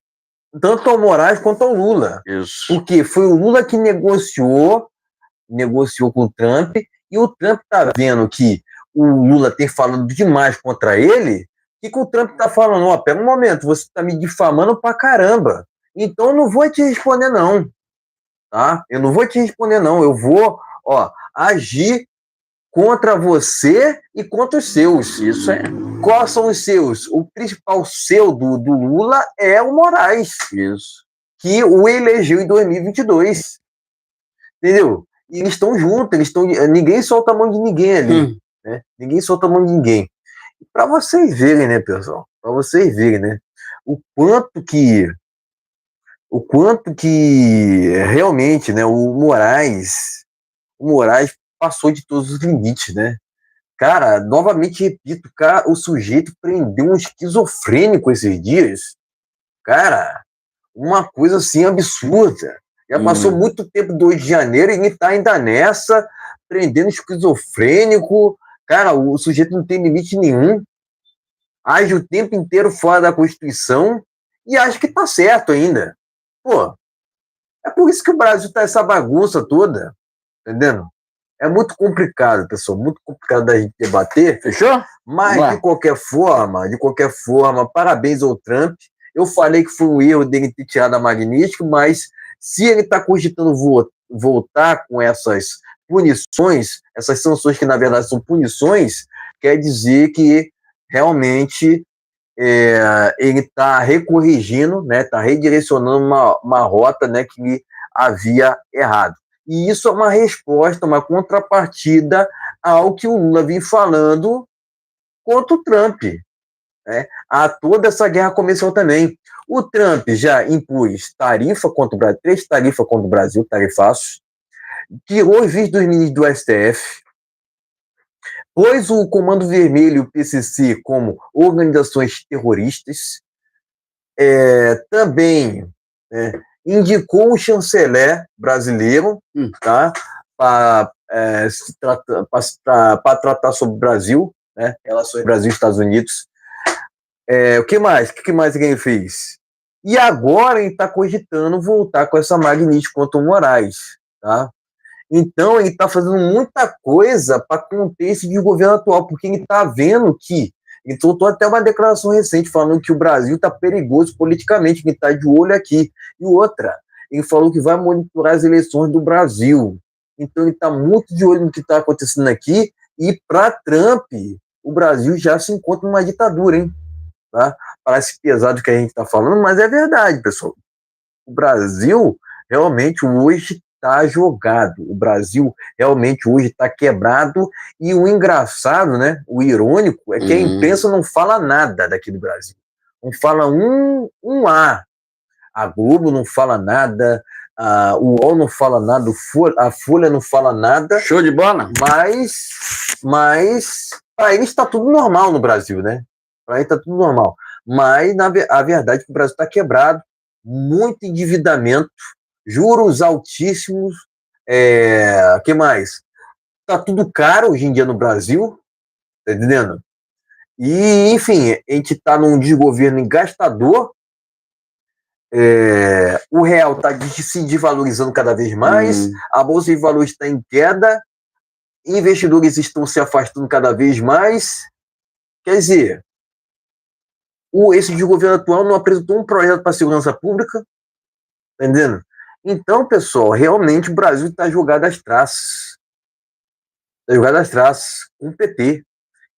Speaker 1: tanto ao Moraes quanto ao Lula.
Speaker 4: Isso.
Speaker 1: Porque foi o Lula que negociou com o Trump, e o Trump está vendo que o Lula tem falado demais contra ele. O que o Trump está falando? Ó, pera um momento, você está me difamando pra caramba. Então eu não vou te responder, não. Tá? Eu não vou te responder, não. Eu vou, agir contra você e contra os seus.
Speaker 4: Isso é.
Speaker 1: Quais são os seus? O principal seu do Lula é o Moraes.
Speaker 4: Isso.
Speaker 1: Que o elegeu em 2022. Entendeu? E eles estão juntos, ninguém solta a mão de ninguém ali. Né? Ninguém solta a mão de ninguém. Para vocês verem, né, pessoal? Para vocês verem, né? O quanto que realmente, né, o Moraes passou de todos os limites, né? Cara, novamente repito, o sujeito prendeu um esquizofrênico esses dias. Cara, uma coisa assim absurda. Já passou muito tempo, 2 de janeiro, e ele está ainda nessa, prendendo esquizofrênico. Cara, o sujeito não tem limite nenhum. Age o tempo inteiro fora da Constituição e acha que tá certo ainda. Pô, é por isso que o Brasil tá essa bagunça toda, entendendo? É muito complicado, pessoal, muito complicado da gente debater.
Speaker 4: Fechou?
Speaker 1: Mas, de qualquer forma, parabéns ao Trump. Eu falei que foi um erro dele ter tirado a Magnífico, mas se ele está cogitando voltar com essas punições, essas sanções que, na verdade, são punições, quer dizer que realmente ele está recorrigindo, né, está redirecionando uma rota, né, que ele havia errado. E isso é uma resposta, uma contrapartida ao que o Lula vem falando contra o Trump. Né? A toda essa guerra comercial também. O Trump já impôs tarifa contra o Brasil, 3 tarifas contra o Brasil, tarifaços, tirou os vídeos dos ministros do STF, pôs o Comando Vermelho e o PCC como organizações terroristas, também indicou o chanceler brasileiro, tá, para tratar sobre o Brasil, né, relações Brasil e Estados Unidos. O que mais? O que mais ele fez? E agora ele está cogitando voltar com essa Magnífica contra o Moraes, tá? Então ele está fazendo muita coisa para conter esse desgoverno atual, porque ele está vendo que ele soltou até uma declaração recente falando que o Brasil está perigoso politicamente, que está de olho aqui. E outra, ele falou que vai monitorar as eleições do Brasil. Então ele está muito de olho no que está acontecendo aqui, e para Trump, o Brasil já se encontra numa ditadura, hein? Tá? Parece pesado o que a gente está falando, mas é verdade, pessoal. O Brasil realmente hoje está jogado. O Brasil realmente hoje está quebrado. E o engraçado, né, o irônico, é que a imprensa não fala nada daqui do Brasil. Não fala um A. A Globo não fala nada, o UOL não fala nada, a Folha não fala nada.
Speaker 4: Show de bola.
Speaker 1: Mas para eles está tudo normal no Brasil, né? Para eles está tudo normal. Mas a verdade é que o Brasil está quebrado, muito endividamento, juros altíssimos, que mais? Está tudo caro hoje em dia no Brasil, tá entendendo? E, enfim, a gente está num desgoverno engastador, o real está se desvalorizando cada vez mais, a Bolsa de Valores está em queda, investidores estão se afastando cada vez mais. Quer dizer, esse desgoverno atual não apresentou um projeto para a segurança pública, entendendo? Então, pessoal, realmente o Brasil está jogado às traças. Está jogado às traças com o PT,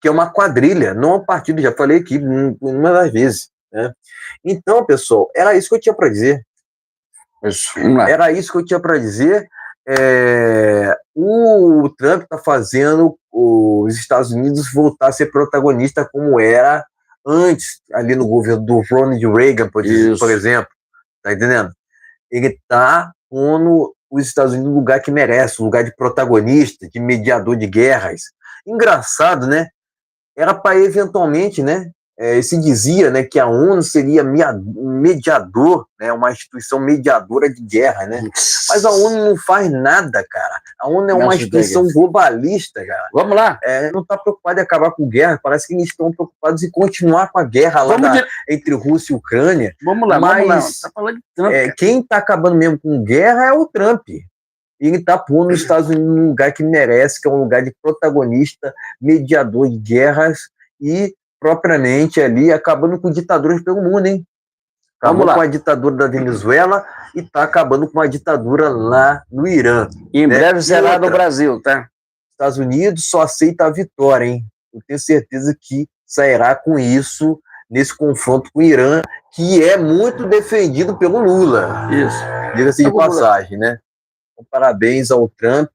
Speaker 1: que é uma quadrilha, não um partido, já falei aqui uma das vezes. Né? Então, pessoal, era isso que eu tinha para dizer. Era isso que eu tinha para dizer. O Trump está fazendo os Estados Unidos voltar a ser protagonista como era antes, ali no governo do Ronald Reagan, por exemplo. Tá entendendo? Ele está pondo os Estados Unidos no lugar que merece, um lugar de protagonista, de mediador de guerras. Engraçado, né? Era para eventualmente, né? Se dizia, né, que a ONU seria mediador, né, uma instituição mediadora de guerra, né? Mas a ONU não faz nada, cara. A ONU é uma instituição globalista, cara.
Speaker 4: Vamos lá.
Speaker 1: Não está preocupada em acabar com guerra. Parece que eles estão preocupados em continuar com a guerra lá entre Rússia e Ucrânia.
Speaker 4: Vamos lá,
Speaker 1: mas,
Speaker 4: vamos lá. Tá falando de Trump,
Speaker 1: quem está acabando mesmo com guerra é o Trump. Ele está pondo os Estados Unidos num lugar que merece, que é um lugar de protagonista, mediador de guerras e propriamente ali acabando com ditaduras pelo mundo, hein? Acabou com a ditadura da Venezuela e está acabando com a ditadura lá no Irã.
Speaker 4: Em breve será no Brasil, tá?
Speaker 1: Estados Unidos só aceita a vitória, hein? Eu tenho certeza que sairá com isso nesse confronto com o Irã, que é muito defendido pelo Lula.
Speaker 4: Isso.
Speaker 1: Diga-se de passagem, né? Então, parabéns ao Trump,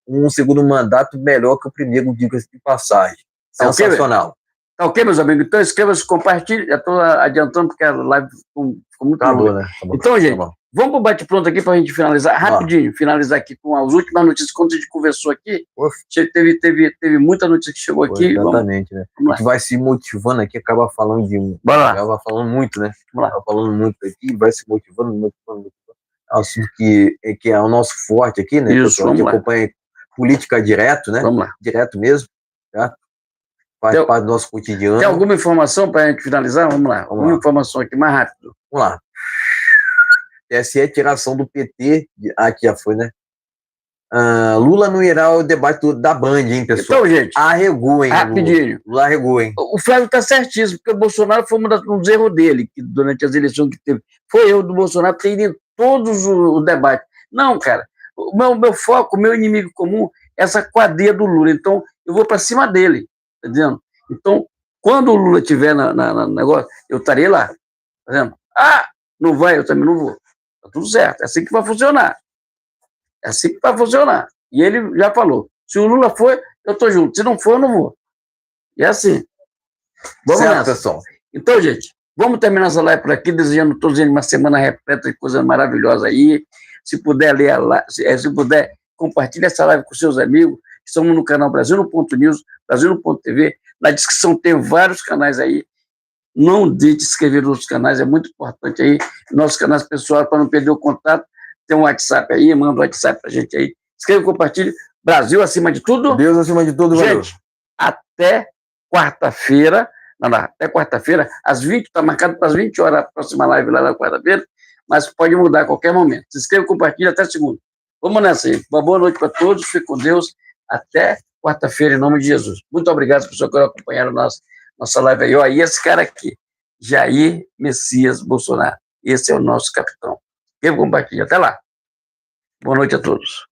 Speaker 1: um segundo mandato melhor que o primeiro, diga-se de passagem. Sensacional.
Speaker 4: Tá ok, meus amigos? Então escreva-se, compartilhe. Já estou adiantando porque a live ficou muito boa. Né? Então, gente, vamos para o bate-pronto aqui para a gente finalizar rapidinho. Finalizar aqui com as últimas notícias. Quando a gente conversou aqui, teve muita notícia que chegou aqui.
Speaker 1: Exatamente, né? A gente vai se motivando aqui, acaba falando acaba falando muito, né? Acaba falando muito aqui, vai se motivando. É um assunto que é o nosso forte aqui, né?
Speaker 4: Isso,
Speaker 1: a gente acompanha política direto, né?
Speaker 4: Vamos lá.
Speaker 1: Direto mesmo, tá? Faz parte do nosso cotidiano.
Speaker 4: Tem alguma informação para a gente finalizar? Vamos lá. Alguma informação aqui, mais rápido.
Speaker 1: Vamos lá. TSE, tiração do PT. Aqui já foi, né? Lula não irá ao debate da Band, hein, pessoal?
Speaker 4: Então, gente.
Speaker 1: Arregou, hein?
Speaker 4: Rapidinho.
Speaker 1: Lula arregou, hein?
Speaker 4: O Flávio está certíssimo, porque o Bolsonaro foi um dos erros dele, que durante as eleições que teve. Foi erro do Bolsonaro ter ido em todos os debates. Não, cara. O meu foco, o meu inimigo comum é essa quadrilha do Lula. Então, eu vou para cima dele. Tá entendendo? Então, quando o Lula estiver no negócio, eu estarei lá. Tá vendo? Não vai, eu também não vou. Tá tudo certo. É assim que vai funcionar. É assim que vai funcionar. E ele já falou. Se o Lula for, eu tô junto. Se não for, eu não vou. E é assim. Vamos
Speaker 1: certo,
Speaker 4: nessa.
Speaker 1: pessoal.
Speaker 4: Então, gente, vamos terminar essa live por aqui, desejando todos eles uma semana repleta de coisas maravilhosas aí. Se puder ler se puder, compartilhe essa live com seus amigos. Estamos no canal Brasil no Ponto News, Brasil no Ponto TV. Na descrição tem vários canais aí. Não deixe de se inscrever nos outros canais, é muito importante aí. Nossos canais pessoais, para não perder o contato. Tem um WhatsApp aí, manda um WhatsApp pra gente aí. Escreva e compartilhe. Brasil acima de tudo.
Speaker 1: Deus acima de tudo, valeu.
Speaker 4: Gente, até quarta-feira. Até quarta-feira, às 20, está marcado para as 20 horas a próxima live lá na quarta-feira, mas pode mudar a qualquer momento. Se inscreva e compartilhe até segunda. Vamos nessa aí. Uma boa noite para todos. Fique com Deus. Até quarta-feira, em nome de Jesus. Muito obrigado, pessoal, que acompanharam nossa live aí. E esse cara aqui, Jair Messias Bolsonaro. Esse é o nosso capitão. Eu compartilho. Até lá. Boa noite a todos.